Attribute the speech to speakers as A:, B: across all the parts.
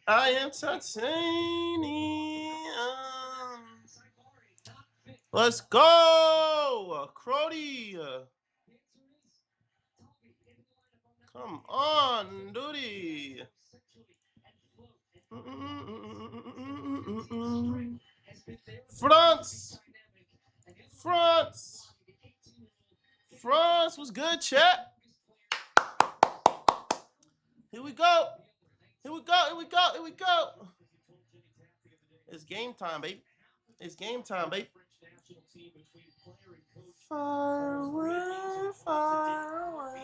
A: I am titanium. Let's go, Crody. Come on, duty. France. France. France was good, chat. Here we go. Here we go. Here we go. Here we go. It's game time, baby. It's game time, baby. Far away, far away.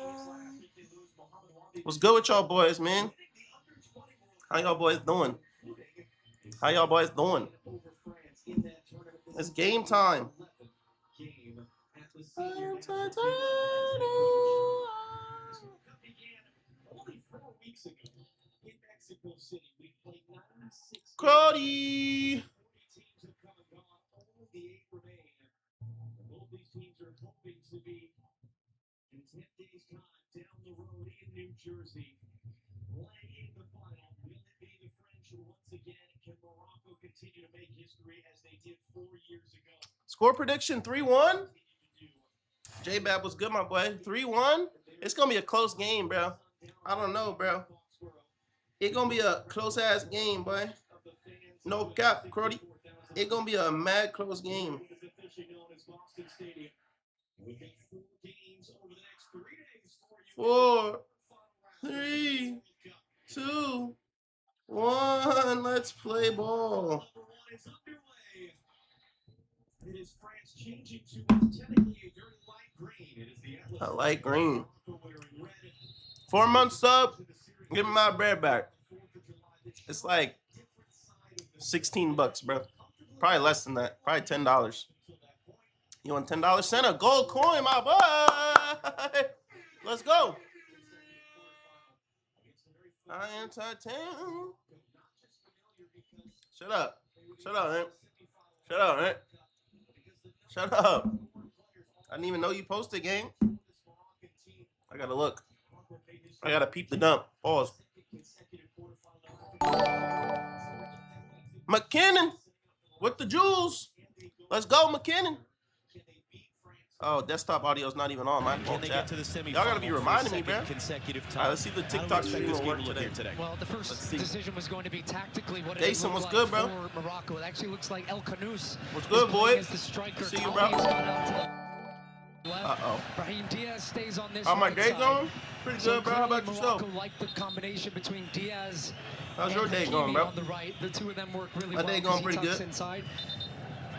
A: What's good with y'all boys, man? How y'all boys doing? How y'all boys doing? It's game time. Cody. In 10 days' time, down the road in New Jersey, playing the final. Will it be the French once again? Can Morocco continue to make history as they did 4 years ago? Score prediction 3-1. J-Bab was good, my boy. 3-1. It's going to be a close game, bro. I don't know, bro. It's going to be a close-ass game, boy. No cap, Crody. It's going to be a mad close game. Four, 3, 2, 1. Let's play ball. I like green. 4-month sub. Give me my bread back. It's like $16, bro. Probably less than that. Probably $10. You want $10? Send a gold coin, my boy. Let's go. I am titanium. Shut up. Shut up, man. Shut up, man. Shut up. I didn't even know you posted, gang. I gotta look. I gotta peep the dump. Pause. McKinnon with the jewels. Let's go, McKinnon. Oh, desktop audio is not even on my phone, chat. Y'all gotta be reminding me, man. All right, let's see if the TikTok stream will work today.
B: Well, the first decision was going to be tactically what
A: Jason,
B: it
A: what's
B: like
A: good, bro?
B: For Morocco. It actually looks like El Canoes.
A: What's good, boy?
B: See
A: you, bro.
B: Brahim Diaz stays on this.
A: How my day going? Pretty good, bro. How about yourself?
B: Morocco like the combination between Diaz.
A: How's your day going, bro?
B: On the right, the two of them work really
A: my
B: well.
A: day going pretty good.
B: Inside.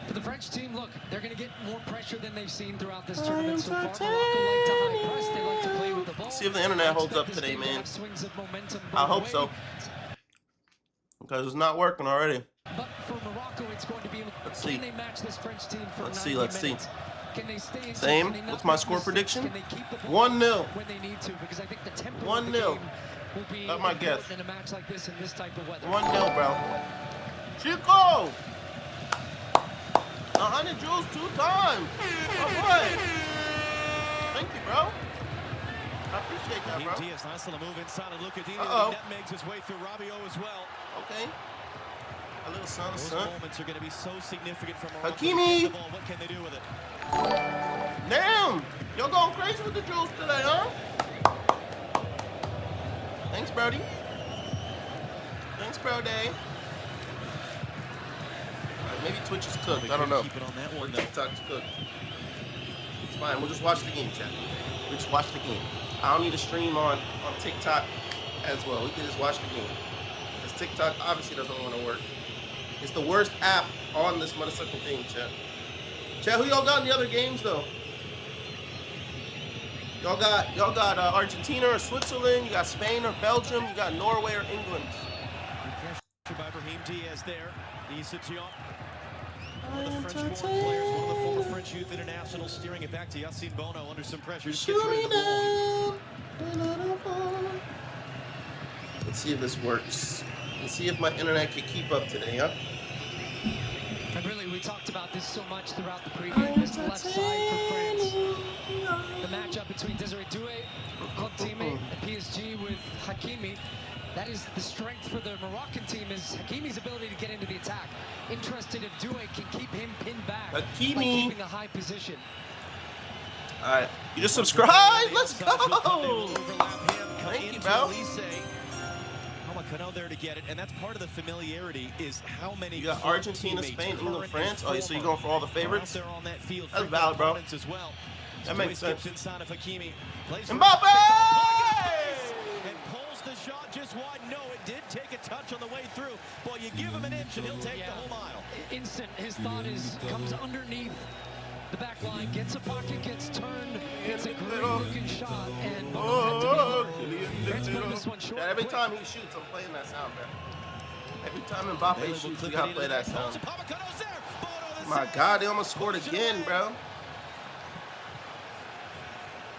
B: For the French team, look, they're going to get more pressure than they've seen throughout this tournament so far. Morocco like to high press. They like to play with the ball.
A: See if the internet holds up today, man. I hope so. Because it's not working already.
B: But for Morocco, it's going to be.
A: Let's see.
B: Can they match this French team for
A: Let's see. Let's see.
B: Can they stay in
A: Same. What's my score prediction? 1-0.
B: When they need to, because I think the tempo
A: 1-0. Will
B: be
A: that's my guess.
B: In a match like this in this type of weather.
A: 1-0, bro. Chico. 100 jewels 2 times. Oh boy. Thank you, bro. I appreciate that, bro.
C: Diaz, nice little move inside and look at Dini. Net makes his way through Rabiot as well.
A: Okay. A little son.
C: Those moments are going to be so significant for Morocco.
A: Hakimi.
C: What can they do with it?
A: Damn. Y'all going crazy with the jewels today, huh? Thanks, Brody. Thanks, Brody. Maybe Twitch is cooked. I don't know.
C: Keep it on that one,
A: or TikTok's cooked. It's fine. We'll just watch the game, chat. We'll just watch the game. I don't need to stream on TikTok as well. We can just watch the game. Because TikTok obviously doesn't want to work. It's the worst app on this motorcycle thing, chat. Chat, who y'all got in the other games, though? Y'all got Argentina or Switzerland. You got Spain or Belgium. You got Norway or England.
C: By Brahim Diaz there. Issa Diop. One of the French-born players, one of the former French youth internationals, steering it back to Yassine Bono under some pressure.
A: Let's see if this works. Let's see if my internet can keep up today, huh?
B: And really, talked about this so much throughout the preview. This left side for France. The matchup between Desiree Doué, club teammate, and PSG with Hakimi. That is the strength for the Moroccan team, is Hakimi's ability to get into the attack. Interested if Doué can keep him pinned back by keeping a high position.
D: All right, you just subscribe. Let's go. Thank you, bro.
C: There to get it, and that's part of the familiarity is how many.
D: You got Argentina, Spain, England, France. Oh, so you're going for all the favorites? That's valid, bro. That makes sense.
C: Inside of Hakimi.
D: Mbappe!
C: And pulls the shot just wide. No, it did take a touch on the way through. Well, you give him an inch and he'll take the whole mile.
B: Instant. His thought is comes underneath the back line, gets a pocket, gets turned. It's a great looking shot, and
D: every time he shoots, I'm playing that sound, man. Every time Mbappe shoots, we gotta play that sound. My God, they almost scored again, bro.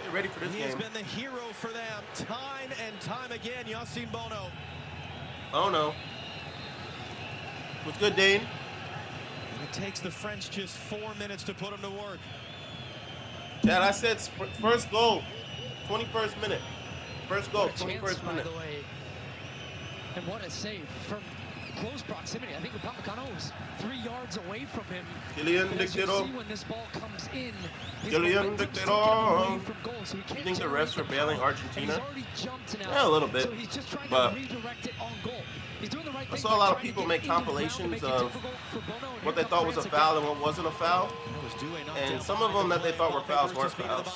D: They're ready for this game.
C: He has been the hero for them time and time again, Yacine Bono.
D: Oh no. What's good, Dane?
C: It takes the French just 4 minutes to put them to work.
D: Dad, I said first goal, 21st minute. First goal, 21st minute.
B: By the way. And what a save from close proximity. I think Upamecano was 3 yards away from him.
D: Kylian
B: As you
D: Dictero.
B: see when this ball comes in,
D: Kylian Dictero.
B: So
D: you think the refs are bailing Argentina?
B: He's already jumped now.
D: Yeah, a little bit.
B: So he's just trying
D: but
B: to redirect it on goal. He's doing the right thing.
D: I saw a lot of people make compilations of what they thought was a foul and what wasn't a foul. And some of them that they thought were fouls weren't fouls.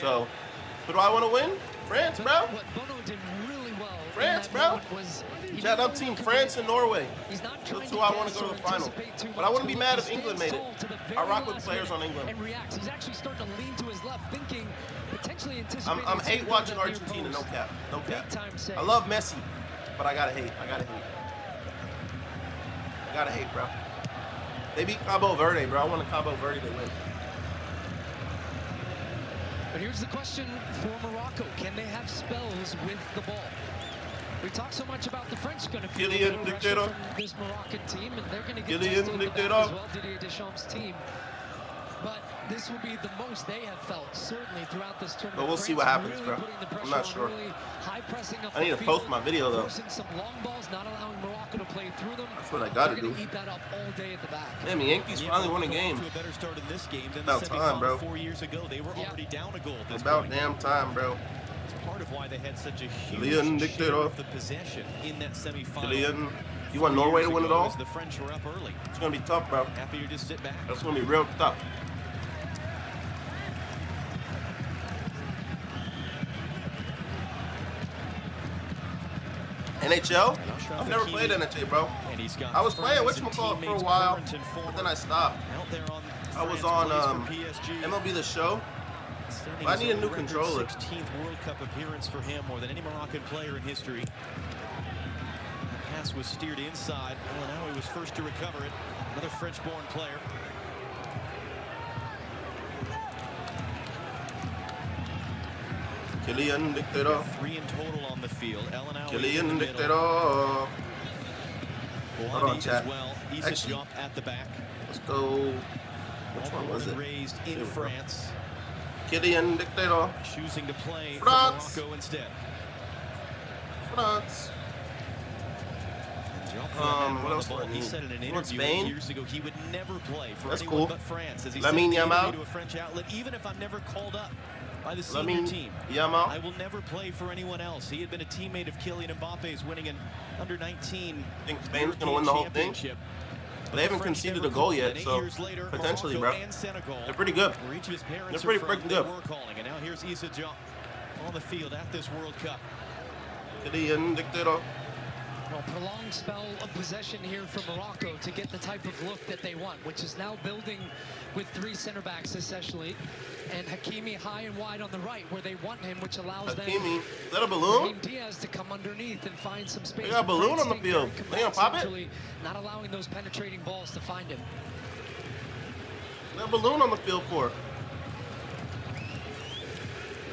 D: So, who do I want to win? France, bro.
B: Bono did really well.
D: France, bro. Shout out Team France and Norway. That's who I want to go to the final. But I wouldn't be mad if England made it. I rock with players on England.
B: And reacts. He's actually starting to lean to his left, thinking, potentially anticipating.
D: I'm hate watching Argentina. No cap. No cap. I love Messi, but I gotta hate. I gotta hate, bro. They beat Cabo Verde, bro. I want a Cabo Verde to win.
B: But here's the question for Morocco. Can they have spells with the ball? We talk so much about the French going to feel pressure from this Moroccan team, and they're going to get tested in the back as well, Didier Deschamps' team. But this will be the most they have felt, certainly, throughout this tournament.
D: But we'll see what happens, bro. I'm not sure. I need to post my video, though.
B: Some long balls, not allowing Morocco to play through them.
D: That's what I got to do.
B: Eat that up all day at the back.
D: Damn, the Yankees finally won a game. About time, bro.
C: 4 years ago, they were already down a goal at this
D: About damn time, bro.
C: Part of why they had such a huge
D: share
C: of the possession in that semifinal.
D: You want Norway to win it all?
C: The French were up early.
D: It's gonna be tough, bro.
C: Happy to just sit back.
D: That's gonna be real tough. NHL? I've never played NHL, bro. I was playing whatchamacallit for a while, but then I stopped. I was on MLB The Show. I need a new controller.
C: 16th World Cup appearance for him, more than any Moroccan player in history. The pass was steered inside. Well, now he was first to recover it. Another French-born player.
D: Kylian Dictero.
C: 3 in total on the field.
D: Kylian Dictero. Hold on, chat. Actually,
C: at the back.
D: Let's go. Which one was it?
C: Raised in France.
D: Kylian Dictero.
C: Choosing to play
D: France.
C: for Morocco instead.
D: France. What else do I need?
C: He said in an interview
D: Spain?
C: years ago he would never play for
D: That's
C: anyone
D: cool.
C: but France. As he
D: Lamine
C: said
D: Yamal.
C: to a French outlet, even if I'm never called up by the senior
D: Lamine
C: team,
D: Yamal.
C: I will never play for anyone else. He had been a teammate of Kylian Mbappe's, winning an under-19.
D: I think Spain's gonna win the whole thing. They haven't conceded a goal yet, so potentially, bro. They're pretty good. They're pretty freaking good.
C: And now here's Issa Diop on the field at this World Cup.
D: Kylian Dictero.
B: Well, prolonged spell of possession here for Morocco to get the type of look that they want, which is now building with 3 center backs essentially, and Hakimi high and wide on the right where they want him, which allows them.
D: Is that a balloon?
B: Diaz to come underneath and find some space.
D: They got a balloon on the field. They gonna pop it?
B: Not allowing those penetrating balls to find him.
D: That balloon on the field for.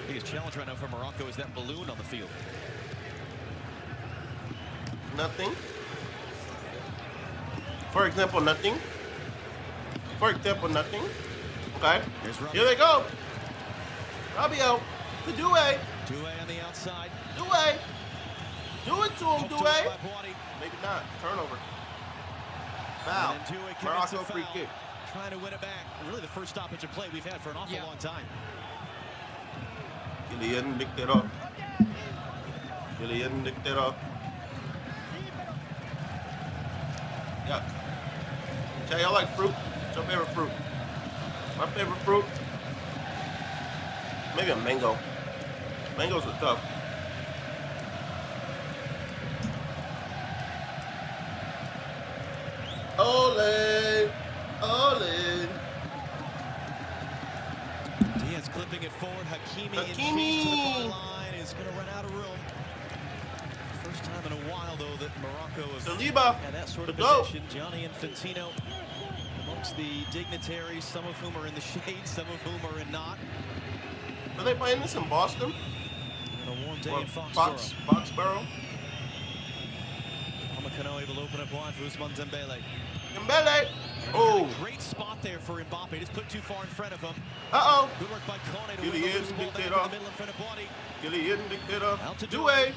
C: Biggest challenge right now for Morocco is that balloon on the field.
D: Nothing. For example, nothing. For example, nothing. Okay. Here they go. Rabio. The Due.
C: Due on the outside.
D: Due. Do it to him, Due. Maybe not. Turnover. Foul. Morocco free kick.
C: Trying to win it back. Really the first stoppage of play we've had for an awful long time.
D: Kylian Dictero. Kylian Dictero. Yeah. Jay, I like fruit. What's your favorite fruit? My favorite fruit? Maybe a mango. Mangoes are tough. Ole! Ole!
C: Diaz clipping it forward. Hakimi to the ball line is going to run out of room. First time in a while, though, that Morocco has had that sort of possession. Gianni Infantino amongst the dignitaries, some of whom are in the shade, some of whom are in not.
D: Are they playing this in Boston?
C: On a warm day in Foxborough. Upamecano able to open up wide for Ousmane Dembele.
D: Dembele! Oh!
C: Great spot there for Mbappe. Just put too far in front of him.
D: Uh-oh!
C: Good work by Kone to win the loose ball down in the middle in front of Body.
D: Kylian Dictero. Due!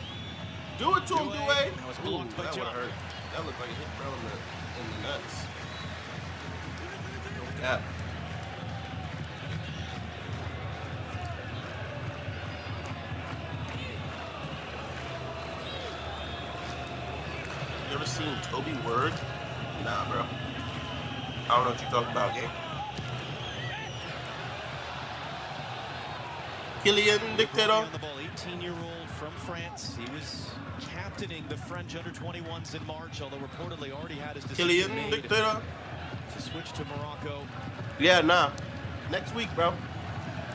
D: Do it to him, Due!
C: That was blocked by
D: that would
C: John.
D: hurt. That looked like it hit bro in the nuts. No cap. You ever seen Toby Word? Nah, bro. I don't know what you're talking about, gang. Kylian Dictero.
C: On the ball, 18-year-old from France. He was captaining the French under-21s in March, although reportedly already had his decision
D: Kylian
C: made
D: Dictero.
C: to switch to Morocco.
D: Yeah, nah. Next week, bro.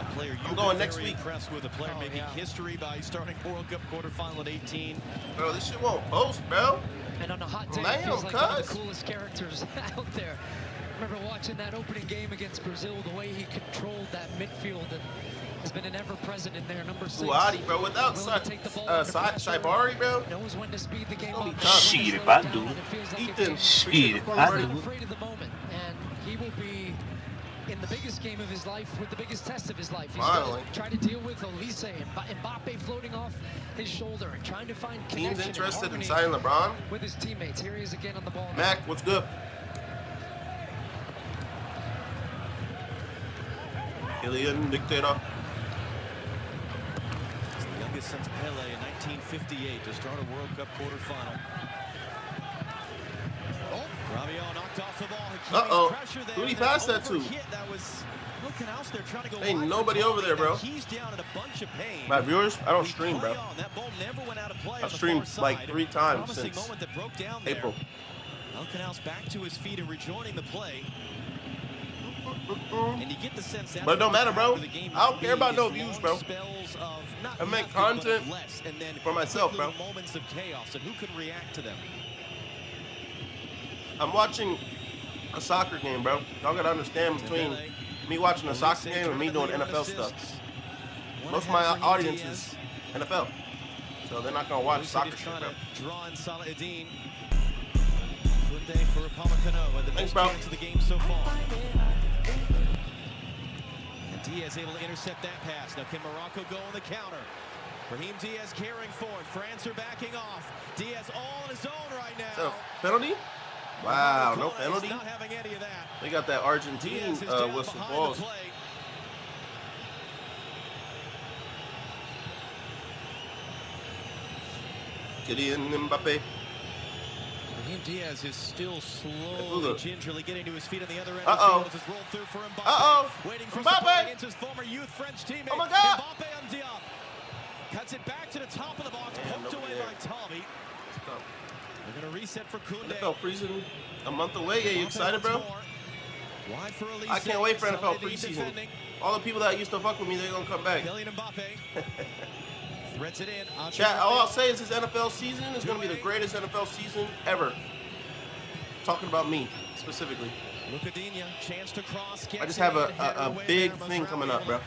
C: A player
D: I'm going next week.
C: Impressed with a player making history by starting World Cup quarterfinal at 18.
D: Bro, this shit won't post, bro.
B: And on a hot day,
D: Damn,
B: it feels like one of
D: cuz.
B: the coolest characters out there. I remember watching that opening game against Brazil, the way he controlled that midfield and has been an ever-present in there. Number 6.
D: Buati, bro, without Saibari, bro.
B: Knows when to speed the game
D: Don't be
B: up.
D: tough.
E: Shit, if I do.
D: Ethan,
E: Shit, if I
B: He's
E: do.
B: not afraid of the moment, and he will be in the biggest game of his life with the biggest test of his life. He's
D: Finally.
B: going to try to deal with Olise and Mbappe floating off his shoulder and trying to find connection.
D: Team's interested in
B: and
D: signing LeBron.
B: with his teammates. Here he is again on the ball.
D: Mac, what's good? Kylian Dictero.
C: He's the youngest since Pele in 1958 to start a World Cup quarterfinal. Rabiot knocked off the ball.
D: Who'd he pass that to?
C: That was else there trying to go
D: Ain't nobody over there, bro.
C: He's down in a bunch of pain.
D: My viewers, I don't stream, bro.
C: That ball never went out of play.
D: I've streamed like 3 times since
C: moment that broke down there.
D: April.
C: Elkanal's back to his feet and rejoining the play. And you get the sense that
D: But it don't matter, bro. I don't care about no views, bro. I make content for myself, bro.
C: Moments of chaos and who can react to them.
D: I'm watching a soccer game, bro. Y'all gotta understand between me watching a soccer game and me doing NFL stuff. Most of my audience is NFL, so they're not gonna watch soccer shit, bro.
C: Draw in Saladin. Good day for Upamecano and the best chance of the game so far. And Diaz able to intercept that pass. Now can Morocco go on the counter? Raheem Diaz carrying forward. France are backing off. Diaz all on his own right now.
D: So, penalty? Wow, no penalty.
C: Not having any of that.
D: They got that Argentine whistle balls. Kylian Mbappe.
C: Raheem Diaz is still slowly, gingerly getting to his feet on the other end
D: Uh-oh.
C: of the field. It's rolled through for Mbappe.
D: Uh-oh.
C: Waiting for
D: Mbappe.
C: support against his former youth French teammate.
D: Oh my God.
C: Mbappe on Diop. Cuts it back to the top of the box.
D: Damn,
C: Poked away
D: there.
C: by Talbi. They're going to reset for Koundé.
D: NFL preseason a month away. Yeah, you excited, bro?
C: Wide for Elise.
D: I can't wait for NFL
C: Saladin
D: preseason.
C: defending.
D: All the people that used to fuck with me, they're gonna come back.
C: Kylian Mbappe. Threads it in.
D: Chat, all I'll say is this NFL season is gonna be the greatest NFL season ever. Talking about me, specifically.
C: Lucadinha, chance to cross.
D: I just have a big thing coming up, bro.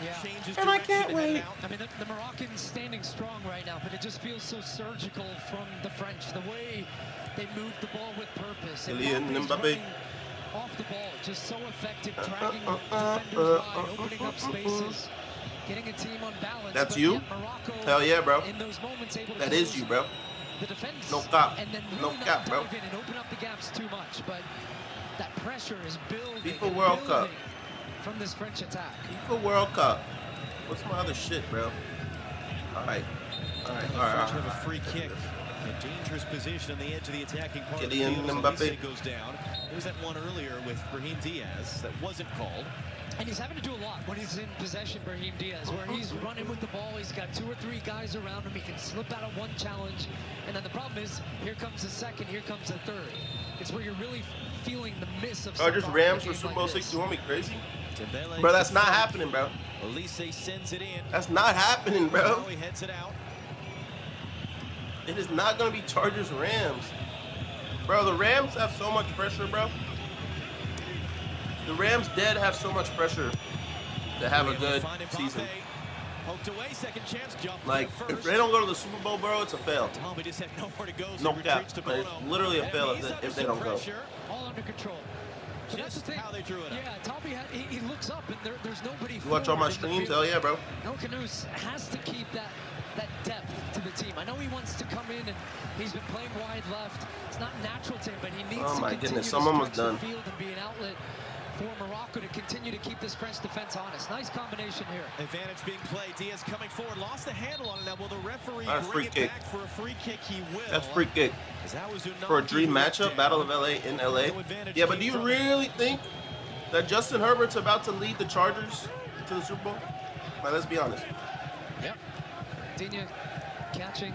B: Yeah.
D: And I can't wait.
B: I mean, the Moroccans standing strong right now, but it just feels so surgical from the French. The way they move the ball with purpose.
D: Kylian
B: Mbappe's
D: Mbappe.
B: running off the ball, just so effective, dragging defenders wide, opening up spaces, getting a team on balance.
D: That's you?
B: Morocco,
D: Hell yeah, bro.
B: in those moments, able to
D: That is you, bro.
B: the defense,
D: No cap.
B: and then
D: No
B: really
D: cap,
B: not
D: bro.
B: dive in and open up the gaps too much. But that pressure is building.
D: FIFA World Cup.
B: From this French attack.
D: FIFA World Cup. What's my other shit, bro? All right.
C: The French have a free kick. A dangerous position on the edge of the attacking part of the field.
D: Mbappe
C: goes down. There was that one earlier with Brahim Diaz that wasn't called.
B: And he's having to do a lot when he's in possession, Brahim Diaz, where he's running with the ball. He's got 2 or 3 guys around him. He can slip out of one challenge. And then the problem is, here comes the second, here comes the third. It's where you're really feeling the miss of
D: just Rams for Super Bowl 61 me crazy? Bro, that's not happening, bro.
C: Elise sends it in.
D: That's not happening, bro.
C: He heads it out.
D: It is not going to be Chargers Rams. Bro, the Rams have so much pressure, bro. The Rams dead have so much pressure to have a good season. Like, if they don't go to the Super Bowl, bro, it's a fail. No cap. It's literally a fail if they don't go.
B: All under control. But that's the thing.
C: How they drew it up.
B: Yeah, Tommy, he looks up and there's nobody.
D: You watch all my streams? Hell yeah, bro.
B: El Canoes has to keep that depth to the team. I know he wants to come in and he's been playing wide left. It's not natural to him, but he needs to continue to stretch the field and be an outlet for Morocco to continue to keep this French defense honest. Nice combination here.
C: Advantage being played. Diaz coming forward, lost the handle on it. Now will the referee
D: bring it back
C: for a free kick? He will.
D: That's free kick. For a dream matchup, Battle of LA in LA. Yeah, but do you really think that Justin Herbert's about to lead the Chargers to the Super Bowl? Like, let's be honest.
B: Yep. Digne catching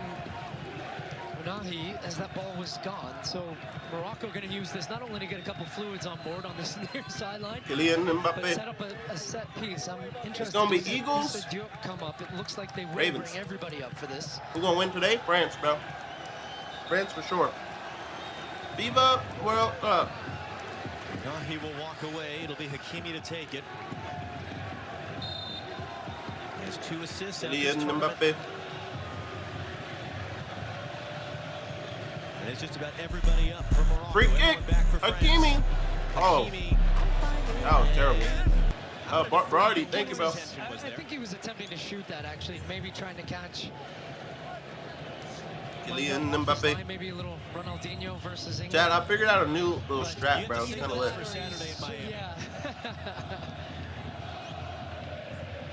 B: Unahi as that ball was gone. So Morocco going to use this not only to get a couple fluids on board on this near sideline,
D: Kylian
B: but
D: Mbappe.
B: set up a set piece. I'm interested.
D: It's going to be
B: see
D: Eagles.
B: Diop come up. It looks like they will
D: Ravens.
B: bring everybody up for this.
D: Who's going to win today? France, bro. France for sure. Viva World Cup.
C: He will walk away. It'll be Hakimi to take it. He has 2 assists.
D: Kylian Mbappe.
C: And it's just about everybody up for Morocco.
D: Free kick. Hakimi. Oh, that was terrible. Brody, thank you, bro.
B: I think he was attempting to shoot that, actually. Maybe trying to catch.
D: Kylian Mbappe.
B: Maybe a little Ronaldinho versus England.
D: Chad, I figured out a new little strap, bro. It's kind of lit.
B: Yeah.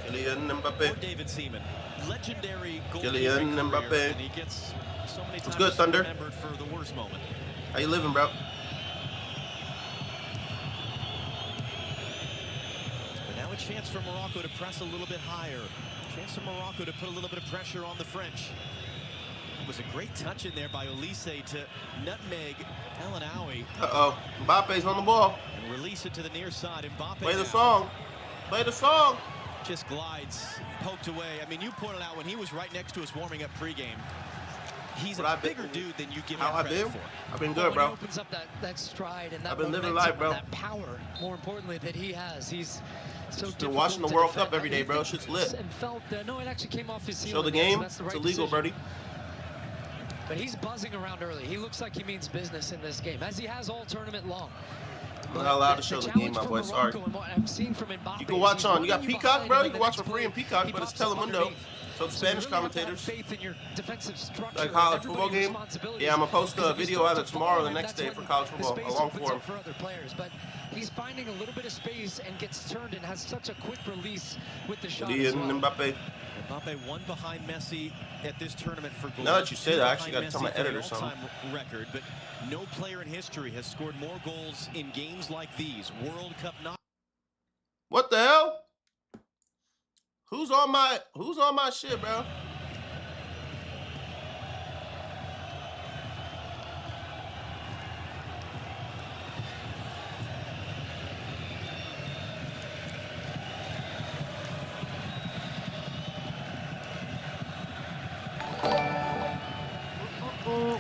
D: Kylian Mbappe.
C: David Seaman, legendary
D: Kylian Mbappe.
C: and he gets so many times
D: What's good, Thunder?
C: remembered for the worst moment.
D: How you living, bro?
C: But now a chance for Morocco to press a little bit higher. A chance for Morocco to put a little bit of pressure on the French. It was a great touch in there by Elise to nutmeg El Ainaoui.
D: Uh-oh. Mbappe's on the ball.
C: And release it to the near side. Mbappe
D: Play the
C: now
D: song. Play the song.
C: just glides, poked away. I mean, you pointed out when he was right next to us warming up pregame. He's a bigger dude than you give him credit for.
D: I've been good, bro.
B: He opens up that stride and that
D: I've been living life, bro.
B: That power, more importantly, that he has. He's so
D: Just been watching the World Cup every day, bro. Shit's lit.
B: And felt no, it actually came off his ceiling.
D: Show the game.
B: That's the right
D: It's illegal,
B: decision.
D: Birdie.
B: But he's buzzing around early. He looks like he means business in this game, as he has all tournament long.
D: I'm not allowed to show the game, my boy. Sorry. You can watch on. You got Peacock, bro. You can watch for free in Peacock, but it's Telemundo. So the Spanish commentators, like college football game. Yeah, I'm gonna post a video either tomorrow or the next day for college football, a long form.
B: For other players, but he's finding a little bit of space and gets turned and has such a quick release with the shot.
D: Mbappe.
C: Mbappe one behind Messi at this tournament for goals.
D: Now that you say that, I actually got to tell my editor something.
C: Record, but no player in history has scored more goals in games like these. World Cup not.
D: What the hell? Who's on my shit, bro?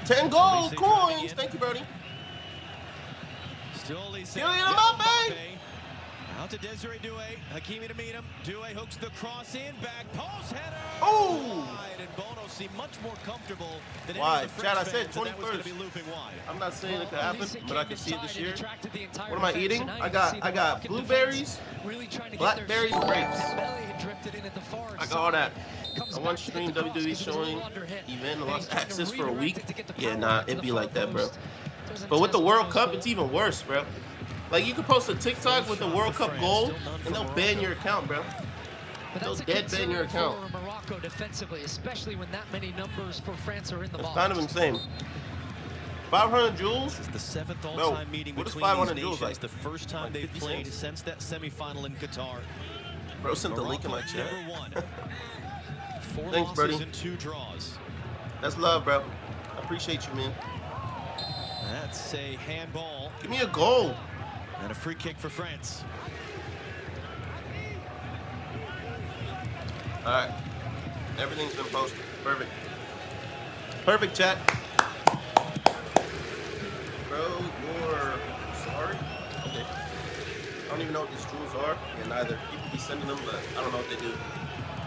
D: $10 gold coins. Thank you, Birdie.
C: Still
D: Kylian Mbappe.
C: Out to Desiree Douay. Hakimi to meet him. Douay hooks the cross in. Back post header.
D: Oh!
C: Wide, and Bono seemed much more comfortable than
D: Wide.
C: any of the
D: Chad, I
C: French
D: said
C: fans, that was
D: 21st.
C: going to be looping wide.
D: I'm not saying it could happen, but I can see it this year.
B: What
D: What am I eating? I got blueberries, blackberries, grapes. I got all that. I want to stream WWE showing event and lost access for a week. Yeah, nah, it'd be like that, bro. But with the World Cup, it's even worse, bro. Like, you can post a TikTok with the World Cup goal, and they'll ban your account, bro. They'll dead ban your account.
B: For Morocco defensively, especially when that many numbers for France are in the box.
D: It's kind of insane. 500 joules?
C: This is the 7th
D: Bro,
C: all-time meeting
D: what is
C: between
D: 500
C: these
D: joules
C: nations.
D: like?
C: The first time
D: Like
C: they've
D: 50
C: played
D: cents?
C: since that semifinal in Qatar.
D: Bro, sent the link in my
C: Morocco
D: chat.
C: never won. 4
D: Thanks,
C: losses
D: buddy.
C: and 2 draws.
D: That's love, bro. I appreciate you, man.
C: That's a handball
D: Give me a goal.
C: and a free kick for France.
D: All right. Everything's been posted. Perfect. Perfect, chat. Bro, you're sorry? Okay. I don't even know what these jewels are. Yeah, neither. People be sending them, but I don't know what they do.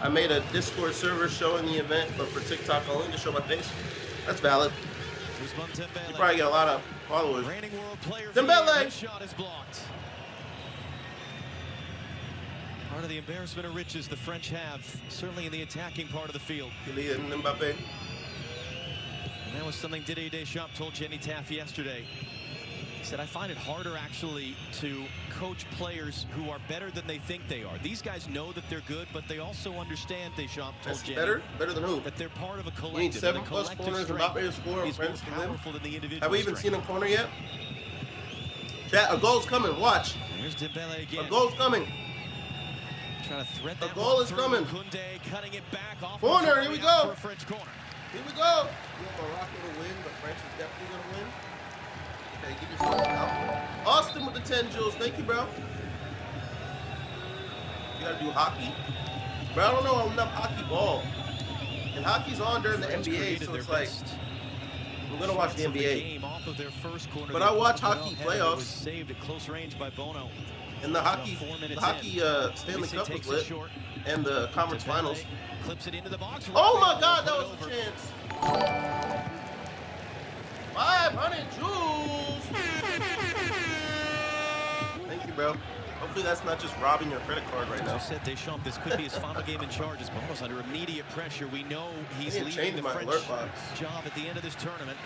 D: I made a Discord server showing the event, but for TikTok only to show my face. That's valid. You probably get a lot of followers.
C: Reigning world player
D: Dembele!
C: His shot is blocked. Part of the embarrassment of riches the French have, certainly in the attacking part of the field.
D: Kylian Mbappe.
C: And that was something Didier Deschamps told Jenny Taff yesterday. He said, I find it harder actually to coach players who are better than they think they are. These guys know that they're good, but they also understand, Deschamps told
D: That's
C: Jenny,
D: better? Better than who?
C: that they're part of a collective.
D: We need 7
C: and the
D: plus
C: collective
D: corners and
C: strength
D: Mbappe to score and
C: is more
D: France to win.
C: powerful than the individual
D: Have we even
C: strength.
D: seen a corner yet? Chat, a goal's coming. Watch.
C: Here's Dembele again.
D: A goal's coming.
C: Trying to thread
D: A
C: that
D: goal
C: one
D: is
C: through.
D: coming.
C: Koundé cutting it back off.
D: Corner,
C: the
D: here we
C: out
D: go.
C: For a French corner.
D: Here we go. You want Morocco to win, but France is definitely going to win. Okay, give yourself out. Austin with the 10 joules. Thank you, bro. You got to do hockey. Bro, I don't know enough hockey ball. And hockey's on during the
C: France
D: NBA,
C: created
D: so
C: their
D: it's like,
C: best
D: I'm going to watch the
C: shots of
D: NBA.
C: game off of their first corner.
D: But
C: They
D: I watch
C: put it
D: hockey
C: on header. It
D: playoffs.
C: was saved at close range by Bono.
D: And the hockey,
C: 4 minutes
D: Stanley
C: in.
D: Cup was
C: Takes it
D: lit.
C: short.
D: And the conference
C: Dembele
D: finals.
C: Clips it into the box.
D: Oh my
C: Right
D: God, that
C: over.
D: was a chance. 500 joules. Thank you, bro. Hopefully that's not just robbing your credit card right
C: As
D: now.
C: you said, Deschamps, this could be his final game in charge as Bono's under immediate pressure. We know he's
D: I need to
C: leaving
D: change
C: the
D: my
C: French
D: alert box.
C: job at the end of this tournament.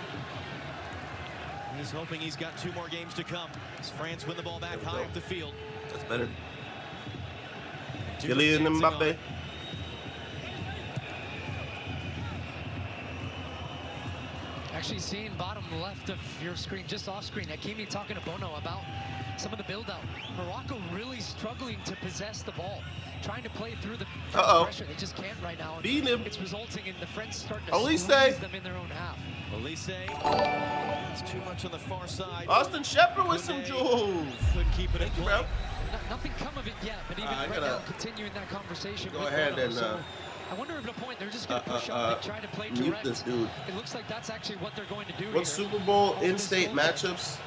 C: He's hoping he's got 2 more games to come as France win the ball back high up the field.
D: That's better.
C: Dupert
D: Kylian
C: dancing on
D: Mbappe.
C: it.
B: Actually seeing bottom left of your screen, just off screen, Hakimi talking to Bono about some of the build-out. Morocco really struggling to possess the ball, trying to play through the pressure. They just can't right now.
D: Beat him.
B: It's resulting in the French starting to
D: Olise.
B: squeeze them in their own half.
C: Olise, it's too much on the far side.
D: Austin Shepard with some
C: Koundé
D: jewels.
C: couldn't keep it in
D: Thank you,
C: play.
D: bro.
B: Nothing come of it yet, but even
D: I
B: right
D: gotta
B: now, continuing that conversation.
D: go
B: with
D: ahead
B: Bono.
D: and,
B: So I wonder if at a point they're just going to push up and try to play
D: mute
B: direct.
D: this dude.
B: It looks like that's actually what they're going to do
D: What
B: here.
D: Super Bowl
B: Over this
D: in-state
B: goal.
D: matchups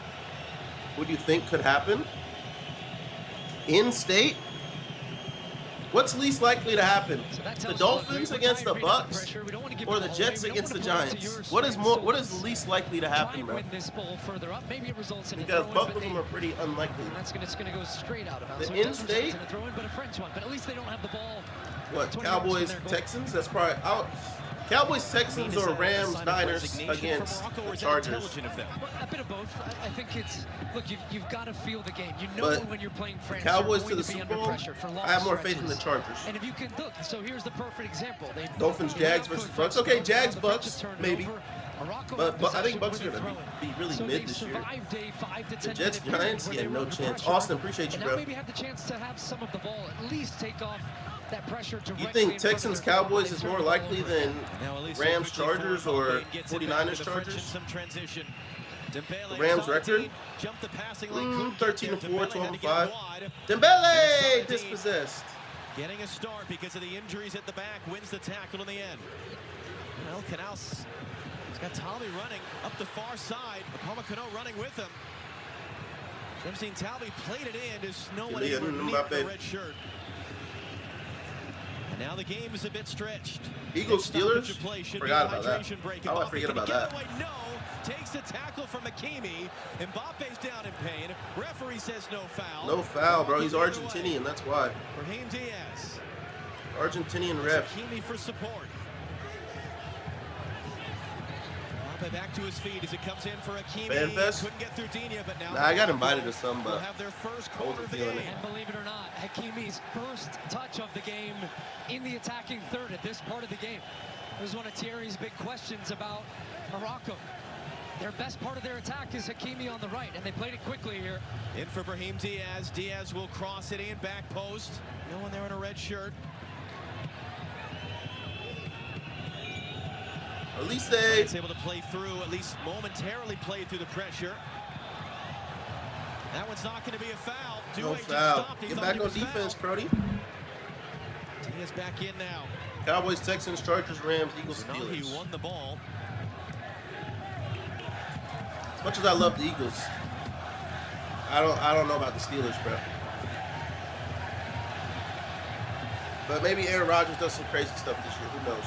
D: would you think could happen? In-state? What's least likely to happen?
B: So that
D: The
B: tells us,
D: Dolphins
B: we're
D: against the
B: tired of being under
D: Bucks,
B: pressure. We don't want to give
D: or
B: it
D: the
B: all
D: Jets
B: away. We don't
D: against the
B: want to play to
D: Giants?
B: your
D: What is
B: strengths.
D: more?
B: So
D: What is least likely to
B: try
D: happen,
B: and
D: bro?
B: win this ball further up. Maybe it results in a
D: Because
B: throw-in,
D: both
B: but
D: of them are pretty unlikely.
B: and it's going to go straight out of bounds.
D: The
B: So it does result
D: in-state?
B: in a throw-in, but a French one. But at least they don't have the ball.
D: What,
B: 20 yards from
D: Cowboys,
B: their goal.
D: Texans? That's probably out. Cowboys, Texans, or Rams, Niners against the Chargers.
B: A bit of both. I think it's, look, you've got to feel the game. You know
D: But
B: when you're playing France,
D: Cowboys
B: you're
D: to
B: going
D: the
B: to be
D: Super
B: under
D: Bowl,
B: pressure for long
D: I have more faith in the
B: stretches.
D: Chargers.
B: And if you can look, so here's the perfect example. They
D: Dolphins, Jags versus Bucks. Okay, Jags, Bucks, maybe.
B: Morocco
D: But I think
B: possession
D: Bucks are
B: with a
D: going to
B: throw-in.
D: be really
B: So
D: mid
B: they
D: this year.
B: survived a 5 to 10
D: The Jets,
B: minute period
D: Giants,
B: where
D: yeah,
B: they were
D: no
B: under
D: chance.
B: pressure.
D: Austin, appreciate you,
B: And
D: bro.
B: now maybe have the chance to have some of the ball, at least take off that pressure directly.
D: You think
B: in front of
D: Texans,
B: their goal.
D: Cowboys
B: They
D: is
B: turn
D: more
B: the ball
D: likely
B: over.
D: than Rams, Chargers, or 49ers,
C: The
D: Chargers?
C: Dembele,
D: Rams record?
C: jumped the passing lane,
D: 13-4, 12-5.
C: wide.
D: Dembele dispossessed.
C: Getting a start because of the injuries at the back, wins the tackle in the end. Well, Canals has got Tommy running up the far side. Upamecano running with him. Ramsey Talby played it in as no one anywhere near the red shirt. And now the game is a bit stretched.
D: Eagles Steelers? Forgot about that. How I forget about that?
C: No. Takes the tackle from Hakimi. Mbappe's down in pain. Referee says no foul.
D: No foul, bro. He's Argentinian. That's why.
C: Brahim Diaz.
D: Argentinian ref.
C: Hakimi for support. Mbappe back to his feet as it comes in for Hakimi.
D: Fanfest?
C: Couldn't get through Dinia, but now
D: I got invited to some, but
C: have their first quarter of the game.
B: And believe it or not, Hakimi's first touch of the game in the attacking third at this part of the game. It was one of Thierry's big questions about Morocco. Their best part of their attack is Hakimi on the right, and they played it quickly here.
C: In for Brahim Diaz. Diaz will cross it in, back post. No one there in a red shirt.
D: Elise
C: is able to play through, at least momentarily play through the pressure. That one's not going to be a foul.
D: No foul. Get back on defense, Crody.
C: Diaz back in now.
D: Cowboys, Texans, Chargers, Rams, Eagles,
C: Now
D: Steelers.
C: he won the ball.
D: As much as I love the Eagles, I don't know about the Steelers, bro. But maybe Aaron Rodgers does some crazy stuff this year. Who knows?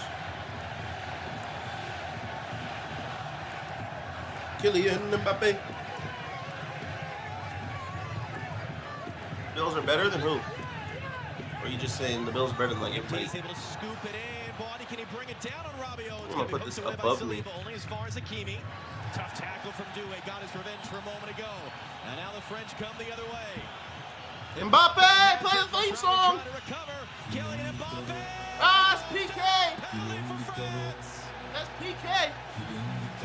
D: Kylian Mbappe. Bills are better than who? Or are you just saying the Bills are better than like everybody?
C: He's able to scoop it in. Body, can he bring it down on Rabiot?
D: I'm gonna put this above me.
C: Only as far as Hakimi. Tough tackle from Doué. Got his revenge for a moment ago. And now the French come the other way.
D: Mbappe, play the theme song.
C: Trying to recover. Kylian Mbappe.
D: Ah, it's PK.
C: Penalty for France.
D: That's PK.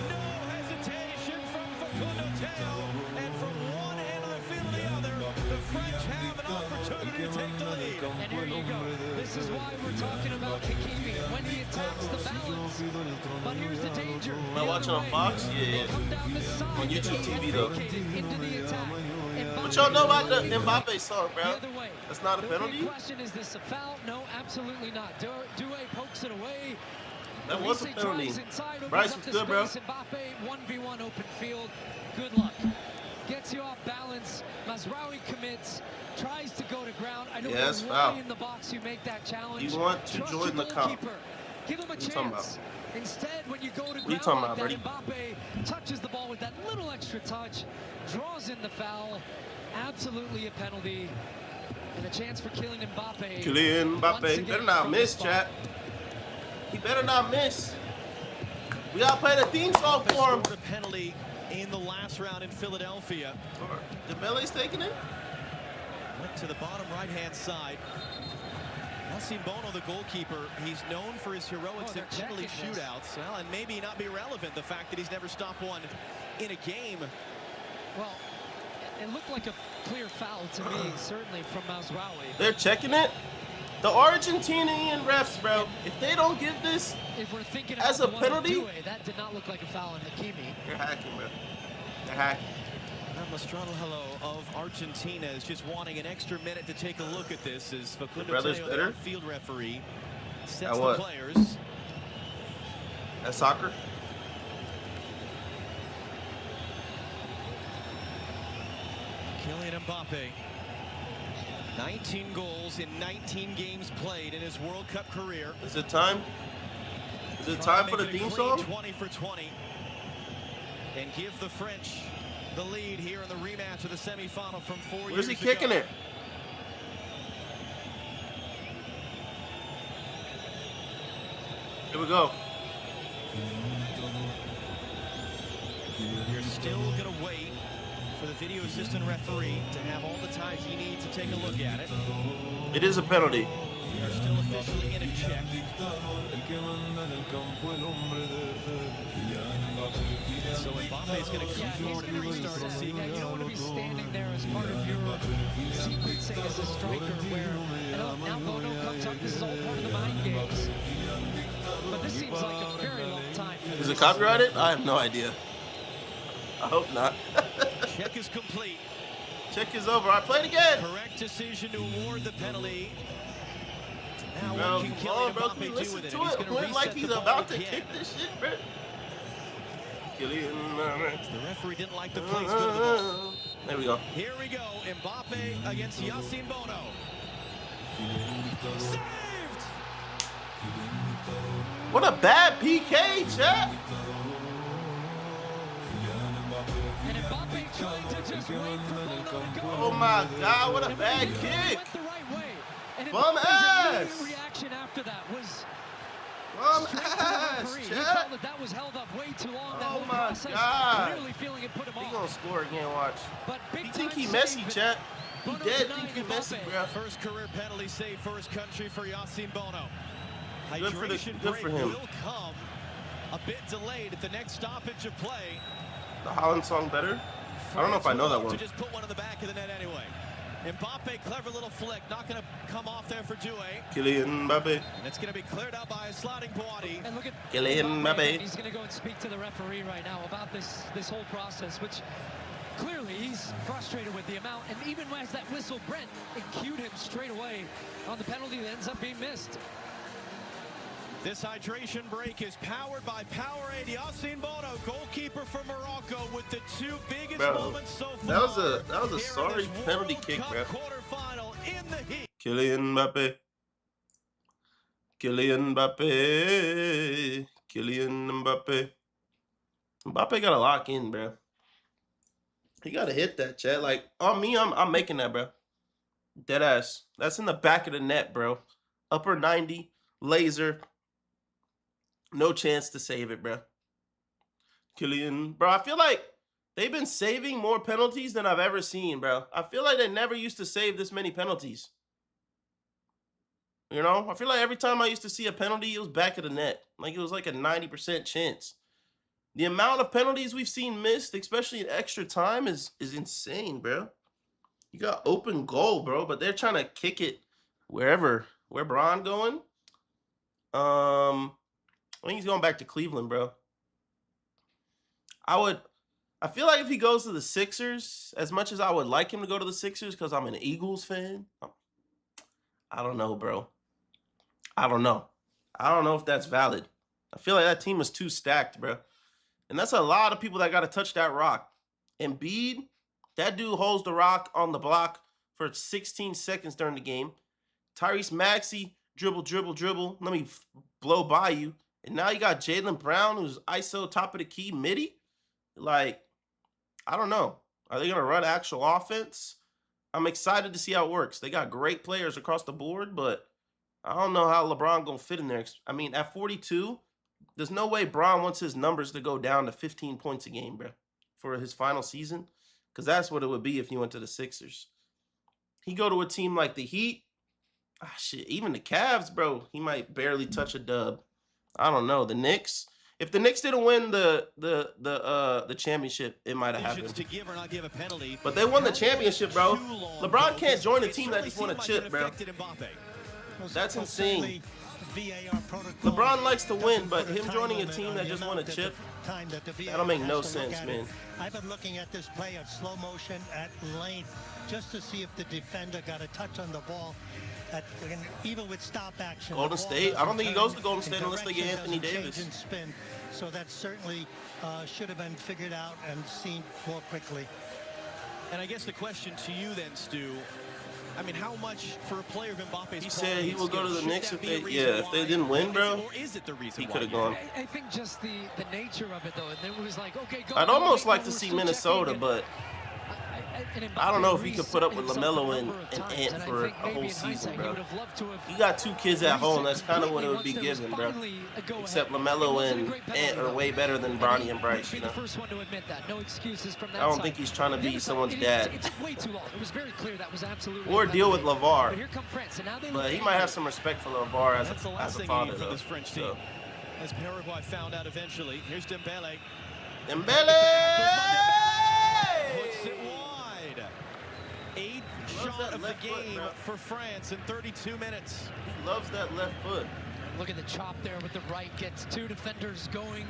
C: No hesitation from Facundo Teo. And from one end of the field to the other, the French have an opportunity to take the lead.
B: And here you go. This is why we're talking about Hakimi. When he attacks the balance. But here's the danger.
D: Am I watching on Fox? Yeah. On YouTube TV though. What y'all know about the Mbappe song, bro? That's not a penalty?
B: The question is this a foul? No, absolutely not. Doué pokes it away.
D: That was a penalty. Bryce was good, bro.
B: Mbappe, 1v1 open field. Good luck. Gets you off balance. Mazraoui commits. Tries to go to ground. I don't know why in the box you make that challenge.
D: You want to join the comp.
B: Give him a chance. Instead, when you go to ground
D: like
B: that, Mbappe touches the ball with that little extra touch, draws in the foul. Absolutely a penalty. And a chance for Kylian Mbappe.
D: Kylian Mbappe. Better not miss, chat. He better not miss. We got to play the theme song for him.
C: A penalty in the last round in Philadelphia.
D: Dembele's taking it?
C: Went to the bottom right-hand side. Yassine Bono, the goalkeeper, he's known for his heroics in penalty shootouts. Well, and maybe not be relevant, the fact that he's never stopped one in a game.
B: Well, it looked like a clear foul to me, certainly from Mazraoui.
D: They're checking it? The Argentinian refs, bro, if they don't give this
B: if we're thinking
D: as a penalty,
B: Doué, that did not look like a foul on Hakimi.
D: They're hacking, bro. They're hacking.
C: Mastrano of Argentina is just wanting an extra minute to take a look at this as Facundo Teo, the field referee, sets the players.
D: That's soccer?
C: Kylian Mbappe, 19 goals in 19 games played in his World Cup career.
D: Is it time? Is it time for the theme song?
C: 20 for 20. And give the French the lead here in the rematch of the semifinal from 4 years ago.
D: Where's he kicking it? Here we go.
C: You're still going to wait for the video assistant referee to have all the time he needs to take a look at it.
D: It is a penalty.
C: We are still officially in a check. So Mbappe's going to come forward and restart the season.
B: You don't want to be standing there as part of your sequencing as a striker where now Bono comes up. This is all part of the mind games. But this seems like a very long time.
D: Is it copyrighted? I have no idea. I hope not.
C: Check is complete.
D: Check is over. I played again.
C: Correct decision to award the penalty. Now
D: bro,
C: what can Kylian
D: bro,
C: Mbappe
D: listen
C: do with it?
D: to
C: He's
D: it.
C: going to
D: Went like
C: reset
D: he's
C: the ball
D: about to
C: again.
D: kick this shit, bro. Kylian.
C: The referee didn't like the placement of the ball.
D: There we go.
C: Here we go. Mbappe against Yassine Bono. Saved!
D: What a bad PK, chat.
B: And Mbappe trying to just wait for Bono to go.
D: Oh my God, what a bad kick.
B: Went the right way. And
D: Bum
B: Mbappe's
D: ass.
B: reaction after that was
D: Bum
B: straight to the
D: ass,
B: referee. He
D: chat.
B: felt that that was held up way too long. That
D: Oh
B: whole
D: my
B: process,
D: God.
B: clearly feeling it put him
D: He
B: off.
D: gonna score again, watch.
B: But big
D: He think
B: time
D: he
B: save.
D: messy, chat. He
B: Bono
D: dead
B: denying
D: think he messy,
B: Mbappe.
D: bro.
C: First career penalty save for his country for Yassine Bono.
D: Good for
C: Hydration
D: good for
C: break
D: him.
C: will come a bit delayed at the next stoppage of play.
D: The Holland song better? I don't know if I know that one.
C: To just put one in the back of the net anyway. Mbappe, clever little flick, not going to come off there for Doué.
D: Kylian Mbappe.
C: And it's going to be cleared out by a sliding Boadi.
B: And look at
D: Kylian Mbappe.
B: He's going to go and speak to the referee right now about this whole process, which clearly he's frustrated with the amount. And even as that whistle, Brent, it cued him straight away on the penalty that ends up being missed.
C: This hydration break is powered by Powerade. Yassine Bono, goalkeeper for Morocco, with the two biggest moments so far.
D: That was a sorry penalty kick, bro.
C: Quarterfinal in the heat.
D: Kylian Mbappe. Kylian Mbappe. Kylian Mbappe. Mbappe gotta lock in, bro. He gotta hit that, chat. Like, on me, I'm making that, bro. Dead ass. That's in the back of the net, bro. Upper 90, laser. No chance to save it, bro. Kylian. Bro, I feel like they've been saving more penalties than I've ever seen, bro. I feel like they never used to save this many penalties. You know? I feel like every time I used to see a penalty, it was back of the net. Like, it was like a 90% chance. The amount of penalties we've seen missed, especially in extra time, is insane, bro. You got open goal, bro, but they're trying to kick it wherever. Where Bron going? I think he's going back to Cleveland, bro. I feel like if he goes to the Sixers, as much as I would like him to go to the Sixers because I'm an Eagles fan, I don't know, bro. I don't know. I don't know if that's valid. I feel like that team is too stacked, bro. And that's a lot of people that got to touch that rock. Embiid, that dude holds the rock on the block for 16 seconds during the game. Tyrese Maxey, dribble, dribble, dribble. Let me blow by you. And now you got Jaylen Brown, who's ISO top of the key, midi. Like, I don't know. Are they going to run actual offense? I'm excited to see how it works. They got great players across the board, but I don't know how LeBron going to fit in there. I mean, at 42, there's no way Bron wants his numbers to go down to 15 points a game, bro, for his final season, because that's what it would be if he went to the Sixers. He go to a team like the Heat, shit, even the Cavs, bro, he might barely touch a dub. I don't know. The Knicks, if the Knicks didn't win the championship, it might have happened.
C: To give or not give a penalty.
D: But they won the championship, bro. LeBron can't join a team that just won a chip, bro. That's insane. LeBron likes to win, but him joining a team that just won a chip, that'll make no sense, man.
E: I've been looking at this play at slow motion at length just to see if the defender got a touch on the ball. Even with stop action.
D: Golden State? I don't think he goes to Golden State unless they get Anthony Davis.
E: And spin. So that certainly should have been figured out and seen more quickly.
C: And I guess the question to you then, Stu, I mean, how much for a player of Mbappe's?
D: He said he will go to the Knicks if they didn't win, bro.
C: Or is it the reason
D: he could have gone.
B: I think just the nature of it, though. And then it was like, okay, go.
D: I'd almost like to see Minnesota, but I don't know if he could put up with LaMelo and Ant for a whole season, bro. He got two kids at home. That's kind of what it would be given, bro. Except LaMelo and Ant are way better than Bronny and Bryce, you know. I don't think he's trying to be someone's dad. Or deal with LeVar. But he might have some respect for LeVar as a father, though. So.
C: As Paraguay found out eventually. Here's Dembele. Puts it wide. 8th shot of the game for France in 32 minutes.
D: He loves that left foot.
B: Look at the chop there with the right. Gets two defenders going.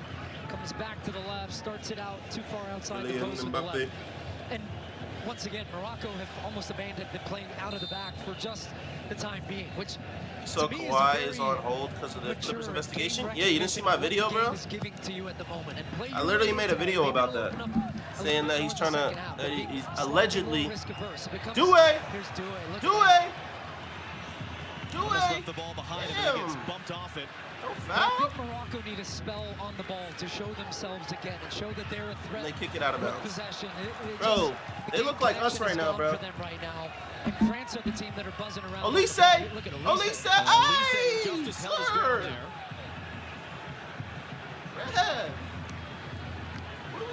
B: Comes back to the left. Starts it out too far outside the post with the left. And once again, Morocco have almost abandoned the playing out of the back for just the time being, which
D: so Kawhi is on hold because of the Clippers investigation. Yeah, you didn't see my video, bro? I literally made a video about that. saying that he's trying to, he's allegedly.
B: Due.
C: Left the ball behind him and he gets bumped off it.
B: I think Morocco need a spell on the ball to show themselves again and show that they're a threat.
D: They kick it out of bounds.
B: Possession.
D: Bro, they look like us right now, bro.
B: For them right now. And France are the team that are buzzing around.
D: Olise! Olise! Hey! Sir! Red!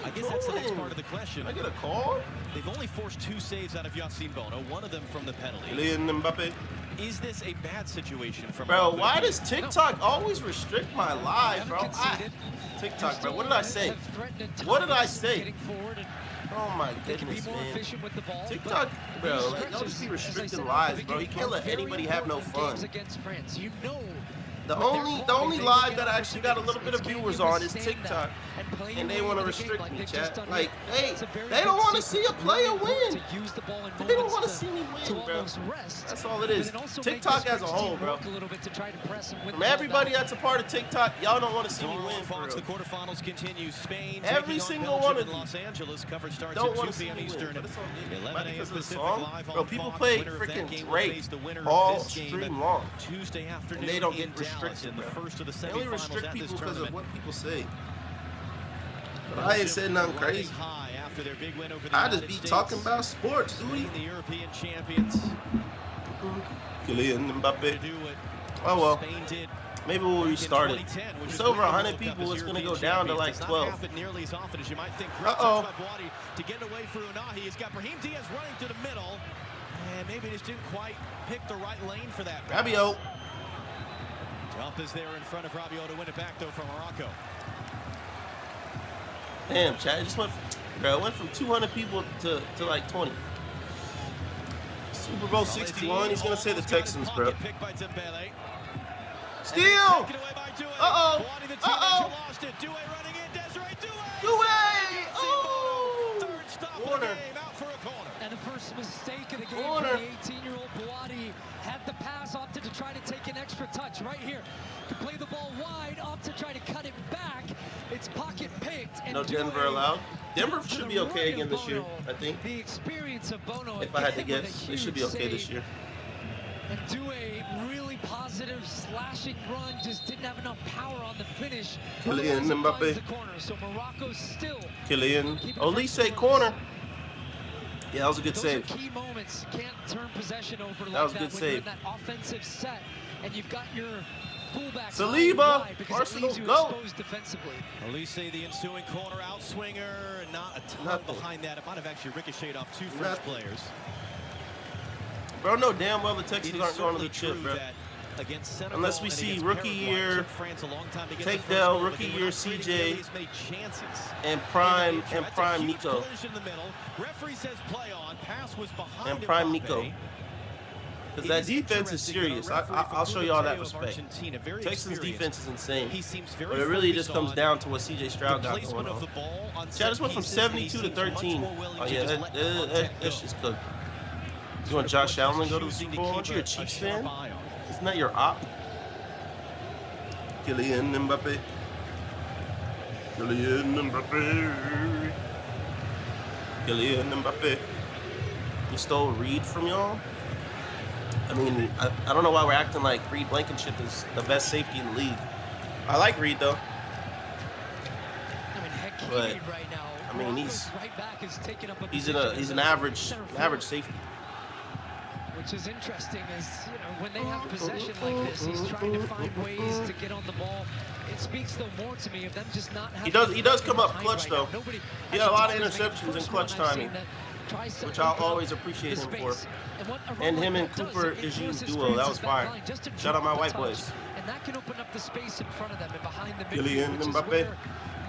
C: I guess that's the next part of the question.
D: Can I get a call?
C: They've only forced 2 saves out of Yacine Bono, one of them from the penalty.
D: Kylian Mbappe.
C: Is this a bad situation for
D: Bro,
C: Morocco?
D: why does TikTok always restrict my live, bro? TikTok, bro, what did I say? What did I say? Oh my goodness, man. TikTok, bro, like, y'all just be restricting lives, bro. You can't let anybody have no fun. The only live that I actually got a little bit of viewers on is TikTok, and they want to restrict me, chat. Like, they don't want to see a player win. They don't want to see me win, bro. That's all it is. TikTok as a whole, bro. From everybody that's a part of TikTok, y'all don't want to see me win, for real.
C: The quarterfinals continue. Spain
D: every single one of them
C: Los Angeles. Coverage starts
D: don't
C: at
D: want
C: 2
D: to see
C: p.m.
D: me
C: Eastern.
D: win, but it's all good.
C: 11 a.m.
D: Because of the
C: Pacific
D: song,
C: live
D: bro,
C: on
D: people
C: Fox.
D: play
C: Winner of that
D: freaking
C: game will
D: Drake
C: face the winner of
D: all
C: this game
D: stream long,
C: Tuesday afternoon
D: and they don't
C: in
D: get restricted,
C: in the
D: bro.
C: first of the
D: They only
C: semifinals
D: restrict
C: at this
D: people because of
C: tournament.
D: what people say. But I ain't saying nothing crazy.
C: High after their big win over the
D: I just
C: United
D: be
C: States.
D: talking about sports,
C: Spain,
D: dude.
C: the European champions.
D: Kylian Mbappe.
C: To do what
D: Oh well.
C: Spain did
D: Maybe we'll restart it.
C: 2010, which
D: It's
C: is
D: over
C: winning the
D: 100
C: World Cup
D: people.
C: as
D: It's gonna go
C: European
D: down to
C: champions.
D: like
C: Does not
D: 12.
C: happen nearly as often as you might think.
D: Uh-oh.
C: To get away for Unahi. He's got Brahim Diaz running to the middle, and maybe just didn't quite pick the right lane for that.
D: Rabiot.
C: Jump is there in front of Rabiot to win it back though from Morocco.
D: Damn, chat. It just went. Bro, it went from 200 people to like 20. Super Bowl 61. He's gonna say the Texans, bro. Steal. Uh-oh. Uh-oh. Due. Oh. Corner.
B: And the first mistake of the game for the 18-year-old Buati had the pass, opted to try to take an extra touch right here. To play the ball wide, opt to try to cut it back. It's pocket picked. And
D: No Denver allowed. Denver should be okay again this year, I think.
B: The experience of Bono.
D: If I had to guess, they should be okay this year.
B: And do a really positive slashing run, just didn't have enough power on the finish.
D: Kylian Mbappe.
B: The corner, so Morocco still.
D: Kylian. Olise corner. Yeah, that was a good
B: Those
D: save.
B: Are key moments. Can't turn possession over like
D: That was a good
B: when you're in
D: save.
B: that offensive set, and you've got your fullback
D: Saliba,
B: Arsenal
D: go.
B: Defensively.
C: Olise, the ensuing corner outswinger, and not a ton behind that. It might have actually ricocheted off 2 French players.
D: Bro, know damn well the Texans aren't going to the chip, bro. Unless we see rookie year Takedale, rookie year CJ, and Prime Nico. And Prime Nico. Because that defense is serious. I'll show y'all that respect. Texans defense is insane. But it really just comes down to what CJ Stroud got going on. Chad just went from 72 to 13. Oh yeah, that's just good. You want Josh Allen to go to the Super Bowl? Aren't you a Chiefs fan? Isn't that your op? Kylian Mbappe. Kylian Mbappe. Kylian Mbappe. You stole Reed from y'all? I mean, I don't know why we're acting like Reed Blankenship is the best safety in the league. I like Reed though.
B: I mean,
D: But,
B: right now,
D: I mean, he's an average safety.
B: Which is interesting is, when they have possession like this, he's trying to find ways to get on the ball. It speaks though more to me of them just not having.
D: He does come up clutch though. He had a lot of interceptions in clutch timing, which I'll always appreciate him for. And him and Cooper is you duo. That was fire. Shout out my white boys.
B: And that can open up the space in front of them and behind the
D: Kylian
B: midfield, which is
D: Mbappe.
B: where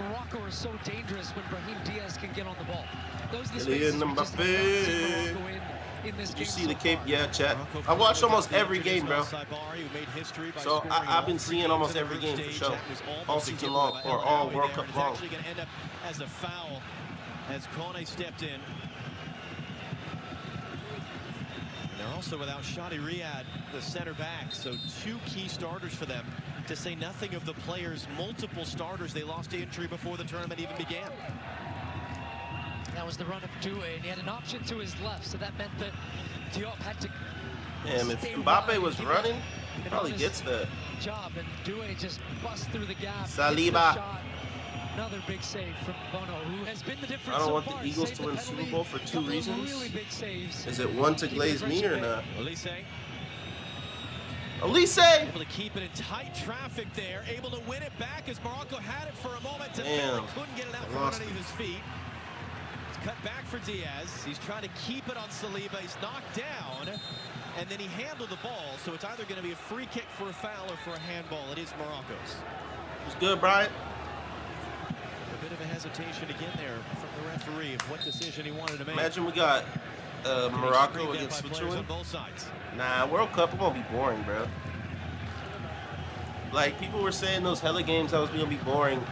B: Morocco is so dangerous when Brahim Diaz can get on the ball. Those are the
D: Kylian
B: spaces we just have not seen Morocco in this
D: Did you
B: game
D: see
B: so
D: the cape?
B: far.
D: Yeah, chat. I watched almost every game, bro. So I've been seeing almost every game for sure. All season long, or all World Cup long.
C: Actually going to end up as a foul as Kone stepped in. They're also without Shadi Riyad, the center back, so 2 key starters for them, to say nothing of the players, multiple starters they lost to injury before the tournament even began.
B: that was the run of Due, and he had an option to his left, so that meant that Diop had to.
D: Damn, if Mbappe was running, he probably gets that.
B: Job, and Due just busts through the gap.
D: Saliba.
B: Another big save from Bono, who has been the difference.
D: I don't
B: so
D: want
B: far.
D: the Eagles to win Super Bowl for two reasons.
B: Really big saves.
D: Is it one to glaze me or not?
C: Elise.
D: Elise!
C: Able to keep it in tight traffic there. Able to win it back as Morocco had it for a moment.
D: Damn.
C: Couldn't get it out from underneath his feet. It's cut back for Diaz. He's trying to keep it on Saliba. He's knocked down. And then he handled the ball. So it's either going to be a free kick for a foul or for a handball. It is Morocco's.
D: It's good, Brian.
C: A bit of a hesitation again there from the referee of what decision he wanted to make.
D: Imagine we got Morocco against Switzerland.
C: On both sides.
D: Nah, World Cup, it's gonna be boring, bro. Like, people were saying those hella games that was gonna be boring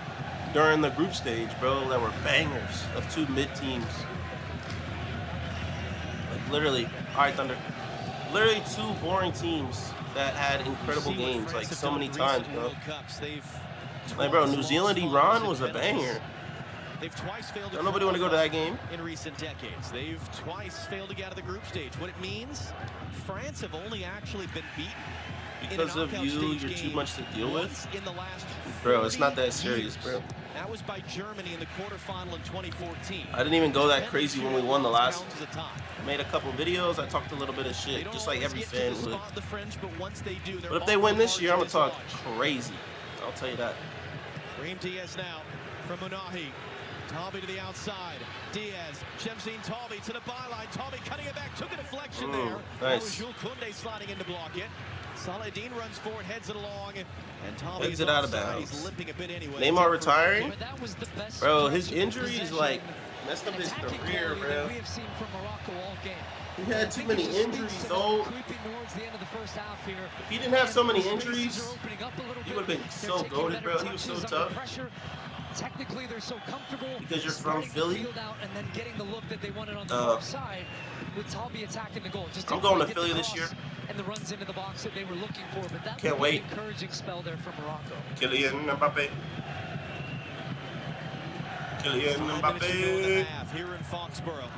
D: during the group stage, bro, that were bangers of two mid-teams. Like, literally, all right, Thunder. Literally two boring teams that had incredible games, like, so many times, bro. Like, bro, New Zealand, Iran was a banger.
C: They've twice failed.
D: Don't nobody want to go to that game.
C: In recent decades, they've twice failed to get out of the group stage. What it means, France have only actually been beaten
D: because of you. You're too much to deal with,
C: in the last
D: bro. It's not that serious, bro.
C: That was by Germany in the quarterfinal in 2014.
D: I didn't even go that crazy when we won the last. I made a couple videos. I talked a little bit of shit, just like every fan would. But if they win this year, I'm gonna talk crazy. I'll tell you that.
C: Brahim Diaz now from Munahi. Tolby to the outside. Diaz, Shemzine Tolby to the byline. Tolby cutting it back, took a deflection there.
D: Nice.
C: That was Jules Koundé sliding in to block it. Saladin runs forward, heads it along, and Tolby is
D: out of
C: offside.
D: bounds.
C: He's limping a bit anyway.
D: Neymar retiring?
B: That was the best
D: bro, his injuries like messed up his career, bro.
B: We have seen from Morocco all game.
D: He had too many injuries, though. If he didn't have so many injuries, he would have been so goated, bro. He was so tough.
B: Technically, they're so comfortable
D: because you're from Philly.
B: And then getting the look that they wanted on the far side with Tolby attacking the goal. Just
D: I'm going to Philly this year.
B: And the runs into the box that they were looking for, but that
D: can't wait.
B: An encouraging spell there from Morocco.
D: Kylian Mbappe. Kylian Mbappe.
C: Here in Foxborough.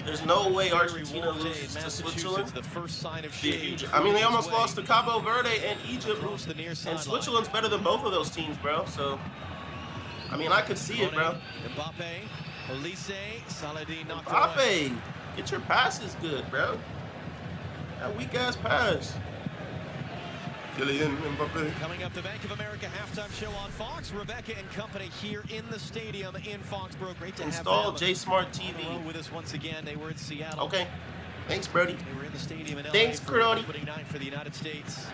D: There's no way Argentina loses to Switzerland.
C: The first sign of shade.
D: I mean, they almost lost to Cabo Verde and Egypt, and Switzerland's better than both of those teams, bro. So, I mean, I could see it, bro.
C: Mbappe, Elise, Saladin,
D: Mbappe, get your passes good, bro. That weak ass pass. Kylian Mbappe.
C: Coming up, the Bank of America halftime show on Fox. Rebecca and company here in the stadium in Foxborough. Great to
D: install
C: have them.
D: J-Smart TV
C: With us once again. They were in Seattle.
D: Okay. Thanks, Brody.
C: They were in the stadium in LA.
D: Thanks, Brody.
C: Opening night for the United States.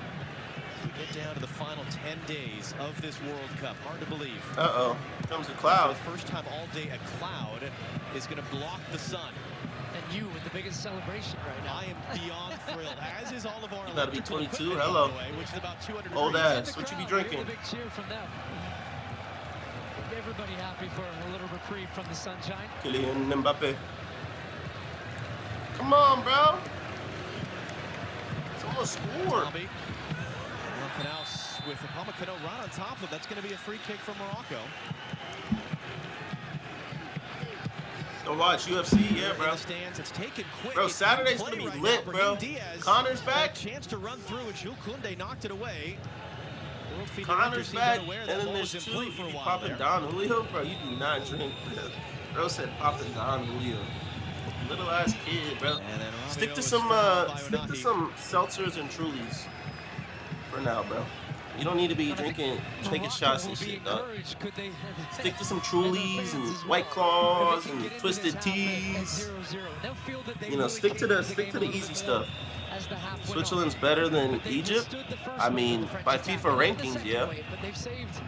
C: We get down to the final 10 days of this World Cup. Hard to believe.
D: Uh-oh. Here comes a cloud.
C: For the first time all day, a cloud is going to block the sun.
B: And you with the biggest celebration right now.
C: I am beyond thrilled, as is all of our.
D: You gotta be 22. Hello.
C: Which is about 200
D: old
C: degrees.
D: ass. What you be drinking?
B: A big cheer from them. Everybody happy for a little reprieve from the sunshine.
D: Kylian Mbappe. Come on, bro. Someone scored.
C: Nothing else with Upamecano right on top of it. That's going to be a free kick from Morocco.
D: Go watch UFC, yeah, bro. Bro, Saturday's gonna be lit, bro. Connor's back.
C: Chance to run through, and Jules Koundé knocked it away.
D: Connor's back, and then there's two. You be popping Don Julio, bro. You do not drink. Bro said popping Don Julio. Little ass kid, bro. Stick to some seltzers and Trulies for now, bro. You don't need to be taking shots and shit, dog. Stick to some Trulies and White Claws and Twisted Teas. You know, stick to the easy stuff. Switzerland's better than Egypt. I mean, by FIFA rankings, yeah.
B: But they've saved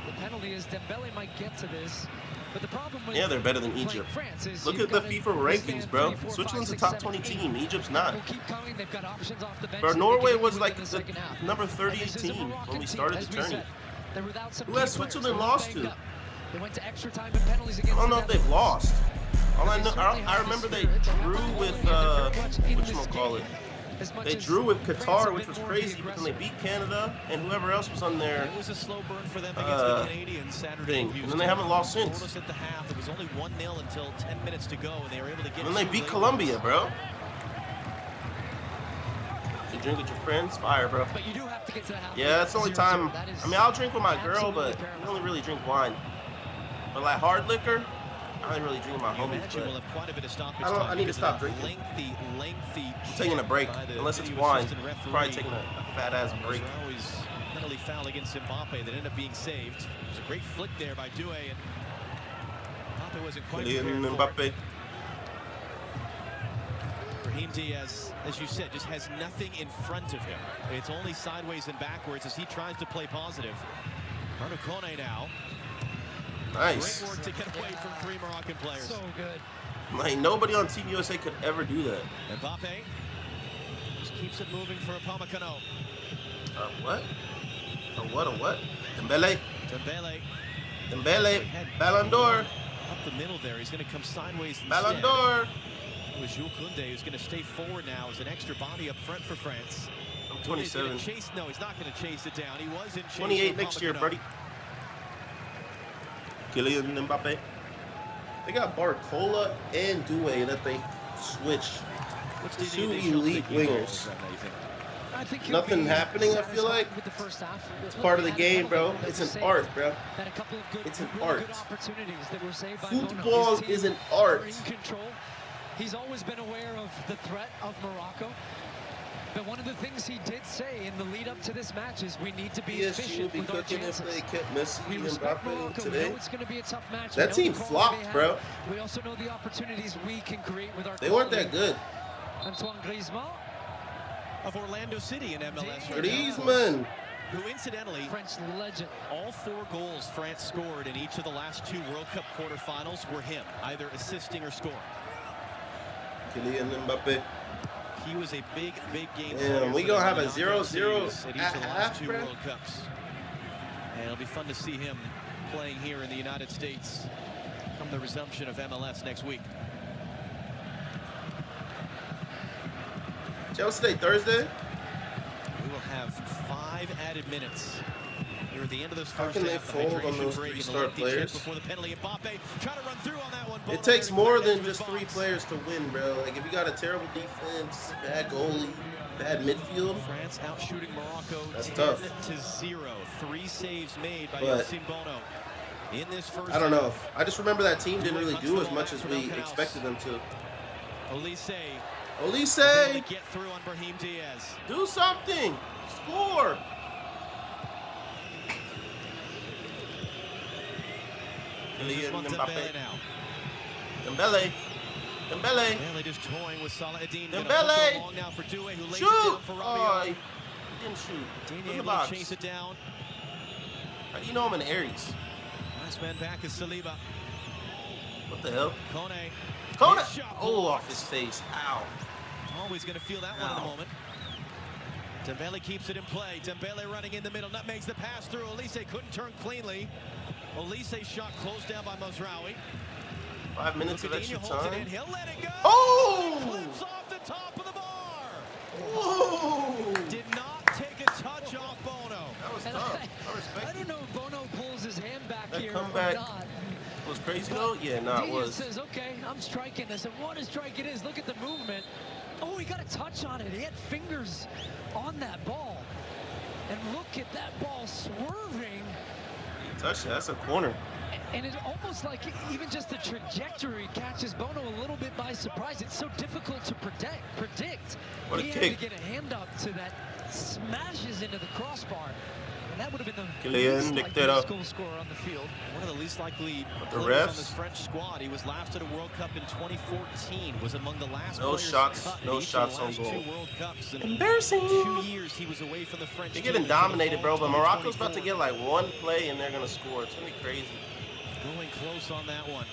B: the penalty as Dembele might get to this. But the problem with
D: they're better than Egypt. Look at the FIFA rankings, bro. Switzerland's a top 20 team. Egypt's not. Bro, Norway was like the number 38 team when we started the tourney. Who has Switzerland lost to? I don't know if they've lost. All I know, I remember they drew with whatchamacallit.
B: as much
D: They
B: as
D: drew with
B: France
D: Qatar,
B: have
D: which
B: been
D: was
B: more
D: crazy,
B: the
D: but then they
B: aggressor.
D: beat Canada and whoever else was on there.
C: It was a slow burn for them against the Canadians Saturday in
D: And
C: Houston.
D: then they haven't lost since.
C: Scoreless at the half. It was only 1-0 until 10 minutes to go, and they were able to get.
D: And then they beat Colombia, bro. You drink with your friends, fire, bro.
B: But you do have to get to the half.
D: Yeah, that's the only time.
B: That is
D: I mean, I'll drink with my girl,
B: absolutely
D: but
B: paramount.
D: we only really drink wine. But like hard liquor, I don't really drink with my
C: You
D: homies.
C: imagine we'll have quite a bit of stoppage
D: I
C: time
D: need to
C: because
D: stop
C: of that
D: drinking.
C: Lengthy.
D: I'm taking a break,
C: by the
D: unless it's
C: video
D: wine.
C: assistant referee.
D: Probably taking a fat ass break.
C: Always penalty foul against Mbappe that ended up being saved. It was a great flick there by Doué, and Mbappe wasn't quite prepared for it.
D: Mbappe.
C: Brahim Diaz, as you said, just has nothing in front of him. It's only sideways and backwards as he tries to play positive. Arnaud Kone now.
D: Nice.
C: Great work to get away from three Moroccan players.
B: So good.
D: Like nobody on Team USA could ever do that.
C: Mbappe just keeps it moving for Upamecano.
D: What? A what? Dembele.
C: Dembele.
D: Ballon d'Or.
C: Up the middle there. He's going to come sideways instead.
D: Ballon d'Or.
C: It was Jules Koundé who's going to stay forward now as an extra body up front for France.
D: I'm 27.
C: No, he's not going to chase it down. He was in chase.
D: 28 next year, buddy. Kylian Mbappe. They got Barcola and Doué that they switched. Two elite wingers.
B: I think
D: Nothing happening, I feel like.
B: With the first half.
D: It's part of the game, bro. It's an art, bro.
B: Had a couple of good,
D: It's an
B: really
D: art.
B: good opportunities that were saved by Bono.
D: Football
B: His team
D: is an
B: are
D: art.
B: in control. He's always been aware of the threat of Morocco. But one of the things he did say in the lead up to this match is we need to be
D: PSG
B: efficient
D: would be
B: with our
D: cooking if
B: chances.
D: they kept Messi
B: We
D: and
B: respect
D: Mbappe
B: Morocco. We
D: today.
B: know it's going to be a tough match.
D: That
B: We know
D: team
B: the quality
D: flopped,
B: they have.
D: bro.
B: We also know the opportunities we can create with our
D: They weren't
B: quality.
D: that good.
B: Antoine Griezmann.
C: Of Orlando City in MLS.
D: Griezmann.
C: Who incidentally,
B: French legend.
C: all 4 goals France scored in each of the last 2 World Cup quarterfinals were him, either assisting or scoring.
D: Kylian Mbappe.
C: He was a big game
D: Yeah,
C: player.
D: we
C: for
D: gonna
C: them
D: have
C: in
D: a
C: the
D: 0-0
C: knockout series at each of the
D: at
C: last
D: half,
C: 2
D: bro.
C: World Cups. And it'll be fun to see him playing here in the United States come the resumption of MLS next week.
D: Chelsea Thursday.
C: We will have 5 added minutes here at the end of this
D: How
C: first
D: can they
C: half. The
D: fold on
C: hydration
D: those
C: break
D: 3
C: and the
D: star
C: lengthy chip
D: players?
C: before the penalty. Mbappe trying to run through on that one.
D: It takes more than just 3 players to win, bro. Like if you got a terrible defense, bad goalie, bad midfield.
C: France out shooting Morocco.
D: That's
C: 10
D: tough.
C: to 0. 3 saves made by
D: But
C: Yassine Bono in this first.
D: I don't know.
C: half.
D: I just remember that team didn't really do as much as we expected them to.
C: Olise
D: Olise,
C: able to get through on Brahim Diaz.
D: do something. Score. Kylian
C: Dembele
D: Mbappe.
C: now.
D: Dembele. Dembele.
C: Dembele just toying with Saladin.
D: Dembele.
C: Long now for Doué, who lays
D: Shoot.
C: it down for
D: Oh,
C: Rabiot.
D: he didn't shoot.
C: Digne
D: In the
C: able
D: box.
C: to chase it down.
D: How do you know I'm in Aries?
C: Last man back is Saliba.
D: What the hell?
C: Kone.
D: Kone.
C: His shot
D: Oh,
C: blocked.
D: off his face. Ow.
C: Always going to feel that one in the
D: Ow.
C: moment. Dembele keeps it in play. Dembele running in the middle. Nutmegs the pass through. Olise couldn't turn cleanly. Olise's shot closed down by Mazraoui.
D: 5 minutes of extra
C: Coutinho holds it in.
D: time.
C: He'll let it go.
D: Oh!
C: Clips off the top of the bar.
D: Whoa!
C: Did not take a touch off Bono.
D: That was
B: And
D: tough. I
B: I
D: respect
B: don't
D: it.
B: know if Bono pulls his hand back
D: That
B: here
D: comeback
B: or not.
D: Was crazy though? Yeah, nah, it
B: Diaz
D: was.
B: says, okay, I'm striking this. And what a strike it is. Look at the movement. Oh, he got a touch on it. He had fingers on that ball. And look at that ball swerving.
D: He touched it. That's a corner.
B: And it's almost like even just the trajectory catches Bono a little bit by surprise. It's so difficult to predict.
D: What a
B: he
D: kick.
B: had to get a hand up to that, smashes into the crossbar. And that would have been the
D: Kylian
B: least likely
D: Dictator.
B: goal scorer on the field.
C: One of the least likely
D: But the
C: players on
D: refs?
C: this French squad. He was last at a World Cup in 2014. Was among the last
D: No
C: players
D: shots,
C: cut in
D: no
C: each of
D: shots
C: the
D: on
C: last
D: goal.
C: 2 World Cups. And
D: Embarrassing.
C: 2 years he was away from the French
D: They're
C: team
D: getting
C: until the
D: dominated, bro.
C: fall
D: But
C: of
D: Morocco's about to
C: 2024.
D: get like 1 play and they're gonna score. It's gonna be crazy.
C: Going close on that one.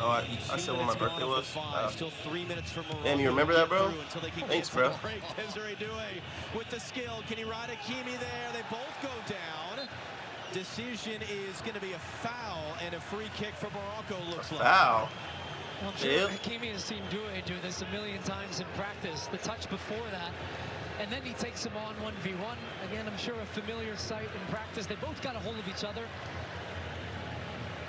D: Oh, I said when my birthday was.
C: Still 3 minutes from Morocco.
D: Damn, you remember that, bro?
C: Until they can
D: Thanks,
C: get to the
D: bro.
C: break. Desiree Doué with the skill. Can he ride Hakimi there? They both go down. Decision is going to be a foul and a free kick for Morocco. Looks like.
D: Foul.
B: I'm sure Hakimi has seen Doué do this a million times in practice. The touch before that, and then he takes him on 1v1. Again, I'm sure a familiar sight in practice. They both got a hold of each other.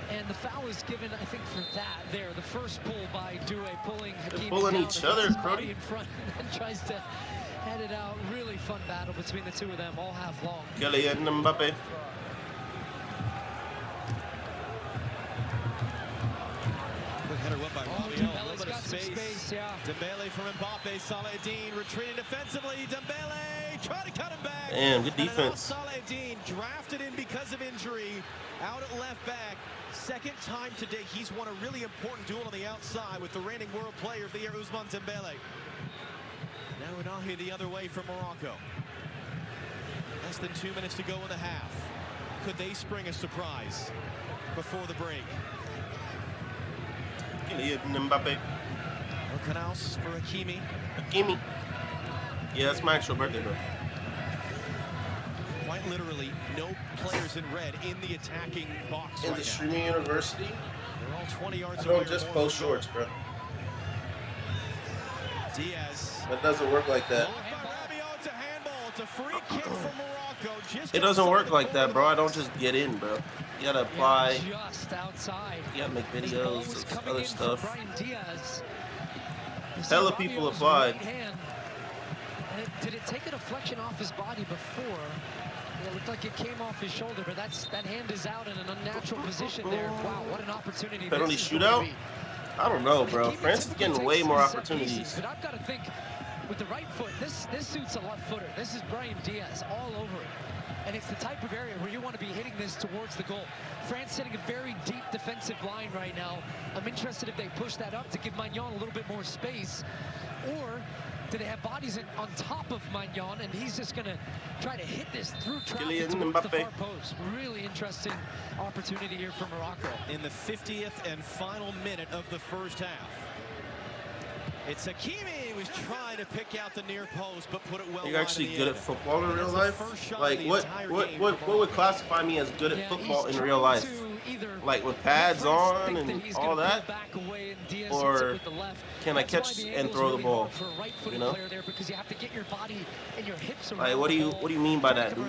B: And the foul is given, I think, for that there. The first pull by Doué, pulling Hakimi
D: pulling
B: down
D: each other,
B: body in front, and then tries to head it out. Really fun battle between the two of them all half long.
D: Kylian Mbappe.
C: Header went by
B: Dembele's got some space, yeah.
C: Dembele from Mbappe, Saladin retreating defensively. Dembele trying to cut him back.
D: Damn, good defense.
C: Saladin drafted in because of injury, out at left back. Second time today he's won a really important duel on the outside with the reigning world player of the year, Ousmane Dembele. Now Unahi the other way from Morocco. Less than 2 minutes to go in the half. Could they spring a surprise before the break?
D: Kylian Mbappe.
C: Canals for Hakimi.
D: Hakimi. Yeah, that's my actual birthday, bro.
C: Quite literally, no players in red in the attacking box
D: In
C: right
D: the
C: now.
D: streaming university,
C: They're all 20 yards
D: I
C: away.
D: don't just post shorts, bro.
C: Diaz.
D: That doesn't work like that.
C: It's a handball. It's a free kick from Morocco. Just
D: It doesn't work like that, bro. I don't just get in, bro. You gotta apply.
B: Just outside.
D: You gotta make videos and other stuff.
B: Diaz.
D: Hella people applied.
B: Did it take a deflection off his body before? It looked like it came off his shoulder, but that hand is out in an unnatural position there. Wow, what an opportunity.
D: Penalty shootout? I don't know, bro. France is getting way more opportunities.
B: But I've got to think, with the right foot, this suits a left footer. This is Brahim Diaz all over it. And it's the type of area where you want to be hitting this towards the goal. France setting a very deep defensive line right now. I'm interested if they push that up to give Maignan a little bit more space, or do they have bodies on top of Maignan, and he's just going to try to hit this through traffic towards the far post. Really interesting opportunity here for Morocco.
C: In the 50th and final minute of the first half. It's Hakimi who was trying to pick out the near post, but put it well.
D: You're actually good at football in real life? Like, what would classify me as good at football in real life? Like with pads on and all that? Or can I catch and throw the ball? You know? Like, what do you mean by that, dude?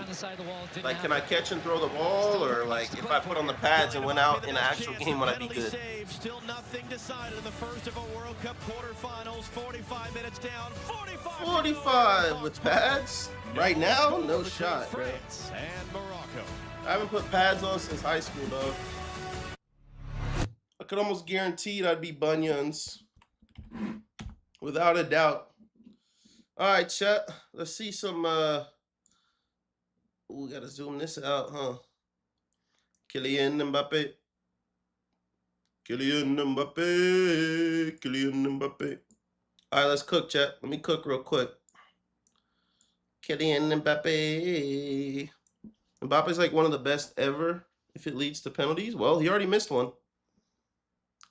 D: Like, can I catch and throw the ball? Or like, if I put on the pads and went out in an actual game, would I be good?
C: Still nothing decided in the first of a World Cup quarterfinals. 45 minutes down.
D: 45 with pads? Right now? No shot, bro.
C: France and Morocco.
D: I haven't put pads on since high school, dog. I could almost guarantee I'd be bunions. Without a doubt. All right, chat. Let's see some, we gotta zoom this out, huh? Kylian Mbappe. Kylian Mbappe. Kylian Mbappe. All right, let's cook, chat. Let me cook real quick. Kylian Mbappe. Mbappe's like one of the best ever if it leads to penalties. Well, he already missed one.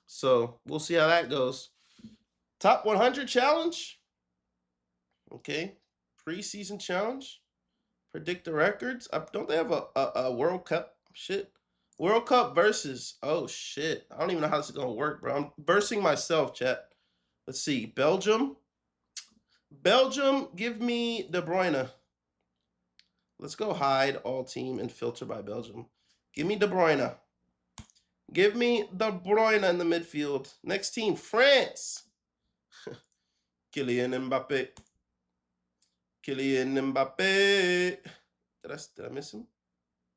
D: So we'll see how that goes. Top 100 challenge. Okay. Preseason challenge. Predict the records. Don't they have a World Cup shit? World Cup versus. Oh, shit. I don't even know how this is going to work, bro. I'm versing myself, chat. Let's see. Belgium. Belgium, give me De Bruyne. Let's go hide all team and filter by Belgium. Give me De Bruyne. Give me De Bruyne in the midfield. Next team, France. Kylian Mbappe. Kylian Mbappe. Did I miss him?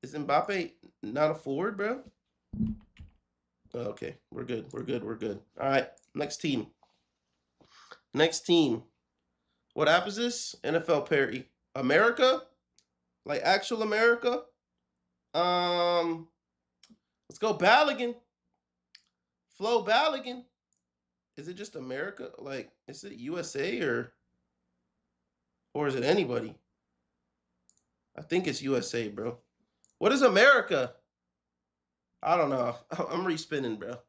D: Is Mbappe not a forward, bro? Okay, we're good. We're good. We're good. All right, next team. Next team. What app is this? NFL Perry. America? Like actual America? Let's go Balogun. Flo Balogun. Is it just America? Like, is it USA or is it anybody? I think it's USA, bro. What is America? I don't know. I'm respinning, bro.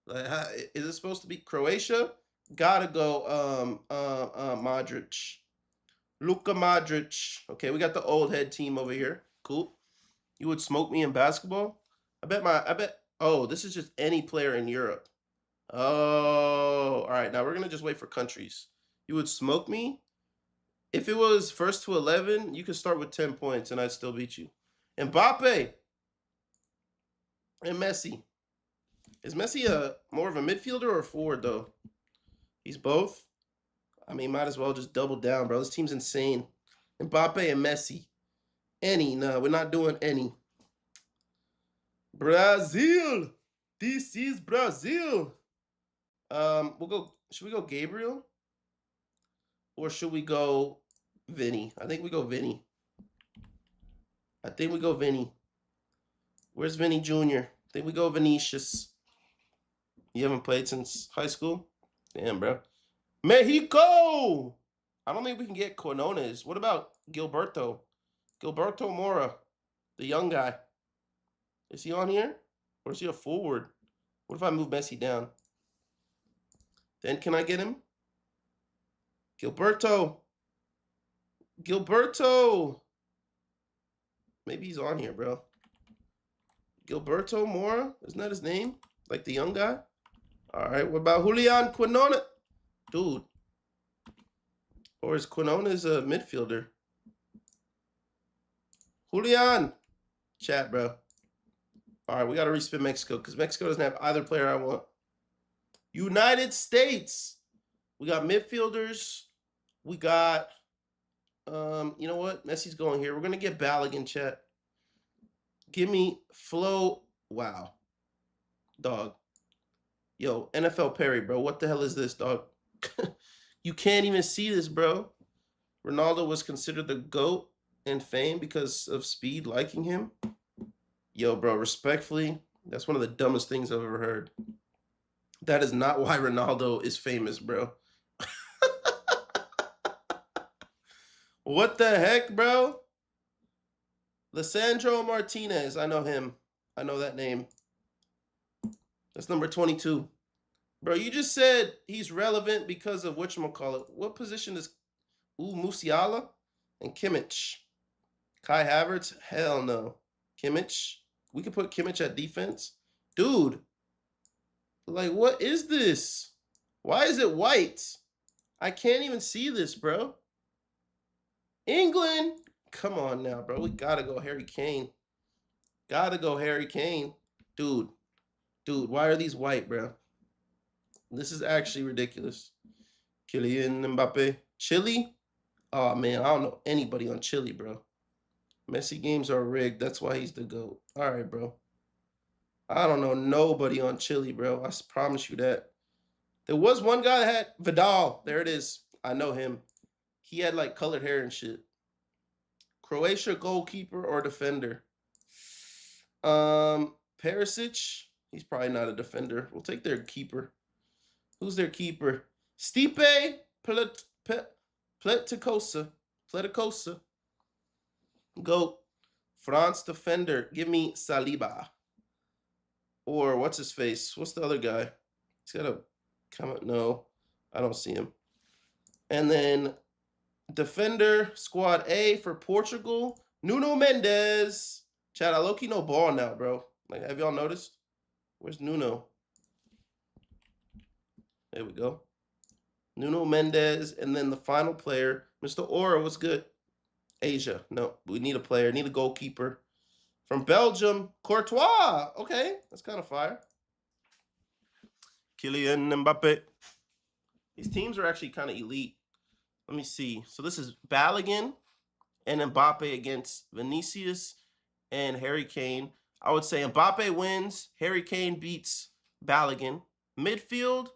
D: Like, is it supposed to be Croatia? Gotta go Modric. Luka Modric. Okay, we got the old head team over here. Cool. You would smoke me in basketball? I bet oh, this is just any player in Europe. Oh, right, now we're going to just wait for countries. You would smoke me? If it was first to 11, you could start with 10 points and I'd still beat you. Mbappe and Messi. Is Messi more of a midfielder or a forward, though? He's both. I mean, might as well just double down, bro. This team's insane. Mbappe and Messi. Any. No, we're not doing any. Brazil. This is Brazil. We'll go. Should we go Gabriel? Or should we go Vinny? I think we go Vinny. Where's Vinny Jr.? I think we go Vinicius. You haven't played since high school? Damn, bro. Mexico! I don't think we can get Quinones. What about Gilberto? Gilberto Mora, the young guy. Is he on here? Or is he a forward? What if I move Messi down? Then can I get him? Gilberto. Maybe he's on here, bro. Gilberto Mora? Isn't that his name? Like the young guy? All right, what about Julian Quinones? Dude. Or is Quinones a midfielder? Julian. Chat, bro. All right, we got to respin Mexico because Mexico doesn't have either player I want. United States. We got midfielders. We got, you know what? Messi's going here. We're going to get Balogun, chat. Give me Flo. Wow. Dog. Yo, NFL Perry, bro. What the hell is this, dog? You can't even see this, bro. Ronaldo was considered the GOAT in fame because of Speed liking him. Yo, bro, respectfully, that's one of the dumbest things I've ever heard. That is not why Ronaldo is famous, bro. What the heck, bro? Lisandro Martinez. I know him. I know that name. That's number 22. Bro, you just said he's relevant because of whatchamacallit. What position is... Ooh, Musiala and Kimmich. Kai Havertz? Hell no. Kimmich? We could put Kimmich at defense? Dude. Like, what is this? Why is it white? I can't even see this, bro. England? Come on now, bro. We gotta go Harry Kane. Dude. Dude, why are these white, bro? This is actually ridiculous. Kylian Mbappe. Chile? Oh, man, I don't know anybody on Chile, bro. Messi games are rigged. That's why he's the GOAT. All right, bro. I don't know nobody on Chile, bro. I promise you that. There was one guy that had Vidal. There it is. I know him. He had, like, colored hair and shit. Croatia goalkeeper or defender? Perisic. He's probably not a defender. We'll take their keeper. Who's their keeper? Stipe Pleticosa. GOAT. France defender. Give me Saliba. Or what's his face? What's the other guy? He's got a comment. No, I don't see him. And then defender, squad A for Portugal. Nuno Mendes. Chad, I low-key no ball now, bro. Like, have y'all noticed? Where's Nuno? There we go. Nuno Mendes. And then the final player, Mr. Ora, what's good? Asia. No, we need a player. Need a goalkeeper. From Belgium, Courtois. Okay, that's kind of fire. Kylian Mbappe. These teams are actually kind of elite. Let me see. So this is Balogun and Mbappe against Vinicius and Harry Kane. I would say Mbappe wins. Harry Kane beats Balogun. Midfield,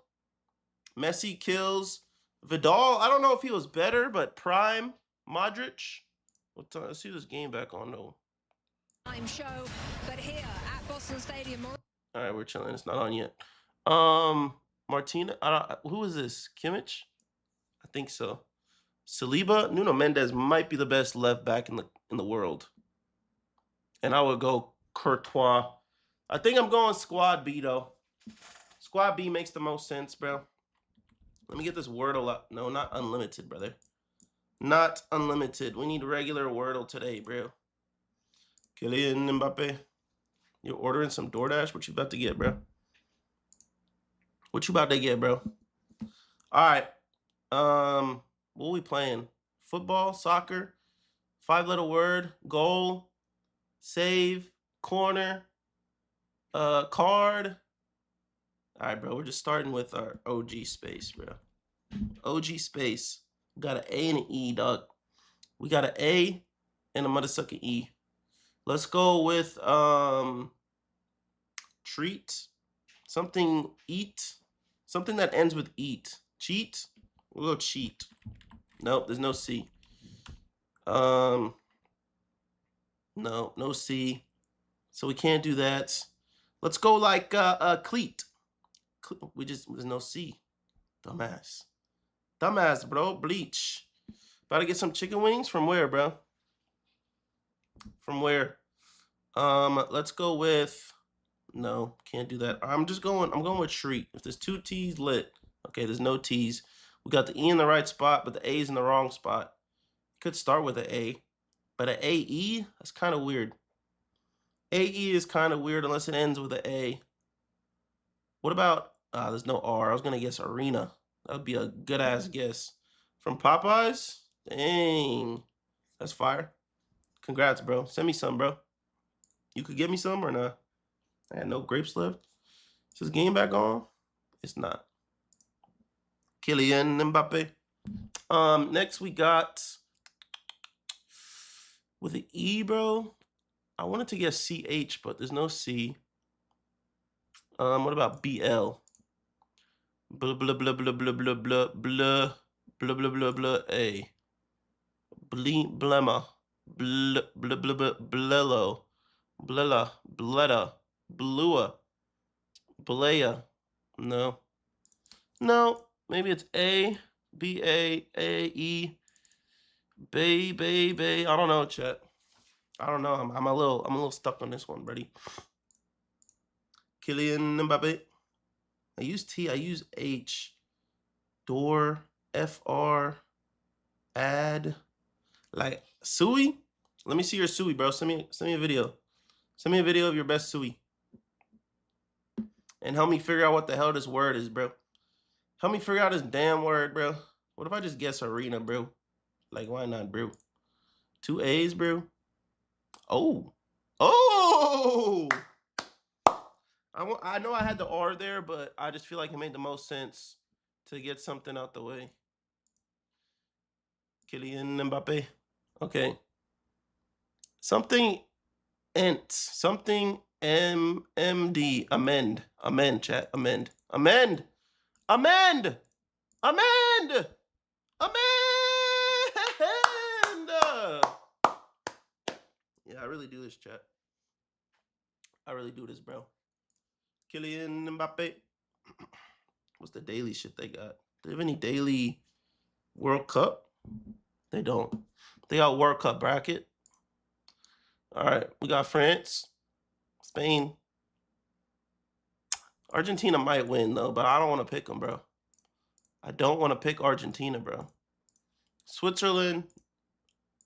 D: Messi kills Vidal. I don't know if he was better, but prime Modric. Let's see this game back on though.
F: Show, but here at Boston Stadium.
D: All right, we're chilling. It's not on yet. Martina. Who is this? Kimmich? I think so. Saliba. Nuno Mendes might be the best left back in the world. And I would go Courtois. I think I'm going squad B though. Squad B makes the most sense, bro. Let me get this Wordle up. No, not unlimited, brother. Not unlimited. We need regular Wordle today, bro. Kylian Mbappe. You're ordering some DoorDash? What you about to get, bro? What you about to get, bro? All right. What are we playing? Football, soccer, 5-letter word, goal, save, corner, card. All right, bro. We're just starting with our OG space, bro. OG space. We got an A and an E, dog. We got an A and a motherfucking E. Let's go with treat. Something eat. Something that ends with eat. Cheat. We'll go cheat. Nope, there's no C. No C. So we can't do that. Let's go like cleat. There's no C. Dumbass. Dumbass, bro. Bleach. About to get some chicken wings from where, bro? From where? Let's go with no, can't do that. I'm going with treat. If there's 2 T's, lit. Okay, there's no T's. We got the E in the right spot, but the A's in the wrong spot. Could start with an A, but an AE, that's kind of weird. AE is kind of weird unless it ends with an A. What about, there's no R. I was going to guess arena. That would be a good-ass guess. From Popeyes? Dang. That's fire. Congrats, bro. Send me some, bro. You could give me some or not? I had no grapes left. Is this game back on? It's not. Kylian Mbappe. Next we got with the E, bro. I wanted to get CH, but there's no C. What about BL? Blah blah blah blah blah blah blah blah blah blah blah blah A. Blemma. Blah blah blah blah blello. Blella. Bletta. Blua. Blea. No. No. Maybe it's A. B-A-A-E. Bay. I don't know, chat. I don't know. I'm a little stuck on this one, buddy. Kylian Mbappe. I use T. I use H. Door. FR. Add. Like Sui. Let me see your Sui, bro. Send me a video. Send me a video of your best Sui. And help me figure out what the hell this word is, bro. Help me figure out this damn word, bro. What if I just guess arena, bro? Like, why not, bro? 2 A's, bro. Oh. I know I had the R there, but I just feel like it made the most sense to get something out the way. Kylian Mbappe. Okay. Something ent. Something MMD. Amend, chat. Amend. Yeah, I really do this, chat. I really do this, bro. Kylian Mbappe. What's the daily shit they got? Do they have any daily World Cup? They don't. They got World Cup bracket. All right, we got France, Spain. Argentina might win, though, but I don't want to pick them, bro. I don't want to pick Argentina, bro. Switzerland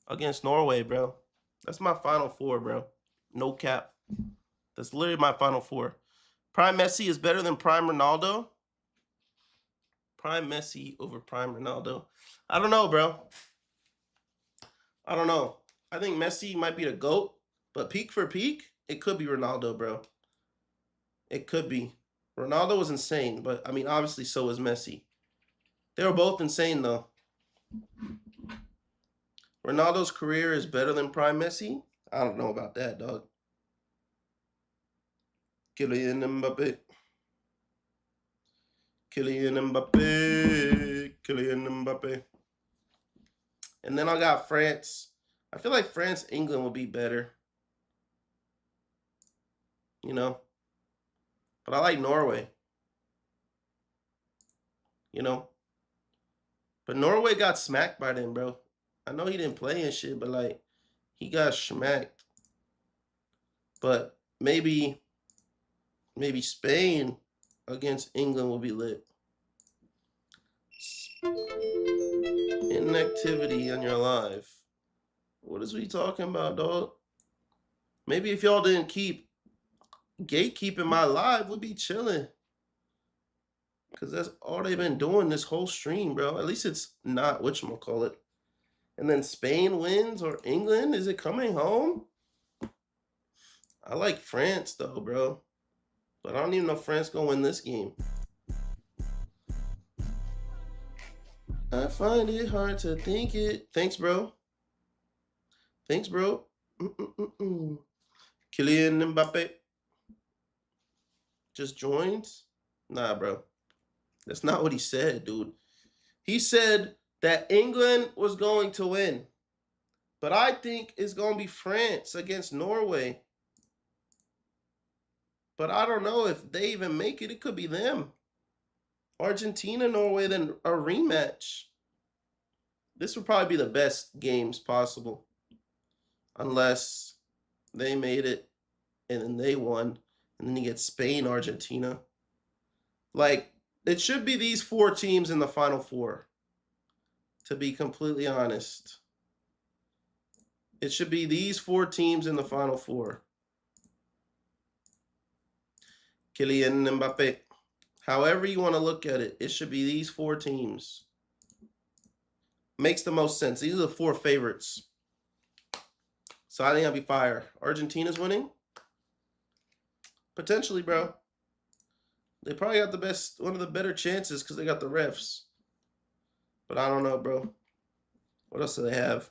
D: against Norway, bro. That's my final 4, bro. No cap. That's literally my final 4. Prime Messi is better than Prime Ronaldo. Prime Messi over Prime Ronaldo. I don't know, bro. I don't know. I think Messi might be the GOAT, but peak for peak, it could be Ronaldo, bro. It could be. Ronaldo was insane, but, I mean, obviously so was Messi. They were both insane, though. Ronaldo's career is better than Prime Messi? I don't know about that, dog. Kylian Mbappe. Kylian Mbappe. Kylian Mbappe. And then I got France. I feel like France, England will be better. You know? But I like Norway. You know? But Norway got smacked by them, bro. I know he didn't play and shit, but, like, he got smacked. But maybe Spain against England will be lit. Inactivity on your live. What is we talking about, dog? Maybe if y'all didn't keep gatekeeping my live, we'd be chilling. Because that's all they've been doing this whole stream, bro. At least it's not whatchamacallit. And then Spain wins or England. Is it coming home? I like France, though, bro. But I don't even know if France going to win this game. I find it hard to think it. Thanks, bro. Thanks, bro. Kylian Mbappe just joined? Nah, bro. That's not what he said, dude. He said that England was going to win. But I think it's going to be France against Norway. But I don't know if they even make it. It could be them. Argentina, Norway, then a rematch. This would probably be the best games possible. Unless they made it and then they won. And then you get Spain, Argentina. Like, it should be these 4 teams in the Final Four. To be completely honest. It should be these 4 teams in the Final Four. Kylian Mbappe. However you want to look at it, it should be these 4 teams. Makes the most sense. These are the 4 favorites. So I think I'll be fire. Argentina's winning? Potentially, bro. They probably got the best, one of the better chances because they got the refs. But I don't know, bro. What else do they have?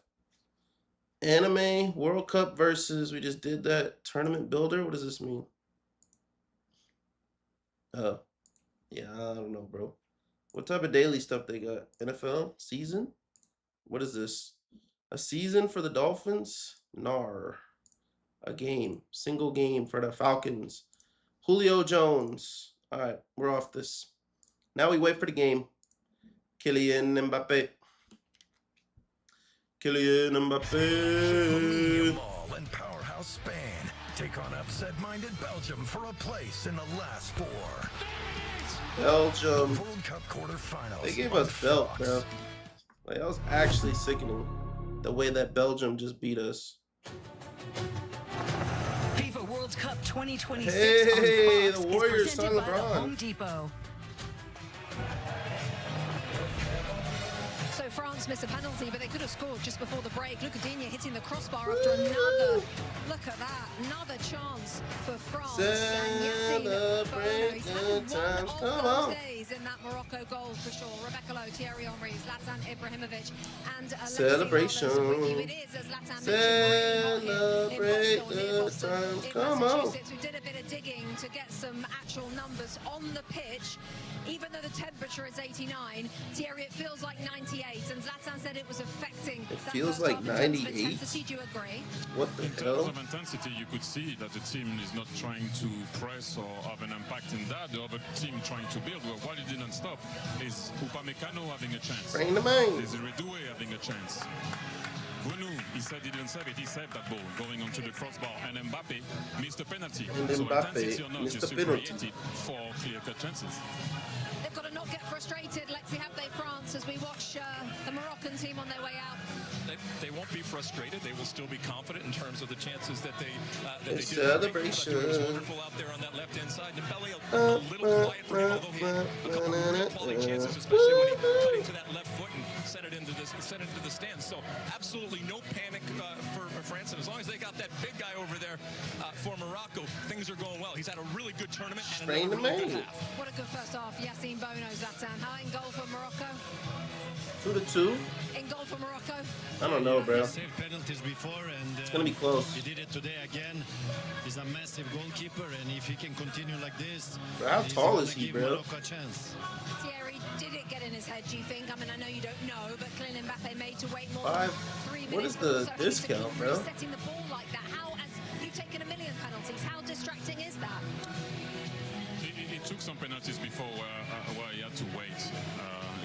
D: Anime, World Cup versus, we just did that. Tournament builder, what does this mean? Oh, yeah, I don't know, bro. What type of daily stuff they got? NFL season? What is this? A season for the Dolphins? Nar. A game. Single game for the Falcons. Julio Jones. All right, we're off this. Now we wait for the game. Kylian Mbappe. Kylian Mbappe.
G: And powerhouse Spain take on upset-minded Belgium for a place in the last 4.
D: Belgium.
G: World Cup quarterfinals.
D: They gave us belt, bro. Like, that was actually sickening. The way that Belgium just beat us.
F: FIFA World Cup 2026
D: Hey,
F: on Fox
D: the Warriors,
F: is
D: son
F: presented by the
D: LeBron.
F: Home Depot. So France missed a penalty, but they could have scored just before the break. Luca Digne hitting the crossbar after another. Look at that, another chance for France.
D: Celebrate the time. Come on.
F: Days in that Morocco goal for sure. Rebecca Lowe, Thierry Henry, Zlatan Ibrahimovic, and
D: Celebration.
F: It is, as Zlatan
D: Celebrate the time. Come on.
F: We did a bit of digging to get some actual numbers on the pitch. Even though the temperature is 89, Thierry, it feels like 98, and Zlatan said it was affecting.
D: It feels like 98?
F: Do you agree?
D: What the
H: In terms
D: hell?
H: of intensity, you could see that the team is not trying to press or have an impact in that. The other team trying to build. Well, what it didn't stop is Upamecano having a chance.
D: Bring the man.
H: Desiree Doué having a chance. Bunu, he said he didn't save it, he saved that ball going onto the crossbar, and Mbappe missed a penalty.
D: And
H: so
D: Mbappe
H: intensity or not,
D: missed
H: you
D: a
H: still
D: penalty.
H: created 4 clear-cut chances.
F: They've got to not get frustrated. Let's see, have they, France, as we watch the Moroccan team on their way out.
I: They won't be frustrated. They will still be confident in terms of the chances that they
D: It's
I: did.
D: celebration.
I: It was wonderful out there on that left-hand side. Dembele a little quiet for him, although he had a couple of real quality chances, especially when he cut into that left foot and sent it into the stands. So absolutely no panic for France, and as long as they got that big guy over there for Morocco, things are going well. He's had a really good tournament and a really good half.
F: What a good first half. Yassine Bono, Zlatan. How in goal for Morocco?
D: 2-2.
F: In goal for Morocco?
D: I don't know, bro.
J: He saved penalties before, and
D: It's gonna be close.
J: he did it today again. He's a massive goalkeeper, and if he can continue like this,
D: Bro, how
J: he's
D: tall
J: gonna
D: is he,
J: give
D: bro?
J: Morocco a chance.
F: Thierry, did it get in his head, do you think? I mean, I know you don't know, but Kylian Mbappe made to wait more than 3 minutes.
D: What is the
F: So
D: discount,
F: to keep
D: bro?
F: Setting the ball like that. How, as you've taken a million penalties, how distracting is that?
H: He took some penalties before where he had to wait.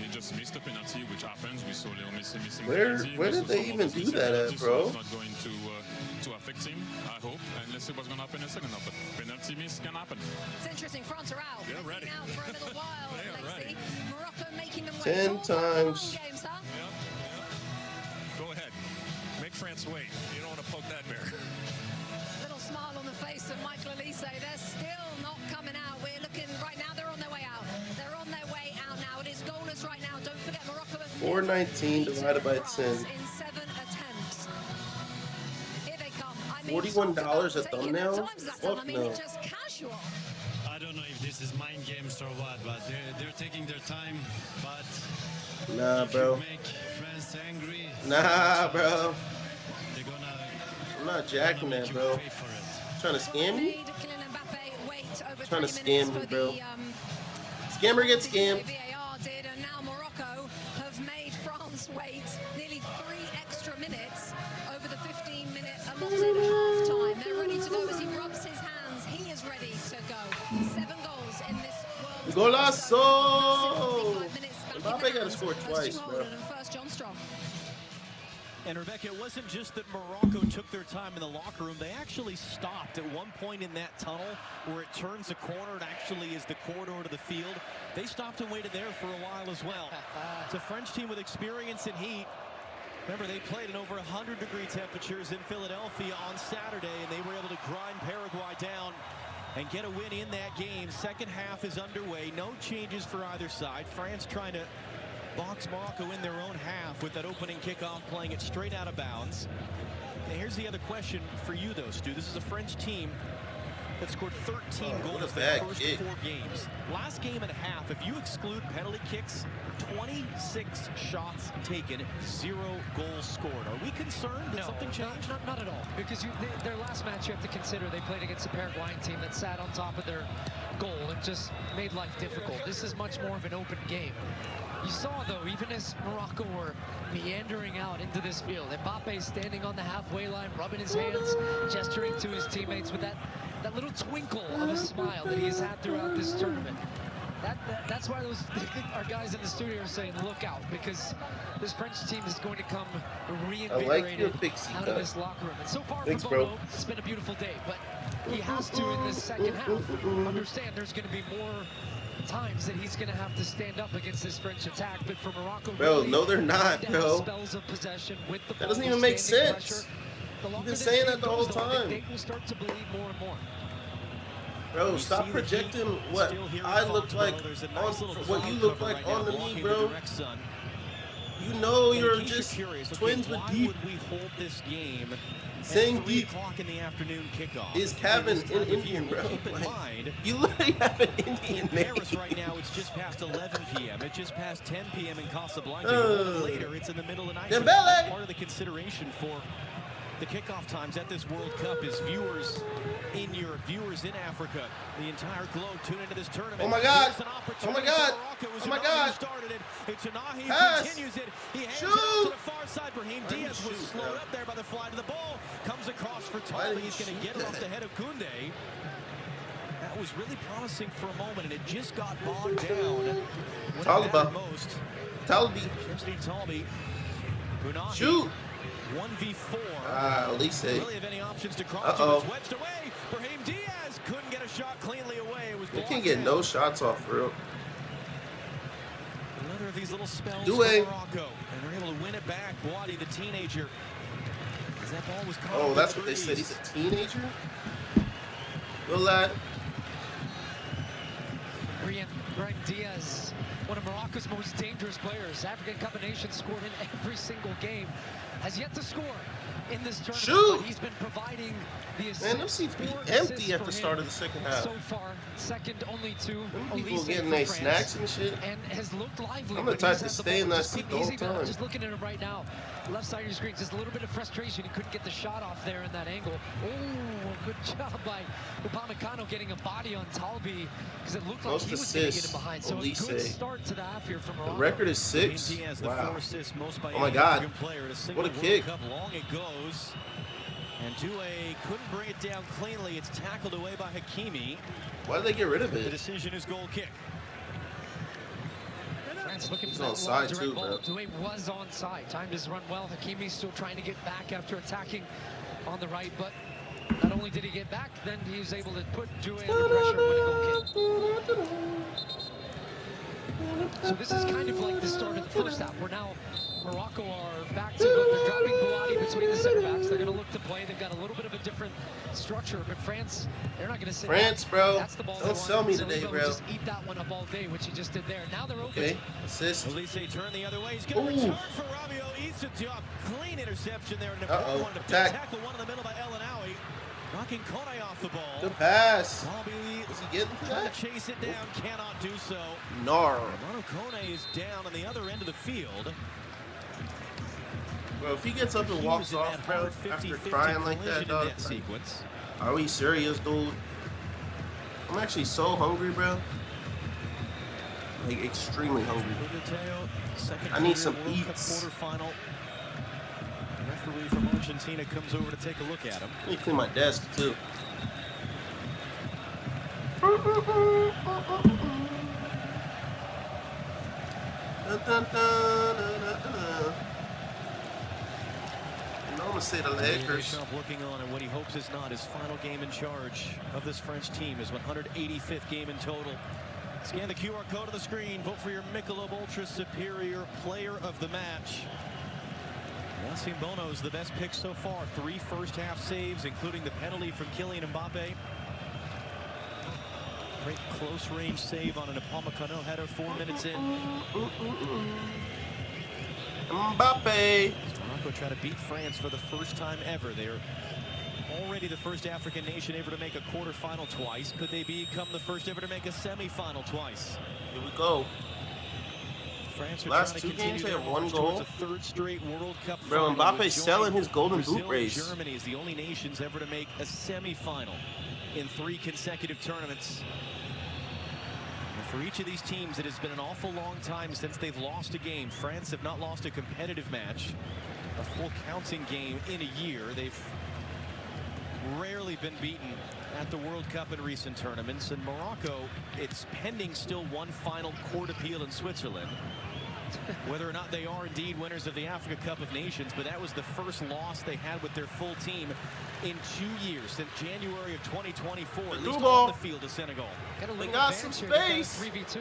H: He just missed a penalty, which happens. We saw Leo missing
D: Where
H: penalty.
D: did
H: We saw
D: they
H: some
D: even
H: of those
D: do that at,
H: penalties,
D: bro?
H: So it's not going to affect him, I hope. And let's see what's going to happen in the second half. But penalty miss can happen.
F: It's interesting. France are out.
I: Yeah, ready.
F: Out for a little while.
I: They are
F: Let's
I: ready.
F: see. Morocco making them wait
D: 10
F: all
D: times.
F: games, huh?
I: Go ahead. Make France wait. You don't want to poke that bear.
F: Little smile on the face of Michael Elise. They're still not coming out. We're looking right now. They're on their way out. They're on their way goalless right now. Don't forget Morocco has
D: 419 divided by 10.
F: in 7 attempts. Here they come. I mean,
D: $41 a thumbnail? Fuck
F: I mean,
D: no.
F: it's just casual.
J: I don't know if this is mind games or what, but they're taking their time. But
D: Nah, bro.
J: make friends angry.
D: Nah, bro.
J: They're gonna.
D: I'm not jacking that, bro.
J: Pay for it.
D: Trying to scam me? Trying to
F: Trying
D: scam me, bro. Scammer gets scammed.
F: VAR did, and now Morocco have made France wait nearly 3 extra minutes over the 15-minute allotted half-time. They're ready to go as he rubs his hands. He is ready to go. 7 goals in this World
D: Golazo! Mbappe got to score twice, bro.
C: And Rebecca, it wasn't just that Morocco took their time in the locker room. They actually stopped at one point in that tunnel where it turns a corner. It actually is the corridor to the field. They stopped and waited there for a while as well. It's a French team with experience and heat. Remember, they played in over 100-degree temperatures in Philadelphia on Saturday, and they were able to grind Paraguay down and get a win in that game. Second half is underway. No changes for either side. France trying to box Morocco in their own half with that opening kickoff, playing it straight out of bounds. Now here's the other question for you, though, Stu. This is a French team that scored 13 goals in their first 4 games. Last game and a half, if you exclude penalty kicks, 26 shots taken, 0 goals scored. Are we concerned that something changed?
B: Not at all. Because their last match, you have to consider, they played against a Paraguayan team that sat on top of their goal and just made life difficult. This is much more of an open game. You saw, though, even as Morocco were meandering out into this field, Mbappe standing on the halfway line, rubbing his hands, gesturing to his teammates with that little twinkle of a smile that he has had throughout this tournament. That's why our guys in the studio are saying, look out, because this French team is going to come reinvigorated out of this locker room. And so far for Bono, it's been a beautiful day, but he has to, in this second half, understand there's going to be more times that he's going to have to stand up against this French attack. But for Morocco,
D: bro, no, they're not, bro.
B: Spells of possession with the
D: that doesn't even make sense. You've been saying that the whole time.
B: They will start to believe more and more.
D: Bro, stop projecting what I look like on what you look like on the knee, bro. You know you're just twins with deep.
C: Why would we hold this game
D: saying
C: at 3
D: deep
C: o'clock in the afternoon kickoff?
D: Is Kevin in Indian, bro? Like, you literally have an Indian name.
C: Paris right now, it's just past 11 p.m. It's just past 10 p.m. in Casablanca. Later, it's in the middle of the night. That's part of the consideration for the kickoff times at this World Cup is viewers in Europe, viewers in Africa. The entire globe tune into this tournament.
D: Oh my God! Oh my God! Oh my God!
C: Started it. It's Unahi
D: Pass.
C: continues it. He hands it out to the far side. Brahim Diaz was slowed up there by the fly to the ball. Comes across for Tali. He's going to get it off the head of Koundé. That was really promising for a moment, and it just got bogged down.
D: Talba. Talbi. Shoot.
C: 1v4.
D: Elise.
C: Really have any options to cross to? It's wedged away. Brahim Diaz couldn't get a shot cleanly away. It was
D: they can get no shots off, bro.
C: Another of these little spells for Morocco, and they're able to win it back. Boadi, the teenager. That ball was caught
D: that's what they said. He's a teenager. Little lad.
B: Brahim Diaz, one of Morocco's most dangerous players. African Cup of Nations scored in every single game. Has yet to score in this tournament.
D: Shoot!
B: He's been providing the assists.
D: Man, those seats be empty at the start of the second half.
B: So far, second only to
D: people getting their snacks and shit.
B: And has looked lively.
D: I'm the type to stay in that seat the whole time.
B: Just looking at him right now, left side of your screen, just a little bit of frustration. He couldn't get the shot off there in that angle. Oh, good job by Upamecano getting a body on Talbi, because it looked like he was going to get him behind. So a good start to the half here from Morocco.
D: The record is 6. Wow. Oh my God. What a kick.
C: Long it goes. And Doué couldn't bring it down cleanly. It's tackled away by Hakimi.
D: Why did they get rid of it?
C: The decision is goal kick.
B: France looking for
D: that long direct ball.
B: Doué was onside. Timed his run well. Hakimi still trying to get back after attacking on the right, but not only did he get back, then he was able to put Doué under pressure and win a goal kick. So this is kind of like the start of the first half. We're now Morocco are back to look. They're dropping Bouhaddi between the center backs. They're going to look to play. They've got a little bit of a different structure, but France, they're not going to sit.
D: France, bro.
B: That's the ball.
D: Don't sell me today,
B: Saliba
D: bro.
B: Just eat that one up all day, which he just did there. Now they're open.
D: Okay, assist.
C: Elise turn the other way. He's going to return for Rabiot. Eats a job. Clean interception there. And
D: Uh-oh.
C: attack. Tackle one in the middle by El Anawi. Knocking Kone off the ball.
D: Good pass.
C: Bobby
D: is he getting to
C: trying
D: that?
C: to chase it down. Cannot do so.
D: Nar.
C: Manu Kone is down on the other end of the field.
D: Bro, if he gets up and walks off, bro, after crying like that, dog, are we serious, dude? I'm actually so hungry, bro. Like, extremely hungry. I need some eats.
C: Quarterfinal. Referee from Argentina comes over to take a look at him.
D: Let me clean my desk, too. I'm gonna say the Lakers.
C: Looking on and what he hopes is not his final game in charge of this French team, his 185th game in total. Scan the QR code on the screen. Vote for your Michelob Ultra Superior Player of the Match. Yassine Bono is the best pick so far. 3 first-half saves, including the penalty from Kylian Mbappe. Great close-range save on an Upamecano header 4 minutes in.
D: Mbappe.
C: Morocco try to beat France for the first time ever. They're already the first African nation ever to make a quarterfinal twice. Could they become the first ever to make a semifinal twice?
D: Here we go.
C: France are
D: last
C: trying to
D: 2 games they have 1
C: towards
D: goal.
C: a 3rd straight World Cup.
D: Bro, Mbappe's selling his golden
C: Brazil
D: boot race.
C: And Germany is the only nations ever to make a semifinal in 3 consecutive tournaments. And for each of these teams, it has been an awful long time since they've lost a game. France have not lost a competitive match, a full counting game in a year. They've rarely been beaten at the World Cup in recent tournaments. And Morocco, it's pending still one final court appeal in Switzerland, whether or not they are indeed winners of the Africa Cup of Nations. But that was the first loss they had with their full team in 2 years, since January of 2024, at least on the field of Senegal.
D: They got some space.
B: 3v2.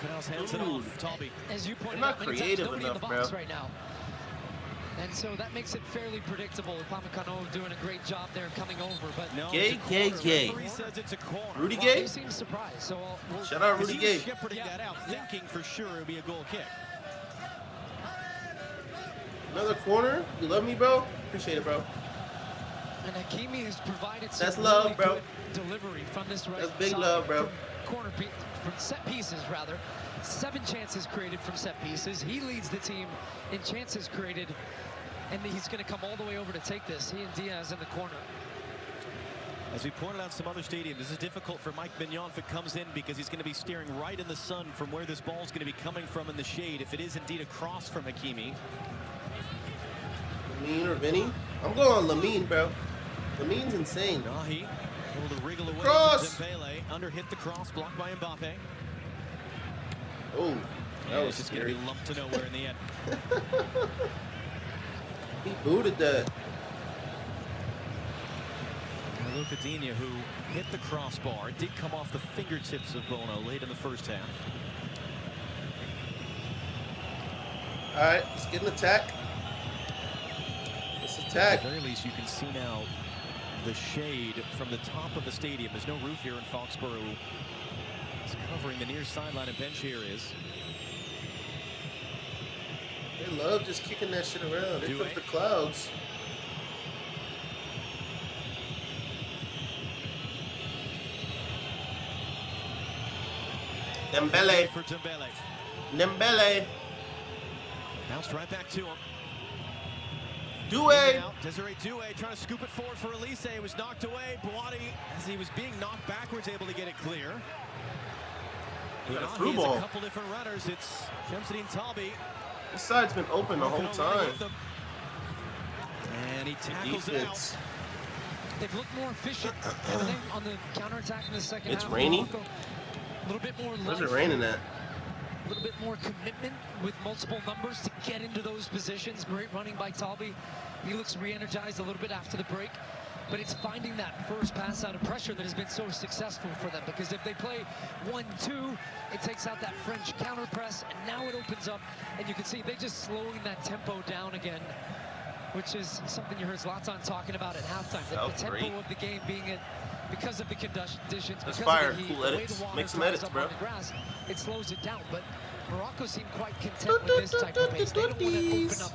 C: Canals hands it off. Talby.
B: As you pointed
D: They're
B: out,
D: not
B: many
D: creative
B: times, nobody
D: enough,
B: in the box
D: bro.
B: right now. And so that makes it fairly predictable. Upamecano doing a great job there coming over, but
C: no,
D: Gay.
C: Referee says it's a corner.
D: Rudy
B: well,
D: Gay?
B: he seems surprised. So
D: Shout out Rudy Gay.
C: Shepherding that out, thinking for sure it would be a goal kick.
D: Another corner? You love me, bro? Appreciate it, bro.
B: And Hakimi has provided some
D: That's love,
B: really
D: bro.
B: good delivery from this right
D: That's big
B: side,
D: love, bro.
B: From set pieces, rather. 7 chances created from set pieces. He leads the team in chances created, and he's going to come all the way over to take this. He and Diaz in the corner.
C: As we pointed out some other stadiums, this is difficult for Mike Mignon if it comes in, because he's going to be staring right in the sun from where this ball is going to be coming from in the shade, if it is indeed a cross from Hakimi.
D: Lamine or Vinny? I'm going on Lamine, bro. Lamine's insane.
C: Nahi able to wriggle away
D: Cross!
C: from Dembele. Under hit the cross, blocked by Mbappe.
D: Oh, that was
C: just
D: scary.
C: going to be lumped to nowhere in the end.
D: He booted that.
C: Luca Digne, who hit the crossbar, did come off the fingertips of Bono late in the first half.
D: All right, let's get an attack. Let's attack.
C: At the very least, you can see now the shade from the top of the stadium. There's no roof here in Foxborough. It's covering the near sideline and bench areas.
D: They love just kicking that shit around. Here comes the clouds. Dembele.
C: For Dembele.
D: Dembele.
C: Bounced right back to him.
D: Doué.
C: Desiree Doué trying to scoop it forward for Elise. It was knocked away. Bouhaddi, as he was being knocked backwards, able to get it clear.
D: Got a through ball.
C: A couple different runners. It's Shamsuddin Talbi.
D: This side's been open the whole time.
C: And he tackles it out.
B: They've looked more efficient on the counterattack in the second half.
D: It's raining.
B: A little bit more life.
D: Where's it raining at?
B: A little bit more commitment with multiple numbers to get into those positions. Great running by Talbi. He looks re-energized a little bit after the break. but it's finding that first pass out of pressure that has been so successful for them, because if they play 1-2, it takes out that French counter press, and now it opens up, and you can see they're just slowing that tempo down again, which is something you heard Zlatan talking about at halftime. The tempo of the game being it because of the conditions, because
D: fire.
B: of the heat,
D: Cool
B: the way
D: edits.
B: the water
D: Make some
B: dries
D: edits,
B: up
D: bro.
B: on the grass, it slows it down. But Morocco seem quite content with this type of pace. They don't want to open up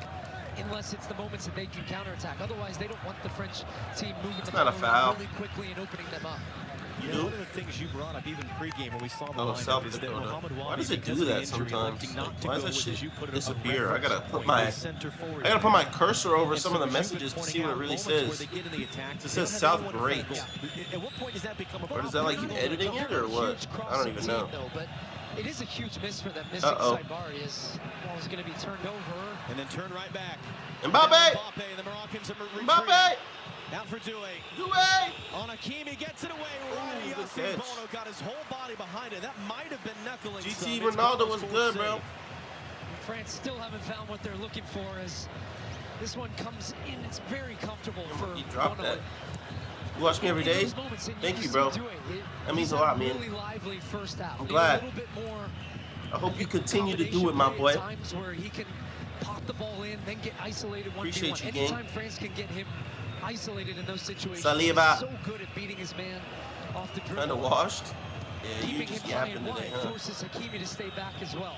B: unless it's the moments that they can counterattack. Otherwise, they don't want the French team moving the ball around really quickly and opening them up.
C: Yeah, one of the things you brought up even pregame when we saw the lineup is that Mohamed
D: Why
C: Wadi,
D: does it do
C: because of the
D: that
C: injury,
D: sometimes?
C: electing not to
D: Why
C: go
D: does that
C: with, as you
D: shit
C: put it,
D: disappear?
C: a
D: I gotta
C: reference
D: put
C: point.
D: my cursor over some of the
C: so
D: messages to see what it really says. It says South Great.
C: At what point does that become a
D: Or is that like you editing it or what? I don't even know.
B: But it is a huge miss for them. Missing Saibari is going to be turned over.
C: And then turn right back.
D: Mbappe!
C: The Moroccans are
D: Mbappe!
C: Out for Doué.
D: Doué!
C: On Hakimi, gets it away. Right. Bono got his whole body behind it. That might have been knuckling.
D: GT Ronaldo was good, bro.
B: France still haven't found what they're looking for as this one comes in. It's very comfortable for
D: He dropped
B: Bono.
D: that. You watch me every day? Thank you, bro. That means a lot, man. I'm glad. I hope you continue to do it, my boy.
B: Times where he can pop the ball in, then get isolated 1v1.
D: Appreciate you,
B: Anytime
D: gang.
B: France can get him isolated in those situations,
D: Saliba.
B: he's so good at beating his man off the dribble.
D: Kind of washed. Yeah, you
B: Keeping
D: just
B: him high
D: yapping
B: and
D: today,
B: wide
D: huh?
B: forces Hakimi to stay back as well.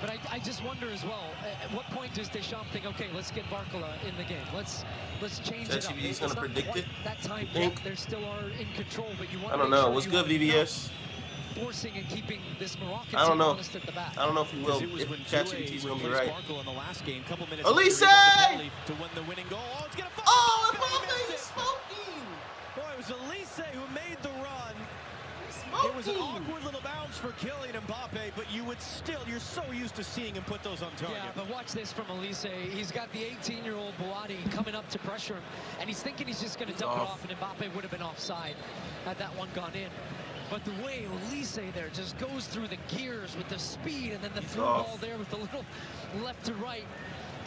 B: But I just wonder as well, at what point does Deschamps think, okay, let's get Barcola in the game. Let's change it up.
D: ChatGPT's gonna predict it.
B: That time
D: Think?
B: they still are in control, but you want
D: I don't know. What's good, VBS?
B: forcing and keeping this Moroccan
D: I don't
B: team
D: know.
B: honest at the back.
D: I don't know if he will. If ChatGPT's gonna be right.
C: In the last game, couple minutes
D: Elise!
C: to win the winning goal. Oh, it's gonna fall.
D: Oh, Mbappe is smoking!
C: Boy, it was Elise who made the run. It was an awkward little bounce for Kylian Mbappe, but you're so used to seeing him put those on target.
B: Yeah, but watch this from Elise. He's got the 18-year-old Boadi coming up to pressure him, and he's thinking he's just going to dump it off, and Mbappe would have been offside had that one gone in. But the way Elise there just goes through the gears with the speed, and then the through ball there with the little left to right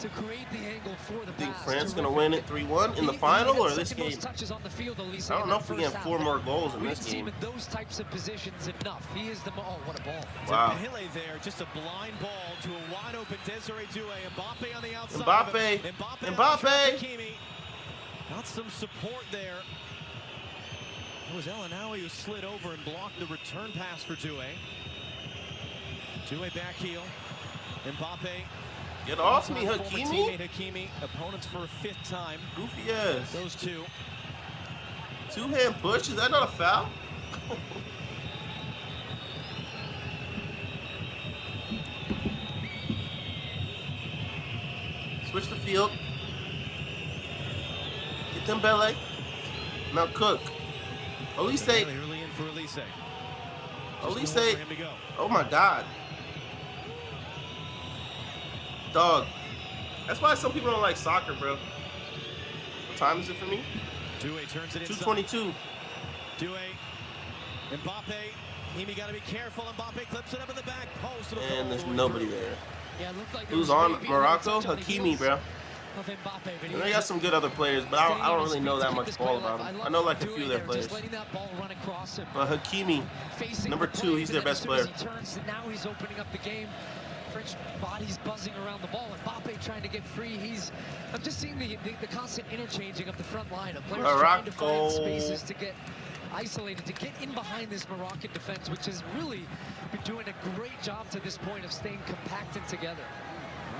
B: to create the angle for the pass.
D: Think France gonna win it 3-1 in the final or this game?
B: Touches on the field, Elise,
D: I don't know if we get 4 more goals in this game.
B: In those types of positions enough. He is the what a ball.
D: Wow.
C: Pele there, just a blind ball to a wide open Desiree Doué. Mbappe on the outside.
D: Mbappe.
C: Got some support there. It was El Anawi who slid over and blocked the return pass for Doué. Doué back heel. Mbappe.
D: Get off me, Hakimi.
C: Hakimi. Opponents for a 5th time.
D: Goofy ass.
C: Those two.
D: 2-hand push. Is that not a foul? Switch the field. Get them Dembele. Now Cook. Elise.
C: Early in for Elise.
D: Elise. Oh my God. Dog. That's why some people don't like soccer, bro. What time is it for me?
C: Doué turns it inside.
D: 2:22.
C: Doué. Mbappe. Hakimi got to be careful. Mbappe clips it up in the back post.
D: And there's nobody there.
B: Yeah, it looked like
D: Who's on Morocco? Hakimi, bro. And they got some good other players, but I don't really know that much ball about them. I know like a few of their players. But Hakimi, number 2, he's their best player.
B: Now he's opening up the game. French body's buzzing around the ball, and Mbappe trying to get free. I'm just seeing the constant interchanging of the front line of players trying to find spaces to get isolated, to get in behind this Moroccan defense, which has really been doing a great job to this point of staying compacted together.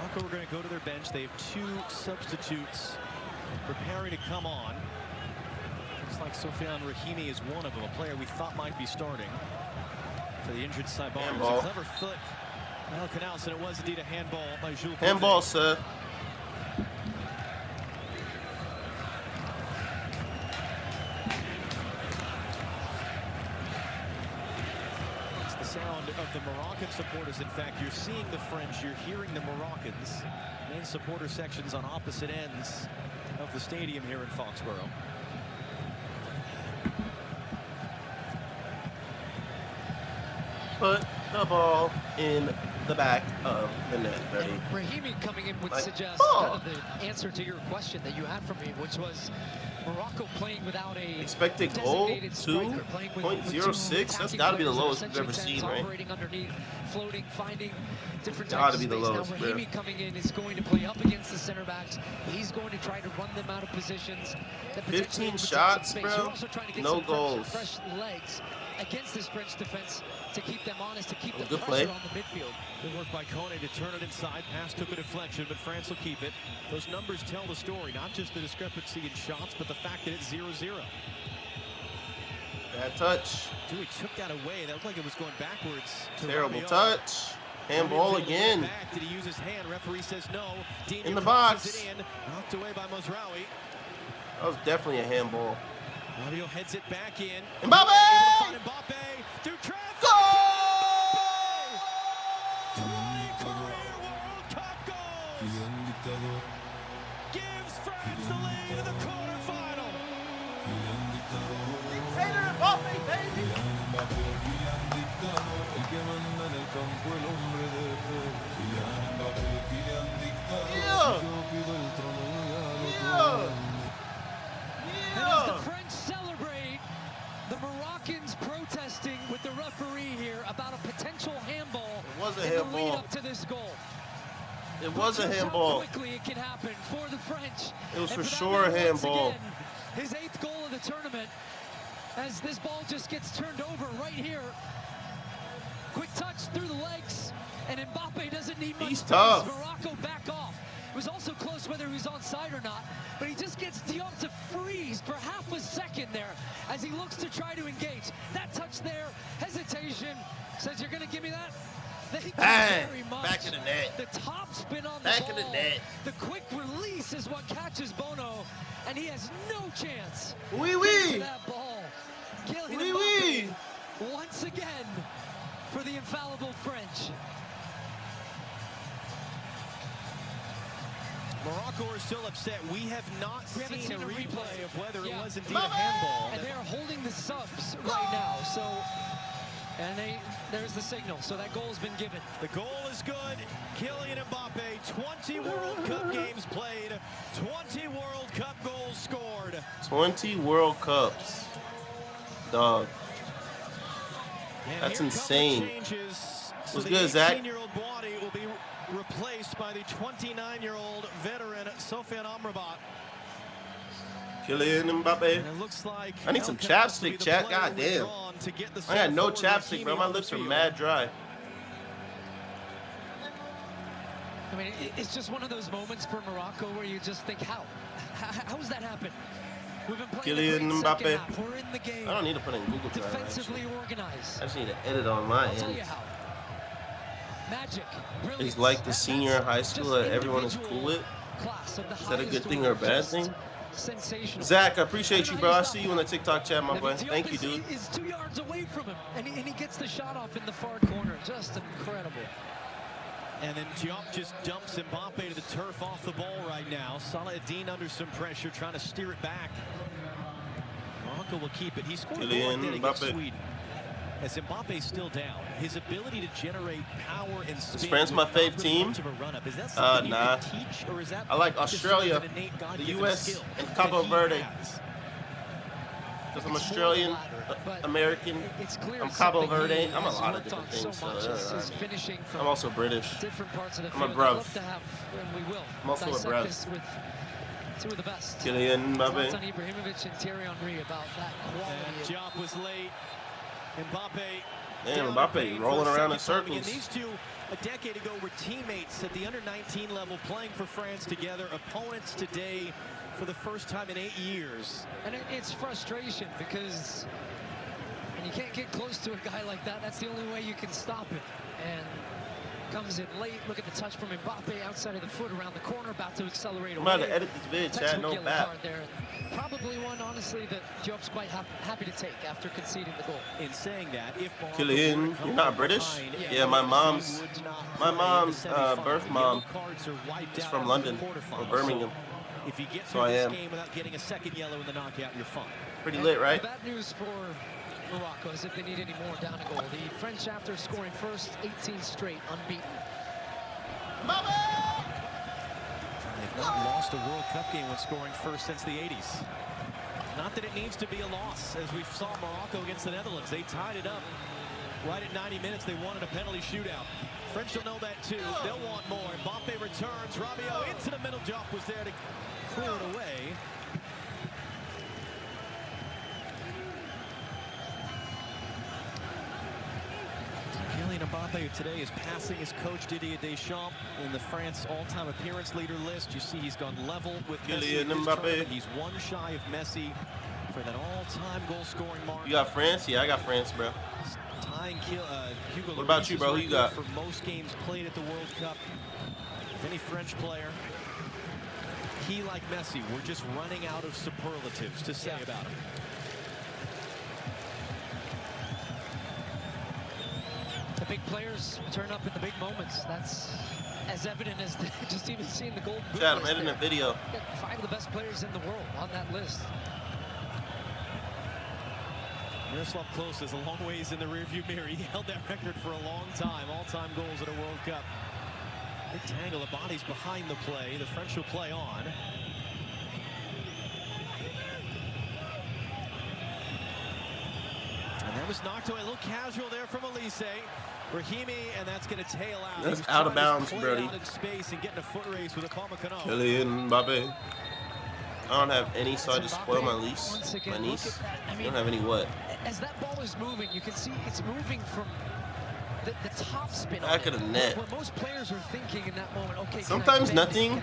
C: Morocco are going to go to their bench. They have 2 substitutes preparing to come on. Looks like Sofiane Rahimi is one of them, a player we thought might be starting for the injured Saibari. It was a clever flick. El Canals, and it was indeed a handball by Jules.
D: Handball, sir.
C: It's the sound of the Moroccan supporters. In fact, you're seeing the French, you're hearing the Moroccans. Main supporter sections on opposite ends of the stadium here in Foxborough.
D: Put the ball in the back of the net.
B: And Brahimi coming in would suggest kind of the answer to your question that you had for me, which was Morocco playing without a
D: expected goal 2.06. That's got to be the lowest we've ever seen, right?
B: Operating underneath, floating, finding different
D: Got to
B: types
D: be
B: of
D: the
B: space.
D: lowest.
B: Now Brahimi coming in is going to play up against the center backs. He's going to try to run them out of positions.
D: 15 shots, bro. No goals.
B: Fresh legs against this French defense to keep them honest, to keep the
D: good
B: pressure
D: play
B: on the midfield.
C: Good work by Kone to turn it inside. Pass took a deflection, but France will keep it. Those numbers tell the story, not just the discrepancy in shots, but the fact that it's 0-0.
D: Bad touch.
C: Dewey took that away. That looked like it was going backwards.
D: Terrible touch. Handball again.
C: Back. Did he use his hand? Referee says no.
D: In the box.
C: It in. Knocked away by Mozraoui.
D: That was definitely a handball.
C: Rabiot heads it back in.
D: Mbappe!
C: Mbappe through traffic.
D: Goal!
C: 20-career World Cup goals. Gives France the lead in the quarterfinal.
D: Dictator Mbappe, baby!
B: And as the French celebrate, the Moroccans protesting with the referee here about a potential handball.
D: It was a
B: in
D: handball.
B: the lead up to this goal.
D: It was a handball.
B: How quickly it can happen for the French.
D: It was
B: And
D: for
B: that
D: sure a
B: man, once
D: handball.
B: again, his 8th goal of the tournament, as this ball just gets turned over right here. Quick touch through the legs, and Mbappe doesn't need much
D: He's
B: space.
D: tough.
B: Morocco back off. It was also close whether he was onside or not, but he just gets Diop to freeze for half a second there as he looks to try to engage. That touch there, hesitation, says you're gonna give me that? Thank you very much.
D: Back in the net.
B: The top spin on the
D: Back
B: ball.
D: in the net.
B: The quick release is what catches Bono, and he has no chance.
D: Oui, oui.
B: That ball. Kylian
D: Oui,
B: Mbappe,
D: oui.
B: once again, for the infallible French.
C: Morocco are still upset. We have not
B: haven't
C: seen a
B: seen a
C: replay of whether it
B: Yeah.
C: was indeed a handball.
B: And they are holding the subs right now, so, and there's the signal, so that goal's been given.
C: The goal is good. Kylian Mbappe, 20 World Cup games played, 20 World Cup goals scored.
D: 20 World Cups. Dog.
C: And
D: That's
C: here come the
D: insane.
C: changes. So
D: What's
C: the
D: good, Zach?
C: 18-year-old Boadi will be replaced by the 29-year-old veteran Sofiane Amrabat.
D: Kylian Mbappe.
C: And it looks like
D: I need some chapstick, chat. God damn. I got no chapstick, bro. My lips are mad dry.
B: I mean, it's just one of those moments for Morocco where you just think, how does that happen? We've been playing
D: Kylian
B: the great second
D: Mbappe.
B: half. We're in the game.
D: I don't need to put it in Google Drive.
B: Defensively
D: Actually.
B: organized.
D: I just need to edit on my
B: I'll tell you
D: end.
B: how. Magic. Brilliance.
D: It's like the senior high school that everyone is cool with.
B: Class of the
D: Is that a good
B: highest
D: thing or a
B: order.
D: bad
B: Just
D: thing?
B: Sensational.
D: Zach, I appreciate you, bro. I see you in the TikTok chat, my boy. Thank you, dude.
B: Is 2 yards away from him, and he gets the shot off in the far corner. Just incredible.
C: And then Diop just dumps Mbappe to the turf off the ball right now. Salah-Eddin under some pressure, trying to steer it back. Morocco will keep it. He scored a goal against
D: Mbappe.
C: Sweden. As Mbappe's still down, his ability to generate power and spin.
D: Is France my fave team? Nah. I like Australia, the U.S., and Cabo Verde. Because I'm Australian, American, I'm Cabo Verde. I'm a lot of different things. So, I'm also British. I'm a bruv. I'm also a bruv.
B: Two of the best.
D: Kylian Mbappe.
B: Zlatan Ibrahimovic and Thierry Henry about that quality.
C: And Diop was late. Mbappe.
D: Damn, Mbappe rolling around in circles.
C: And these two, a decade ago, were teammates at the under-19 level, playing for France together. Opponents today for the first time in 8 years.
B: And it's frustration because when you can't get close to a guy like that, that's the only way you can stop him. And comes in late. Look at the touch from Mbappe outside of the foot around the corner, about to accelerate.
D: I'm about to edit this vid, chat. No bad.
B: Probably one, honestly, that Diop's quite happy to take after conceding the goal.
C: In saying that, if
D: Kylian, you're not British? Yeah, my mom's birth mom is from London or Birmingham.
C: If you get
D: so
C: through
D: I
C: this
D: am.
C: game without getting a second yellow in the knockout, you're fine.
D: Pretty lit, right?
B: Bad news for Morocco as if they need any more down a goal. The French, after scoring first, 18 straight, unbeaten.
C: They've not lost a World Cup game when scoring first since the 80s. Not that it needs to be a loss, as we saw Morocco against the Netherlands. They tied it up right at 90 minutes. They wanted a penalty shootout. French will know that too. They'll want more. Mbappe returns. Rabiot into the middle. Jump was there to clear it away. Kylian Mbappe today is passing his coach Didier Deschamps in the France all-time appearance leader list. You see he's gone level with
D: Kylian
C: Mbappe. He's one shy of Messi for that all-time goal-scoring mark.
D: You got France? Yeah, I got France, bro.
C: Tying Hugo
D: what about you, bro? Who you got?
C: For most games played at the World Cup. If any French player, he like Messi, we're just running out of superlatives to say about him.
B: The big players turn up in the big moments. That's as evident as just even seeing the golden boot.
D: Chad, I'm editing a video.
B: Got 5 of the best players in the world on that list.
C: Miroslav Klose is a long ways in the rearview mirror. He held that record for a long time. All-time goals at a World Cup. Big tangle of bodies behind the play. The French will play on. And that was knocked away. A little casual there from Elise. Rahimi, and that's going to tail out.
D: That's out of bounds, Brody.
C: Out in space and getting a foot race with a Upamecano.
D: Kylian Mbappe. I don't have any, so I just spoil my niece. My niece. I don't have any what?
B: As that ball is moving, you can see it's moving from the top spin.
D: Back of the net.
B: What most players are thinking in that moment. Okay.
D: Sometimes nothing.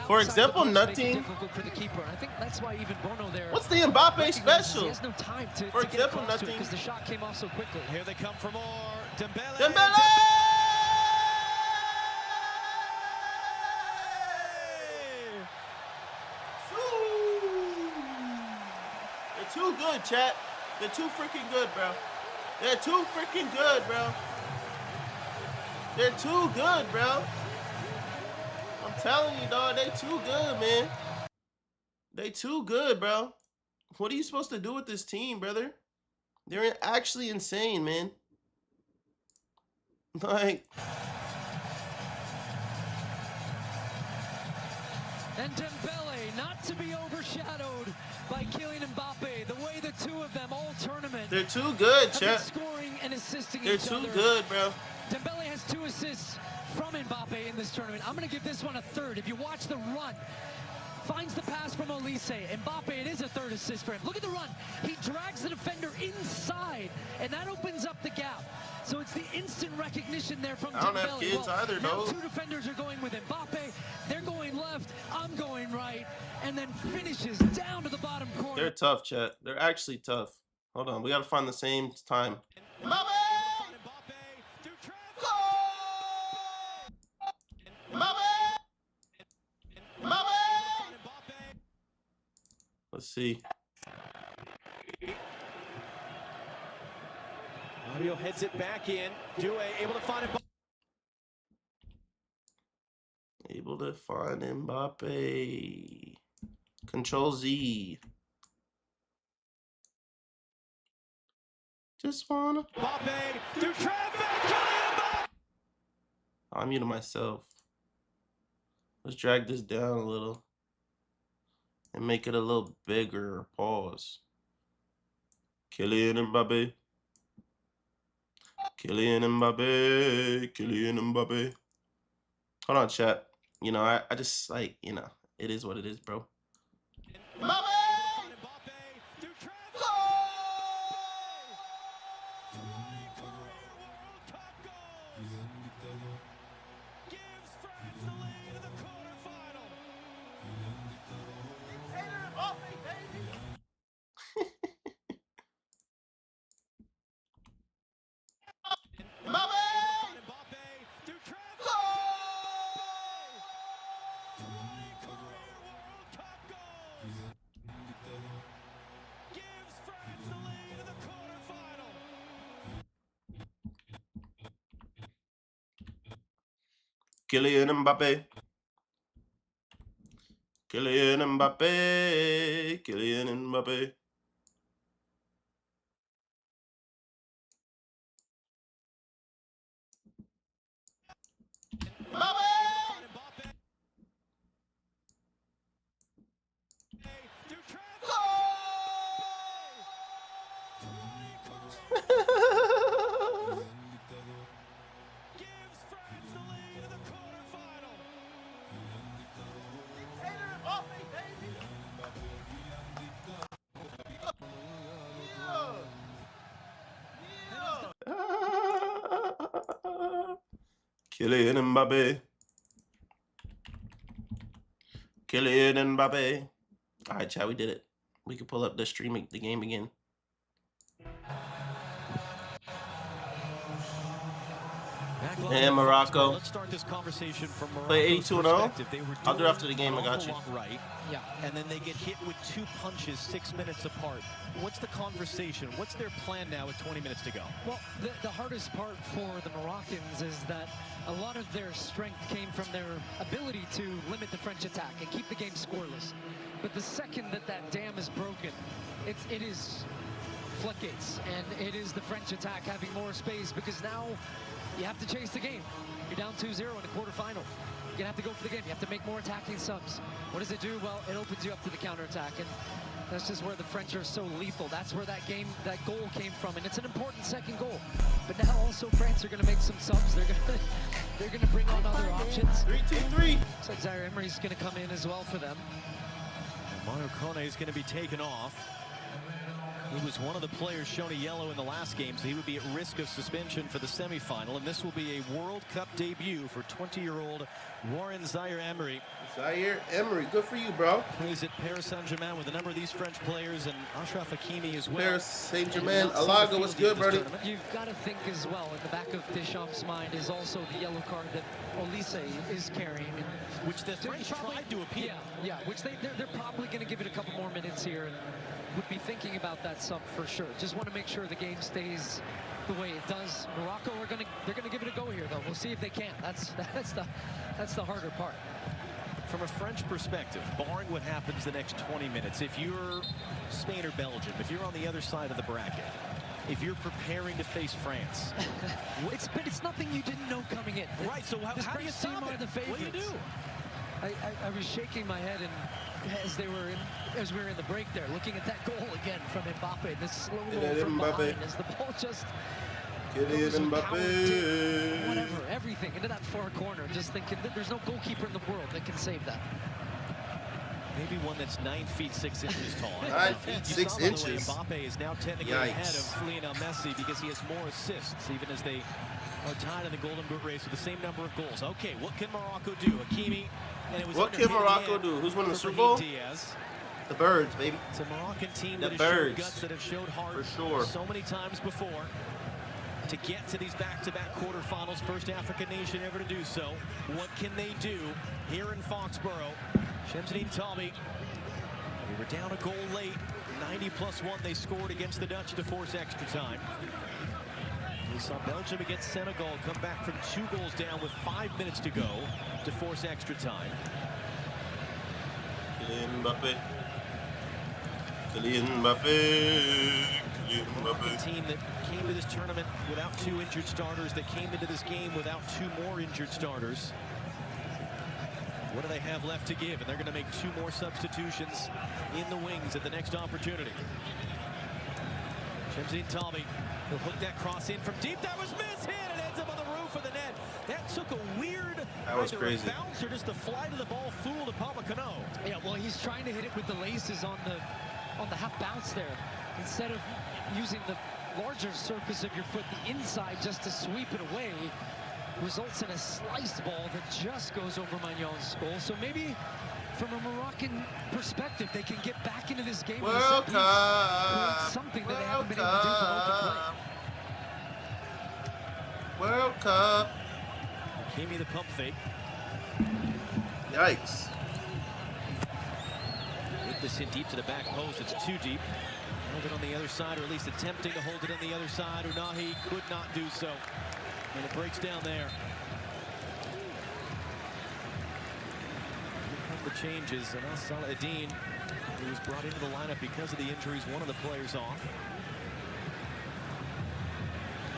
D: For example, nothing.
B: For the keeper. I think that's why even Bono there.
D: What's the Mbappe special?
B: He has no time to
D: For example, nothing.
B: Because the shot came off so quickly.
C: Here they come for more. Dembele.
D: Dembele! They're too good, chat. They're too freaking good, bro. They're too freaking good, bro. They're too good, bro. I'm telling you, dog, they too good, man. They too good, bro. What are you supposed to do with this team, brother? They're actually insane, man. Like...
B: And Dembele, not to be overshadowed by Kylian Mbappe. The way the two of them all tournament.
D: They're too good, chat.
B: Scoring and assisting
D: They're
B: each other.
D: too good, bro.
B: Dembele has 2 assists from Mbappe in this tournament. I'm going to give this one a 3rd. If you watch the run, finds the pass from Elise. Mbappe, it is a 3rd assist for him. Look at the run. He drags the defender inside, and that opens up the gap. So it's the instant recognition there from Dembele.
D: I don't have kids either,
B: now
D: though.
B: 2 defenders are going with Mbappe. They're going left. I'm going right. And then finishes down to the bottom corner.
D: They're tough, chat. They're actually tough. Hold on. We got to find the same time. Mbappe! Let's see.
C: Mario heads it back in. Due able to find it.
D: Able to find Mbappe. Control Z. Just wanna.
C: Mbappe through traffic.
D: I'm muting myself. Let's drag this down a little and make it a little bigger. Pause. Kylian Mbappe. Kylian Mbappe. Kylian Mbappe. Hold on, chat. You know, I just like, you know, it is what it is, bro. Mbappe! Kylian Mbappe. Kylian Mbappe. Kylian Mbappe. Kylian Mbappe. Kylian Mbappe. All right, chat, we did it. We can pull up the stream, the game again. And Morocco.
C: Let's start this conversation from Morocco's
D: play 82-0.
C: perspective.
D: I'll do it after the game. I got you.
C: Right.
B: Yeah.
C: And then they get hit with 2 punches 6 minutes apart. What's the conversation? What's their plan now with 20 minutes to go?
B: Well, the hardest part for the Moroccans is that a lot of their strength came from their ability to limit the French attack and keep the game scoreless. But the second that that dam is broken, it is floodgates, and it is the French attack having more space, because now you have to chase the game. You're down 2-0 in the quarterfinal. You're gonna have to go for the game. You have to make more attacking subs. What does it do? Well, it opens you up to the counterattack, and that's just where the French are so lethal. That's where that goal came from, and it's an important second goal. But now also France are gonna make some subs. They're gonna bring on other options.
D: 3-2-3.
B: Looks like Zaire Emery's gonna come in as well for them.
C: Mario Kone is going to be taken off. He was one of the players shown a yellow in the last game, so he would be at risk of suspension for the semifinal. And this will be a World Cup debut for 20-year-old Warren Zaire Emery.
D: Zaire Emery, good for you, bro.
C: Plays at Paris Saint-Germain with a number of these French players, and Achraf Hakimi as well.
D: Paris Saint-Germain. Alaga, what's good, buddy?
B: You've got to think as well, in the back of Deschamps' mind is also the yellow card that Olise is carrying.
C: Which the French tried to appeal.
B: Yeah, which they're probably going to give it a couple more minutes here, and would be thinking about that sub for sure. Just want to make sure the game stays the way it does. Morocco they're gonna give it a go here, though. We'll see if they can. That's the harder part.
C: From a French perspective, barring what happens the next 20 minutes, if you're Spain or Belgium, if you're on the other side of the bracket, if you're preparing to face France,
B: it's nothing you didn't know coming in.
C: Right. So how do you stop it? What do you do?
B: I was shaking my head, and as we were in the break there, looking at that goal again from Mbappe, this slow roll from behind as the ball just goes with power, whatever, everything into that far corner, just thinking that there's no goalkeeper in the world that can save that.
C: Maybe one that's 9 feet 6 inches tall.
D: 9 feet 6 inches.
C: Mbappe is now technically ahead of Lionel Messi because he has more assists, even as they are tied in the Golden Boot race with the same number of goals. Okay, what can Morocco do? Hakimi.
D: What can Morocco do? Who's winning the Super Bowl? The Birds, baby.
C: It's a Moroccan team
D: that
C: has showed guts, that have showed heart
D: for sure
C: so many times before to get to these back-to-back quarterfinals. First African nation ever to do so. What can they do here in Foxborough? Shemseddine Talbi. They were down a goal late. 90+1 they scored against the Dutch to force extra time. We saw Belgium against Senegal come back from 2 goals down with 5 minutes to go to force extra time.
D: Kylian Mbappe. Kylian Mbappe. Kylian Mbappe.
C: A team that came to this tournament without 2 injured starters, that came into this game without 2 more injured starters. What do they have left to give? And they're going to make 2 more substitutions in the wings at the next opportunity. Shemseddine Talbi will hook that cross in from deep. That was mishit. It ends up on the roof of the net. That took a weird
D: crazy
C: bounce or just the flight of the ball fooled Upamecano.
B: Yeah, well, he's trying to hit it with the laces on the half bounce there, instead of using the larger surface of your foot, the inside, just to sweep it away. Results in a sliced ball that just goes over Magnon's goal. So maybe from a Moroccan perspective, they can get back into this game with
D: World Cup.
B: Something that they haven't been able to do for open play.
D: World Cup.
C: Hakimi the pump fake.
D: Yikes.
C: With this hit deep to the back post, it's too deep. Held it on the other side, or at least attempting to hold it on the other side. Unahi could not do so. And it breaks down there. Here come the changes. And Salah-Eddin, who was brought into the lineup because of the injuries, one of the players off.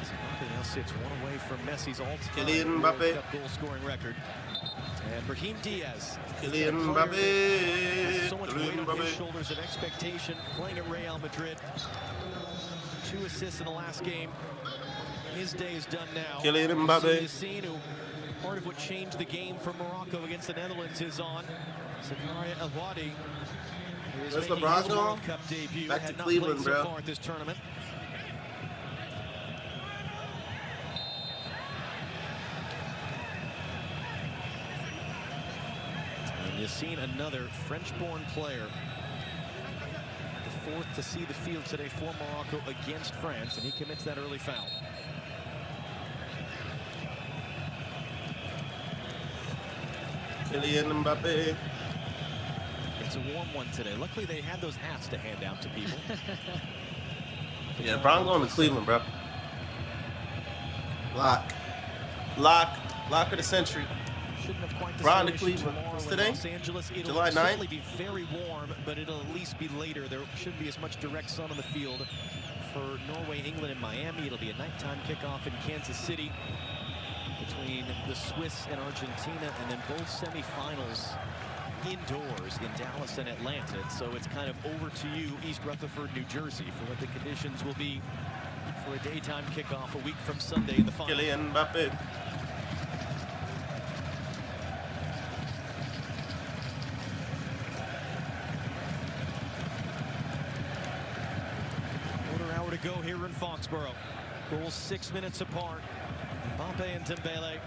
C: Mbappe now sits 1 away from Messi's all-time
D: Kylian
C: World
D: Mbappe.
C: Cup goal-scoring record. And Brahim Diaz.
D: Kylian Mbappe.
C: Has so much weight on his shoulders of expectation, playing at Real Madrid. 2 assists in the last game. His day is done now.
D: Kylian Mbappe.
C: Yassine, who part of what changed the game for Morocco against the Netherlands, is on. Zakaria El-Wadi is
D: Where's
C: making
D: LeBron
C: his
D: going?
C: World Cup debut.
D: Back to
C: Had not
D: Cleveland,
C: played so
D: bro.
C: far at this tournament. Yassine, another French-born player. The fourth to see the field today for Morocco against France, and he commits that early foul.
D: Kylian Mbappe.
C: It's a warm one today. Luckily, they had those hats to hand out to people.
D: Yeah, bro, I'm going to Cleveland, bro. Lock of the century.
C: Shouldn't have quite the
D: Ron to
C: situation
D: Cleveland.
C: tomorrow
D: What's
C: in
D: today?
C: Los Angeles. It'll
D: July 9th?
C: certainly be very warm, but it'll at least be later. There shouldn't be as much direct sun on the field for Norway, England, and Miami. It'll be a nighttime kickoff in Kansas City between the Swiss and Argentina, and then both semifinals indoors in Dallas and Atlanta. So it's kind of over to you, East Rutherford, New Jersey, for what the conditions will be for a daytime kickoff a week from Sunday in the final.
D: Kylian Mbappe.
C: Quarter hour to go here in Foxborough. Goals 6 minutes apart. Mbappe and Dembele.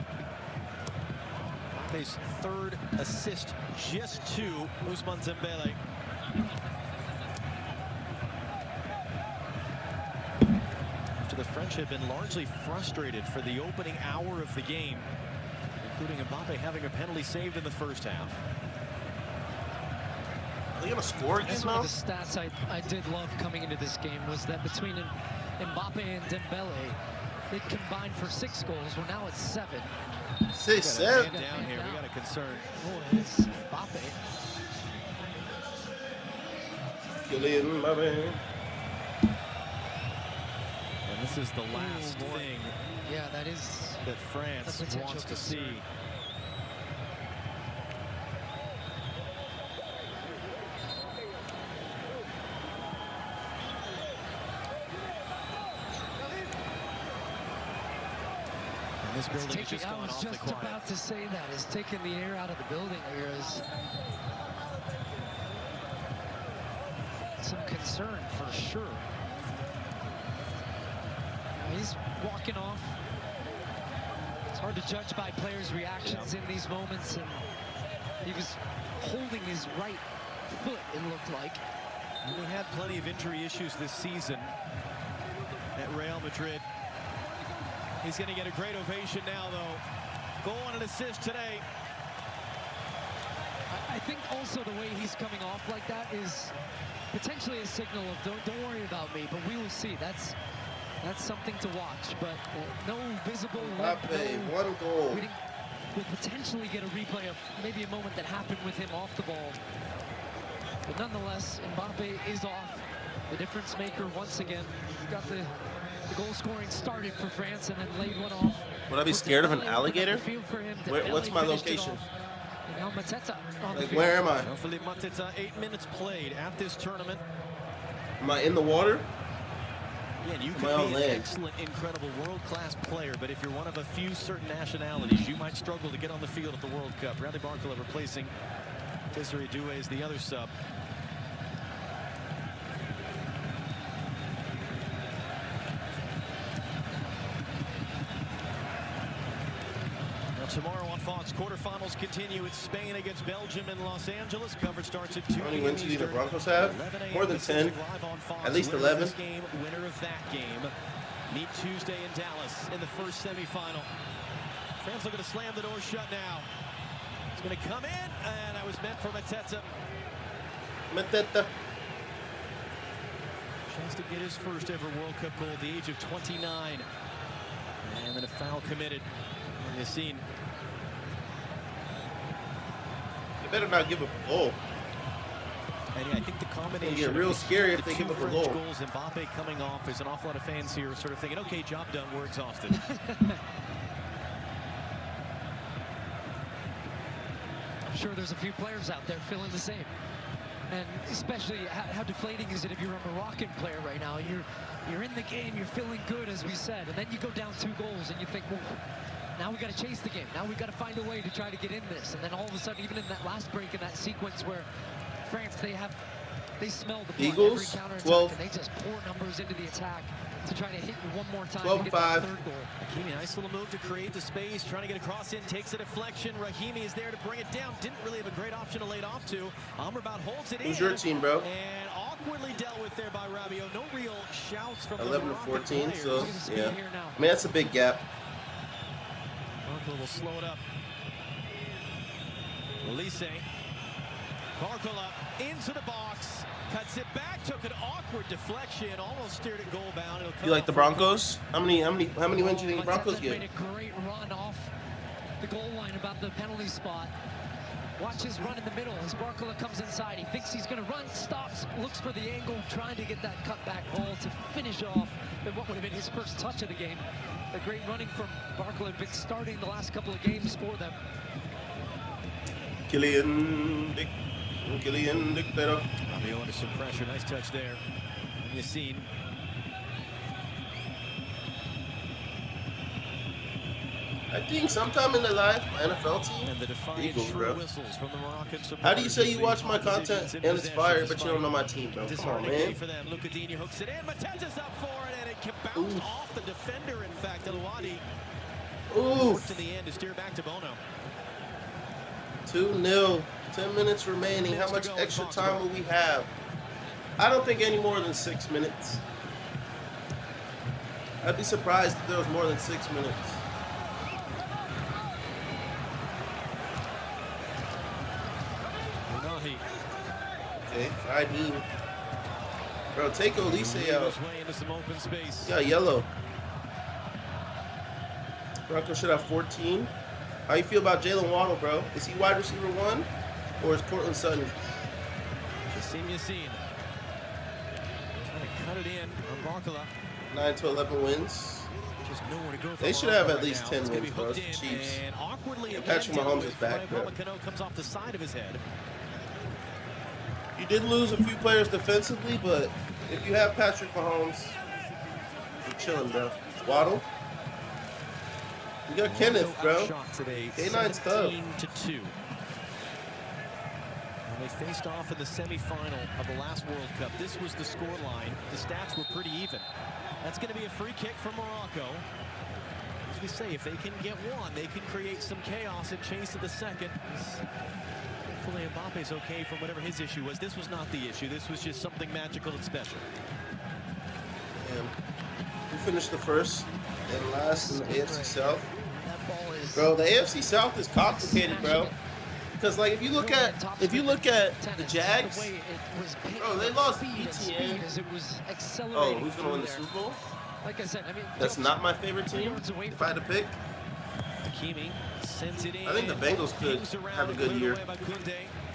C: Mbappe's third assist just to Ousmane Dembele. After the French had been largely frustrated for the opening hour of the game, including Mbappe having a penalty saved in the first half.
D: Are they going to score again
B: That's
D: now?
B: one of the stats I did love coming into this game, was that between Mbappe and Dembele, they combined for 6 goals. Well, now it's 7.
D: 6, 7.
C: Down here, we got a concern.
B: Oh, it's Mbappe.
D: Kylian Mbappe.
C: And this is the last thing
B: Yeah, that is
C: that France wants to see. This building is just
B: I
C: gone
B: was
C: awfully
B: just
C: quiet.
B: about to say that. It's taking the air out of the building. There's some concern for sure. He's walking off. It's hard to judge by players' reactions in these moments, and he was holding his right foot, it looked like.
C: We had plenty of injury issues this season at Real Madrid. He's going to get a great ovation now, though. Goal and an assist today.
B: I think also the way he's coming off like that is potentially a signal of don't worry about me, but we will see. That's something to watch, but no visible limp,
D: Mbappe, 1 goal.
B: We'll potentially get a replay of maybe a moment that happened with him off the ball. But nonetheless, Mbappe is off. The difference maker once again. Got the goal scoring started for France and then laid one off.
D: Would I be scared of an alligator? What's my location?
B: And now Mateta on the
D: Like,
B: field.
D: where am I?
C: Philippe Mateta, 8 minutes played at this tournament.
D: Am I in the water?
C: Yeah, you
D: Am
C: could
D: I on
C: be an
D: land?
C: excellent, incredible, world-class player, but if you're one of a few certain nationalities, you might struggle to get on the field at the World Cup. Bradley Barcola replacing Desiree Doué as the other sub. Tomorrow on Fox, quarterfinals continue. It's Spain against Belgium in Los Angeles. Coverage starts at 2
D: How many wins do the Broncos have?
C: 11 a.m.
D: More than 10. At least
C: Winner of
D: 11.
C: this game, winner of that game. Meet Tuesday in Dallas in the first semifinal. France looking to slam the door shut now. It's going to come in, and that was meant for Mateta.
D: Mateta.
C: Chance to get his first ever World Cup goal at the age of 29. And then a foul committed. Yassine.
D: They better not give up a goal.
C: And yeah, I think the combination
D: It'll get real scary if they give up a goal.
C: goals, Mbappe coming off, there's an awful lot of fans here sort of thinking, okay, job done, we're exhausted.
B: I'm sure there's a few players out there feeling the same. And especially how deflating is it if you're a Moroccan player right now? You're in the game, you're feeling good, as we said, and then you go down 2 goals and you think, well, now we got to chase the game. Now we got to find a way to try to get in this. And then all of a sudden, even in that last break, in that sequence where France, they smell the blood
D: Eagles,
B: every counterattack,
D: 12.
B: and they just pour numbers into the attack. to try to hit you one more time.
D: 12-5.
C: Hakimi, nice little move to create the space, trying to get a cross in, takes a deflection. Rahimi is there to bring it down. Didn't really have a great option to lay it off to. Amrabat holds it in.
D: Who's your team, bro?
C: And awkwardly dealt with there by Rabiot. No real shouts from
D: 11 to 14,
C: players.
D: so yeah. I mean, that's a big gap.
C: Barcola will slow it up. Elise. Barcola into the box. Cuts it back, took an awkward deflection, almost steered it goal bound.
D: You like the Broncos? How many wins do you think the Broncos get?
B: Made a great run off the goal line about the penalty spot. Watch his run in the middle as Barcola comes inside. He thinks he's going to run, stops, looks for the angle, trying to get that cutback ball to finish off what would have been his first touch of the game. A great running from Barcola, been starting the last couple of games for them.
D: Killian Dictator.
C: Rabiot under some pressure. Nice touch there. And Yassine.
D: I think sometime in their life, my NFL team,
C: And the defiant
D: Eagles, bro.
C: whistles from the Moroccan supporters.
D: How do you say you watch my content and it's fire, but you don't know my team, bro? Come on, man.
C: For them. Lucadinho hooks it in. Matez's up for it, and it can bounce off the defender. In fact, El-Wadi worked in the end to steer back to Bono.
D: 2-0. 10 minutes remaining. How much extra time will we have? I don't think any more than 6 minutes. I'd be surprised if there was more than 6 minutes. Okay, Friday. Bro, take Elise out. Yeah, yellow. Broncos should have 14. How you feel about Jalen Waddle, bro? Is he wide receiver 1 or is Cortland Sutton?
C: Yassine. Trying to cut it in on Barcola.
D: 9 to 11 wins.
C: Just nowhere to go.
D: They should have at least 10 wins, bro. It's the Chiefs. And Patrick Mahomes is back, bro.
C: Comes off the side of his head.
D: You did lose a few players defensively, but if you have Patrick Mahomes, you're chilling, bro. Waddle. You got Kenneth, bro. K9's tough.
C: 17-2. When they faced off in the semifinal of the last World Cup, this was the scoreline. The stats were pretty even. That's going to be a free kick from Morocco. As we say, if they can get one, they can create some chaos and chase to the second. Hopefully Mbappe's okay from whatever his issue was. This was not the issue. This was just something magical and special.
D: Who finished the first and last in the AFC South? Bro, the AFC South is complicated, bro. Because like if you look at the Jags, bro, they lost ETN. Oh, who's gonna win the Super Bowl?
B: Like I said, I mean,
D: that's not my favorite team. If I had to pick,
C: Hakimi sends it in.
D: I think the Bengals could have a good year.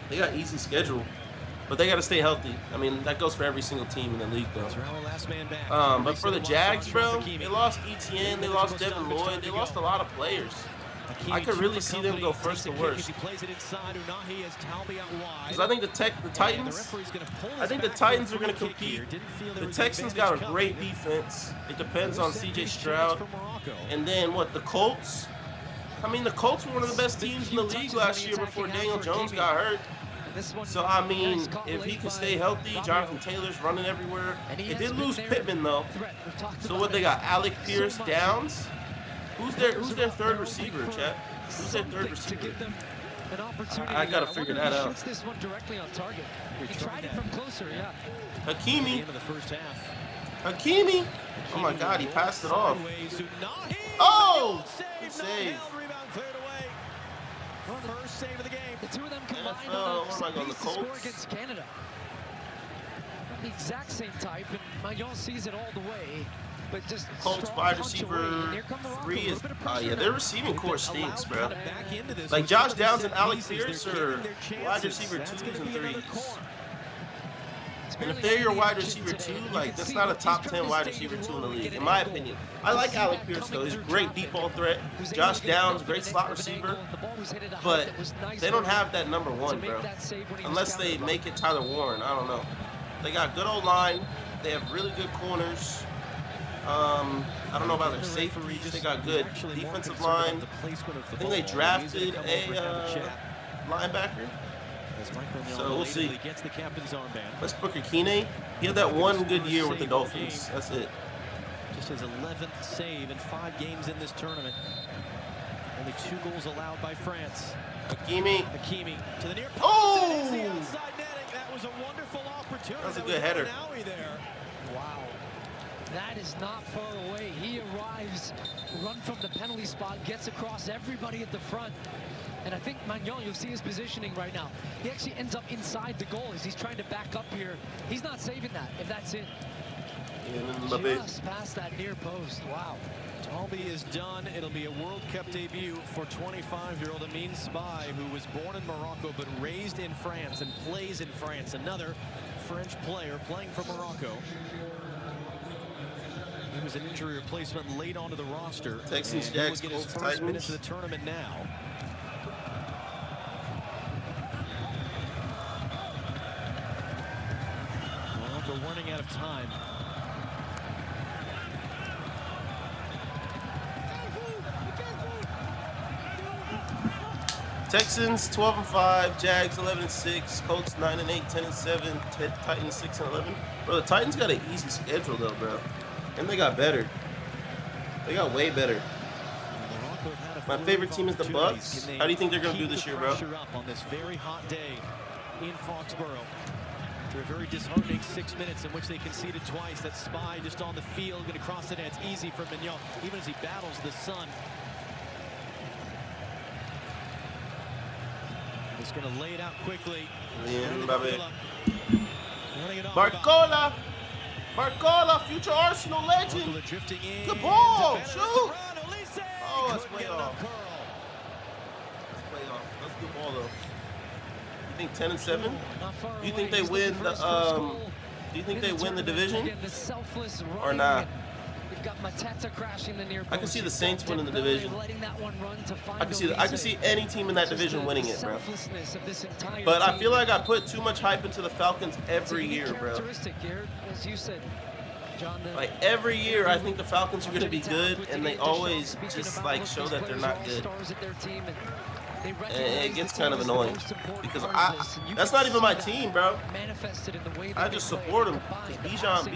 D: They got easy schedule, but they got to stay healthy. I mean, that goes for every single team in the league, though. But for the Jags, bro, they lost ETN, they lost Devin Lloyd, they lost a lot of players. I could really see them go first to worst. Because I think the Titans, are going to compete. The Texans got a great defense. It depends on C.J. Stroud. And then what, the Colts? I mean, the Colts were one of the best teams in the league last year before Daniel Jones got hurt. So, I mean, if he can stay healthy, Jonathan Taylor's running everywhere. They did lose Pittman, though. So what, they got Alec Pierce, Downs? Who's their third receiver, chat? Who's their third receiver? I gotta figure that out.
B: He tried it from closer, yeah.
D: Hakimi. Hakimi. Oh my God, he passed it off. Oh! Save.
C: First save of the game.
B: The two of them combined on the score against Canada. Not the exact same type, and Maillon sees it all the way. But just
D: Colts wide receiver 3 is, yeah, their receiving core stinks, bro. Like Josh Downs and Alec Pierce are wide receiver 2s and 3s. And if they're your wide receiver 2, like, that's not a top 10 wide receiver 2 in the league, in my opinion. I like Alec Pierce, though. He's a great deep ball threat. Josh Downs, great slot receiver. But they don't have that number 1, bro. Unless they make it Tyler Warren. I don't know. They got good old line. They have really good corners. I don't know about their safeties. They got good defensive line. I think they drafted a linebacker. So we'll see. Let's Booker Keeney. He had that one good year with the Dolphins. That's it.
C: Just his 11th save in 5 games in this tournament. Only 2 goals allowed by France.
D: Hakimi
C: to the near post.
D: Oh!
C: The outside netting. That was a wonderful opportunity.
D: That was a good header.
C: There.
B: Wow. That is not far away. He arrives, run from the penalty spot, gets across everybody at the front. And I think Magnon, you'll see his positioning right now. He actually ends up inside the goal as he's trying to back up here. He's not saving that, if that's it. Just past that near post. Wow.
C: Talby is done. It'll be a World Cup debut for 25-year-old Amin Spy, who was born in Morocco but raised in France and plays in France. Another French player playing for Morocco. He was an injury replacement late onto the roster.
D: Texans,
C: and he will
D: Jags,
C: get his
D: Colts,
C: first
D: Titans.
C: minutes of the tournament now. Morocco running out of time.
D: Texans 12-5, Jags 11-6, Colts 9-8, 10-7, Titans 6-11. Bro, the Titans got an easy schedule though, bro, and they got better. They got way better. My favorite team is the Bucks. How do you think they're gonna do this year, bro?
C: Up on this very hot day in Foxborough. After a very disheartening 6 minutes in which they conceded twice, that Spy just on the field, going to cross the net. It's easy for Mignon, even as he battles the sun. He's going to lay it out quickly.
D: Barcola! Barcola, future Arsenal legend. Good ball, shoot! Oh, it's way off. It's way off. That's a good ball, though. You think 10-7? Do you think they win the Do you think they win the division or not? I can see the Saints winning the division. I can see any team in that division winning it, bro. But I feel like I put too much hype into the Falcons every year, bro. Like every year, I think the Falcons are going to be good, and they always just like show that they're not good. And it gets kind of annoying because that's not even my team, bro. I just support him because Bijan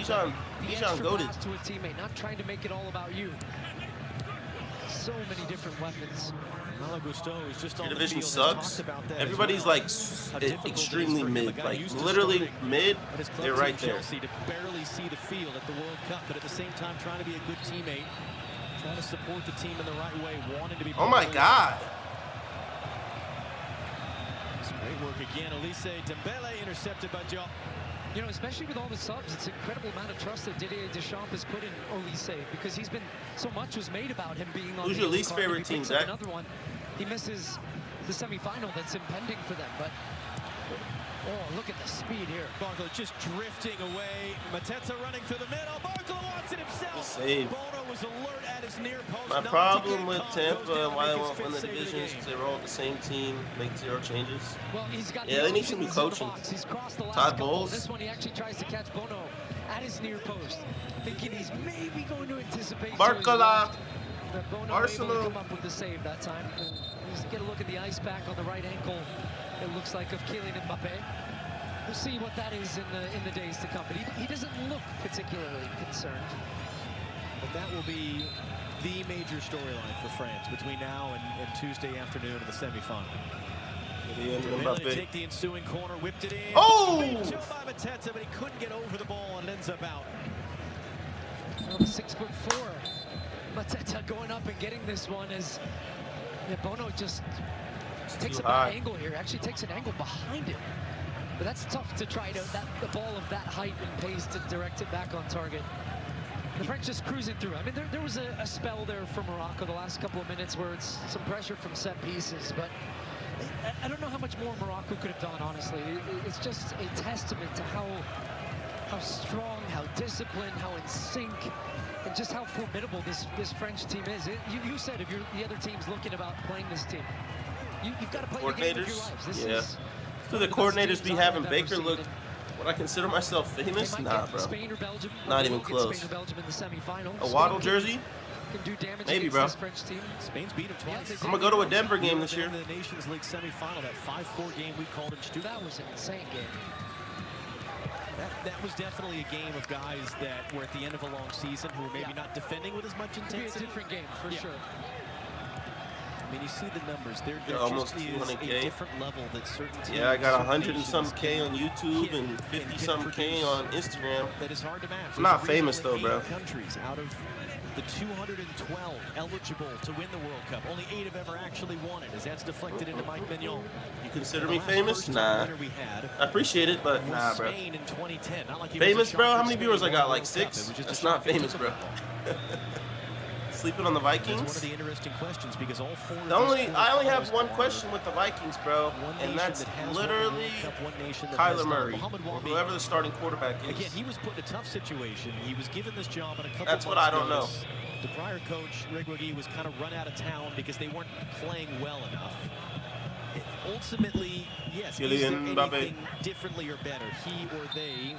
D: goated.
B: To a teammate, not trying to make it all about you. So many different weapons.
D: Your division sucks. Everybody's like extremely mid, like literally mid. They're right there.
C: To barely see the field at the World Cup, but at the same time trying to be a good teammate, trying to support the team in the right way, wanting to be.
D: Oh my God.
C: Great work again. Elise Dembele intercepted by Joe.
B: You know, especially with all the subs, it's an incredible amount of trust that Didier Deschamps has put in Olise because he's been so much was made about him being on.
D: Who's your least favorite team, Zach?
B: Another one. He misses the semifinal that's impending for them, but oh, look at the speed here.
C: Barkla just drifting away. Mateta running through the middle. Barkla wants it himself.
D: Save.
C: Bono was alert at his near post.
D: My problem with Tampa and why they won't win the division is because they're all the same team, make 0 changes.
B: Well, he's got
D: they need some new coaching.
B: He's crossed the last
D: Todd
B: couple.
D: Bowles.
B: This one he actually tries to catch Bono at his near post, thinking he's maybe going to anticipate.
D: Barcola.
B: Bono
D: Arsenal.
B: able to come up with the save that time. And just get a look at the ice pack on the right ankle. It looks like of Kylian Mbappe. We'll see what that is in the days to come. But he doesn't look particularly concerned.
C: But that will be the major storyline for France between now and Tuesday afternoon in the semifinal.
D: Mbappe.
C: Take the ensuing corner, whipped it in.
D: Oh!
C: By Mateta, but he couldn't get over the ball and it ends up out.
B: Well, 6'4", Mateta going up and getting this one as Bono just takes a bad angle here. Actually takes an angle behind him. But that's tough to try to, the ball of that height and pace to direct it back on target. The French just cruising through. I mean, there was a spell there for Morocco the last couple of minutes where it's some pressure from set pieces, but I don't know how much more Morocco could have done, honestly. It's just a testament to how strong, how disciplined, how in sync, and just how formidable this French team is. You said if the other team's looking about playing this team, you've got to play the game of your lives. This is
D: so the coordinators be having Baker look. Would I consider myself famous? Nah, bro.
B: Spain or Belgium.
D: Not even close.
B: Spain or Belgium in the semifinal.
D: A Waddle jersey?
B: Can do damage
D: maybe, bro.
B: This French team.
C: Spain's beat him twice.
D: I'm gonna go to a Denver game this year.
C: The Nations League semifinal, that 5-4 game we called in Stuttgart.
B: That was an insane game.
C: That was definitely a game of guys that were at the end of a long season who were maybe not defending with as much intensity.
B: It's a different game, for sure.
C: I mean, you see the numbers. There
D: almost
C: just is
D: 200K.
C: a different level that certain teams,
D: Yeah, I got 100 and some K on YouTube and 50 something K on Instagram.
C: That is hard to match.
D: I'm not famous though, bro.
C: Countries out of the 212 eligible to win the World Cup, only 8 have ever actually won it, as that's deflected into Mike Mignon.
D: You consider me famous? Nah. I appreciate it, but nah, bro.
C: Spain in 2010. Not like
D: Famous, bro? How many viewers I got? Like 6? That's not famous, bro. Sleeping on the Vikings?
C: That's one of the interesting questions because all 4
D: I only have one question with the Vikings, bro, and that's literally Kyler Murray, or whoever the starting quarterback is.
C: Again, he was put in a tough situation. He was given this job in a couple
D: That's what I don't know.
C: The prior coach, Rick Wiggy, was kind of run out of town because they weren't playing well enough. Ultimately, yes, is there anything differently or better, he or they?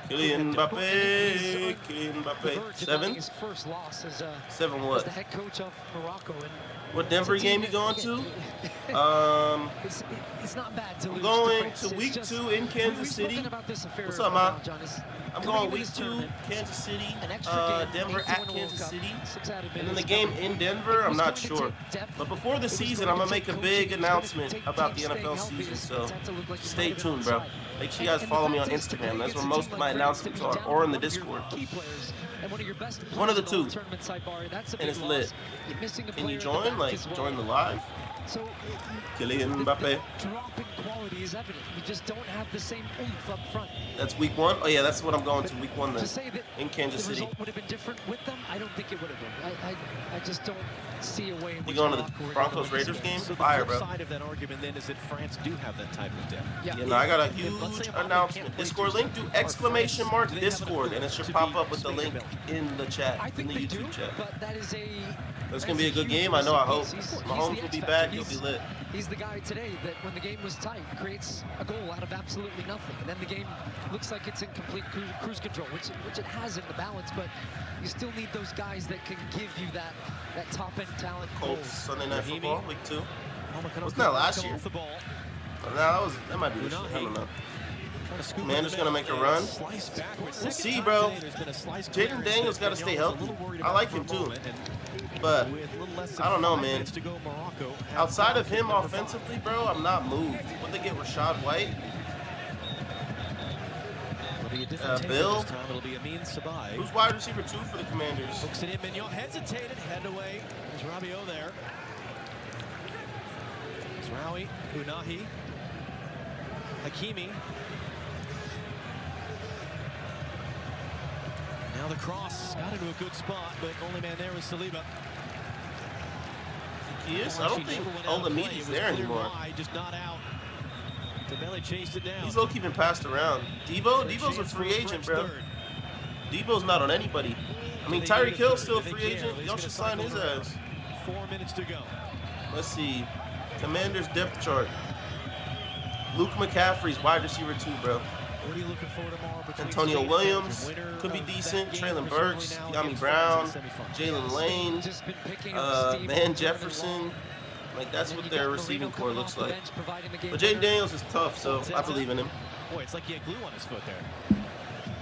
D: Kylian Mbappe, 7?
B: His first loss as
D: 7 what?
B: As the head coach of Morocco. And
D: what Denver game you going to?
B: It's not bad to lose.
D: I'm going
B: to
D: to week 2 in Kansas City. What's up, man? I'm going week 2, Kansas City, Denver at Kansas City. And then the game in Denver, I'm not sure. But before the season, I'm going to make a big announcement about the NFL season. So stay tuned, bro. Make sure you guys follow me on Instagram. That's where most of my announcements are, or in the Discord. One of the two. And it's lit. Can you join? Like, join the live? Kylian Mbappe.
B: Drop in quality is evident. You just don't have the same oomph up front.
D: That's week 1? Oh yeah, that's what I'm going to, week 1 then.
B: To say that
D: in Kansas
B: the
D: City.
B: result would have been different with them, I don't think it would have been. I just don't see a way in which
D: you going to the Broncos Raiders game?
C: So
D: Fire,
C: the
D: bro.
C: Side of that argument then is that France do have that type of depth.
D: Yeah, no, I got a huge announcement. Discord link, do exclamation mark Discord, and it should pop up with the link in the chat, in the YouTube chat.
B: But that is
D: It's going to be a good game, I know, I hope. Mahomes will be back, he'll be lit.
B: He's the guy today that when the game was tight, creates a goal out of absolutely nothing. And then the game looks like it's in complete cruise control, which it has in the balance, but you still need those guys that can give you that top-end talent.
D: Colts, Sunday Night Football, week 2. Wasn't that last year? No, that might be this year, I don't know. Commander's gonna make a run. We'll see, bro. Jaden Daniels got to stay healthy. I like him too, but I don't know, man. Outside of him offensively, bro, I'm not moved. Would they get Rashad White? Bill? Who's wide receiver 2 for the Commanders?
C: Hooks it in. Mignon hesitated, head away. There's Rabiot there. It's Rowie, Unahi, Hakimi. Now the cross got into a good spot, but only man there was Saliba.
D: He is? I don't think Olamide is there anymore.
C: Just not out. Dembele chased it down.
D: He's low-key been passed around. Debo's a free agent, bro. Debo's not on anybody. I mean, Tyreek Hill's still a free agent. Y'all should sign his ass.
C: 4 minutes to go.
D: Let's see. Commander's depth chart. Luke McCaffrey's wide receiver 2, bro.
C: What are you looking for tomorrow?
D: Antonio Williams could be decent. Traylon Burks, Yami Brown, Jalen Lane, Van Jefferson. Like, that's what their receiving core looks like. But Jaden Daniels is tough, so I believe in him.
C: Boy, it's like he had glue on his foot there.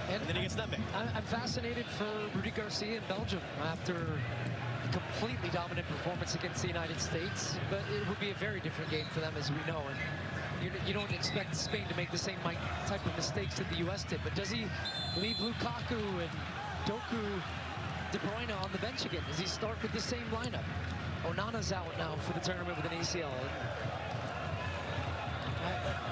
C: And then he gets nutmeg.
B: I'm fascinated for Rudy Garcia in Belgium after a completely dominant performance against the United States. But it would be a very different game for them, as we know. And you don't expect Spain to make the same type of mistakes that the U.S. did. But does he leave Lukaku and Doku, De Bruyne on the bench again? Does he start with the same lineup? Onana's out now for the tournament with an ACL.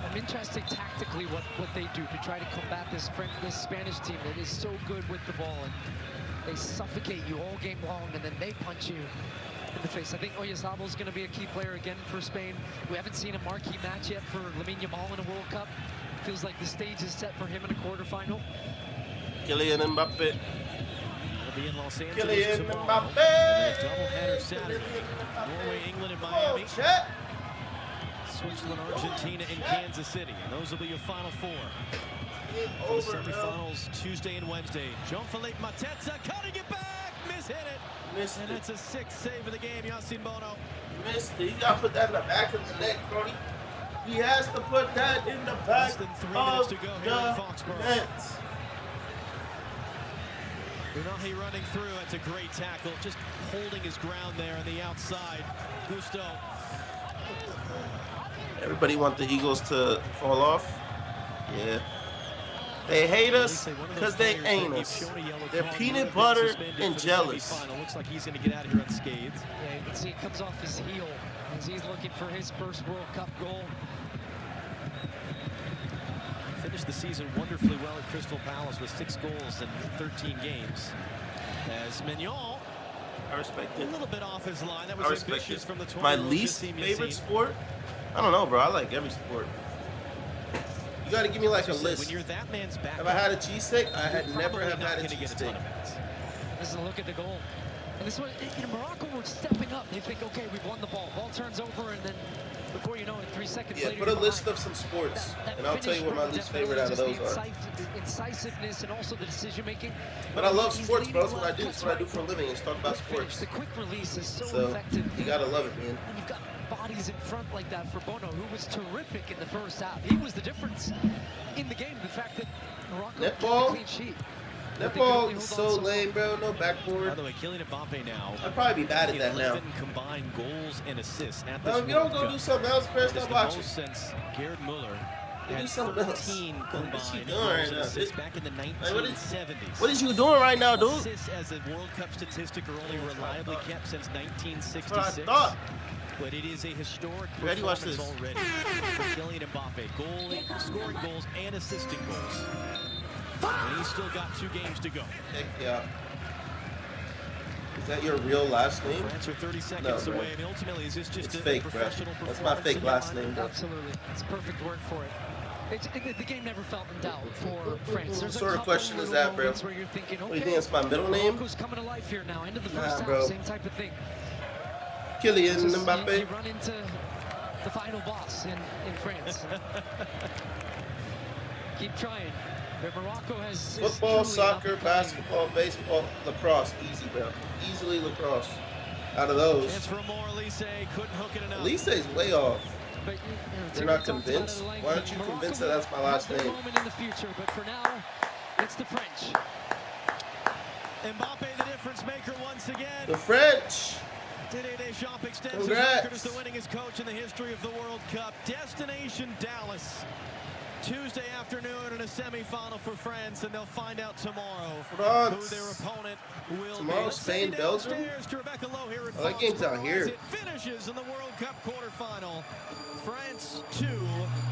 B: I'm interested tactically what they do to try to combat this Spanish team that is so good with the ball. And they suffocate you all game long, and then they punch you in the face. I think Oyarzabal's going to be a key player again for Spain. We haven't seen a marquee match yet for Lamine Yamal in a World Cup. Feels like the stage is set for him in a quarterfinal.
D: Kylian Mbappe.
C: It'll be in Los Angeles
D: Kylian
C: tomorrow.
D: Mbappe.
C: And a doubleheader Saturday. Norway, England, and Miami. Switzerland, Argentina, and Kansas City. And those will be your final 4. For the semifinals Tuesday and Wednesday. Jean-Philippe Mateta cutting it back. Hit it.
D: Missed
C: and
D: it.
C: It's a 6th save of the game, Yassine Bono.
D: Missed it. You got to put that in the back of the neck, Cody. He has to put that in the back
C: Less than 3
D: of
C: minutes to go here in
D: the
C: Foxborough.
D: net.
C: Unahi running through. That's a great tackle. Just holding his ground there on the outside. Gusto.
D: Everybody want the Eagles to fall off. Yeah. They hate us because they ain't us. They're peanut butter and jealous.
C: Looks like he's going to get out of here unscathed.
B: Yeah, you can see it comes off his heel as he's looking for his first World Cup goal.
C: Finished the season wonderfully well at Crystal Palace with 6 goals in 13 games. As Mignon,
D: I respect it.
C: a little bit off his line. That was
D: I respect
C: ambitious
D: it.
C: from the 20.
D: My least favorite sport? I don't know, bro. I like every sport. You got to give me like a list.
C: When you're that man's back,
D: have I had a cheesesteak? I had never have had a cheesesteak.
B: This is a look at the goal. And this one, you know, Morocco were stepping up. They think, okay, we've won the ball. Ball turns over, and then before you know it, 3 seconds later.
D: Yeah, put a list of some sports, and I'll tell you what my least favorite out of those are.
B: Incisiveness and also the decision making.
D: But I love sports, bro. That's what I do. That's what I do for a living, is talk about sports.
B: The quick release is so effective.
D: You gotta love it, man.
B: And you've got bodies in front like that for Bono, who was terrific in the first half. He was the difference in the game. The fact that Morocco kept a clean sheet.
D: Netball is so lame, bro. No backboard.
C: By the way, Kylian Mbappe now.
D: I'd probably be bad at that now.
C: 11 combined goals and assists at this
D: No, if you don't go do something else, man, stop watching.
C: Since Gerd Muller
D: do
C: had
D: something else.
C: 13 combined
D: right
C: goals and assists back in the 1970s.
D: What is you doing right now, dude?
C: Assists as a World Cup statistic are only reliably kept since 1966.
D: That's what I thought.
C: But it is a historic
D: Ready? Watch
C: performance
D: this.
C: already for Kylian Mbappe. Scoring goals and assisting goals. And he's still got 2 games to go.
D: Heck yeah. Is that your real last name?
C: France are 30 seconds
D: No,
C: away. I mean, ultimately, is this just
D: it's
C: a
D: fake,
C: professional
D: bro.
C: performance?
D: That's my fake last name, bro.
B: Absolutely. It's a perfect word for it. The game never felt in doubt for France.
D: What sort of question is that, bro?
B: Where you're thinking, okay,
D: What do you think it's my middle name?
B: Morocco's coming to life here now. End of the first half,
D: bro.
B: same type of thing.
D: Kylian
B: Just,
D: Mbappe.
B: you run into the final boss in France. Keep trying. But Morocco has
D: Football, soccer, basketball, baseball, lacrosse. Easy, bro. Easily lacrosse. Out of those.
C: Chance for more. Elise couldn't hook it enough.
D: Elise's way off.
B: But,
D: You're not convinced? Why aren't you convinced that that's my last name?
B: Moment in the future, but for now, it's the French.
C: Mbappe, the difference maker once again.
D: The French.
C: Didier Deschamps extends
D: Congrats.
C: his record as the winningest coach in the history of the World Cup. Destination Dallas. Tuesday afternoon in a semifinal for France, and they'll find out tomorrow
D: France.
C: who their opponent will
D: Tomorrow,
C: be.
D: Spain, Belgium?
C: Oh,
D: that game's out here.
C: It finishes in the World Cup quarterfinal. France 2,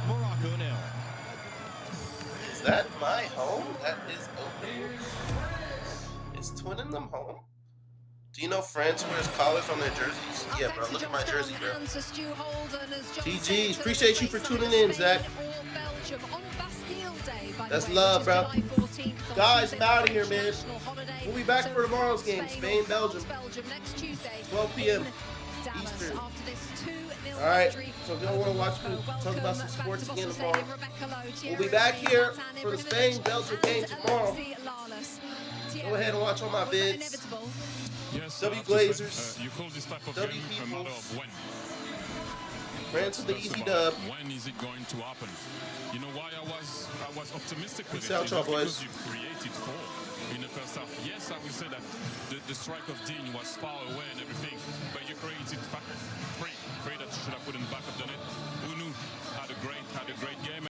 C: Morocco 0.
D: Is that my home? That is open. Is twinning them home? Do you know France wears collars on their jerseys? Yeah, bro. Look at my jersey, bro. GG's. Appreciate you for tuning in, Zach. That's love, bro. Guys, I'm out of here, man. We'll be back for tomorrow's game. Spain, Belgium. 12 p.m. Eastern. All right. So if you don't want to watch me talk about some sports again tomorrow, we'll be back here for the Spain-Belgium game tomorrow. Go ahead and watch all my vids.
H: Yes,
D: W Glazers.
H: You call this type of
D: W
H: game a matter of when.
D: France with the
H: That's
D: easy
H: about
D: dub.
H: When is it going to happen? You know why I was optimistic with
D: Peace
H: it?
D: out,
H: It's
D: y'all
H: not
D: boys.
H: because you created 4 in the first half. Yes, I will say that the strike of Dean was far away and everything, but you created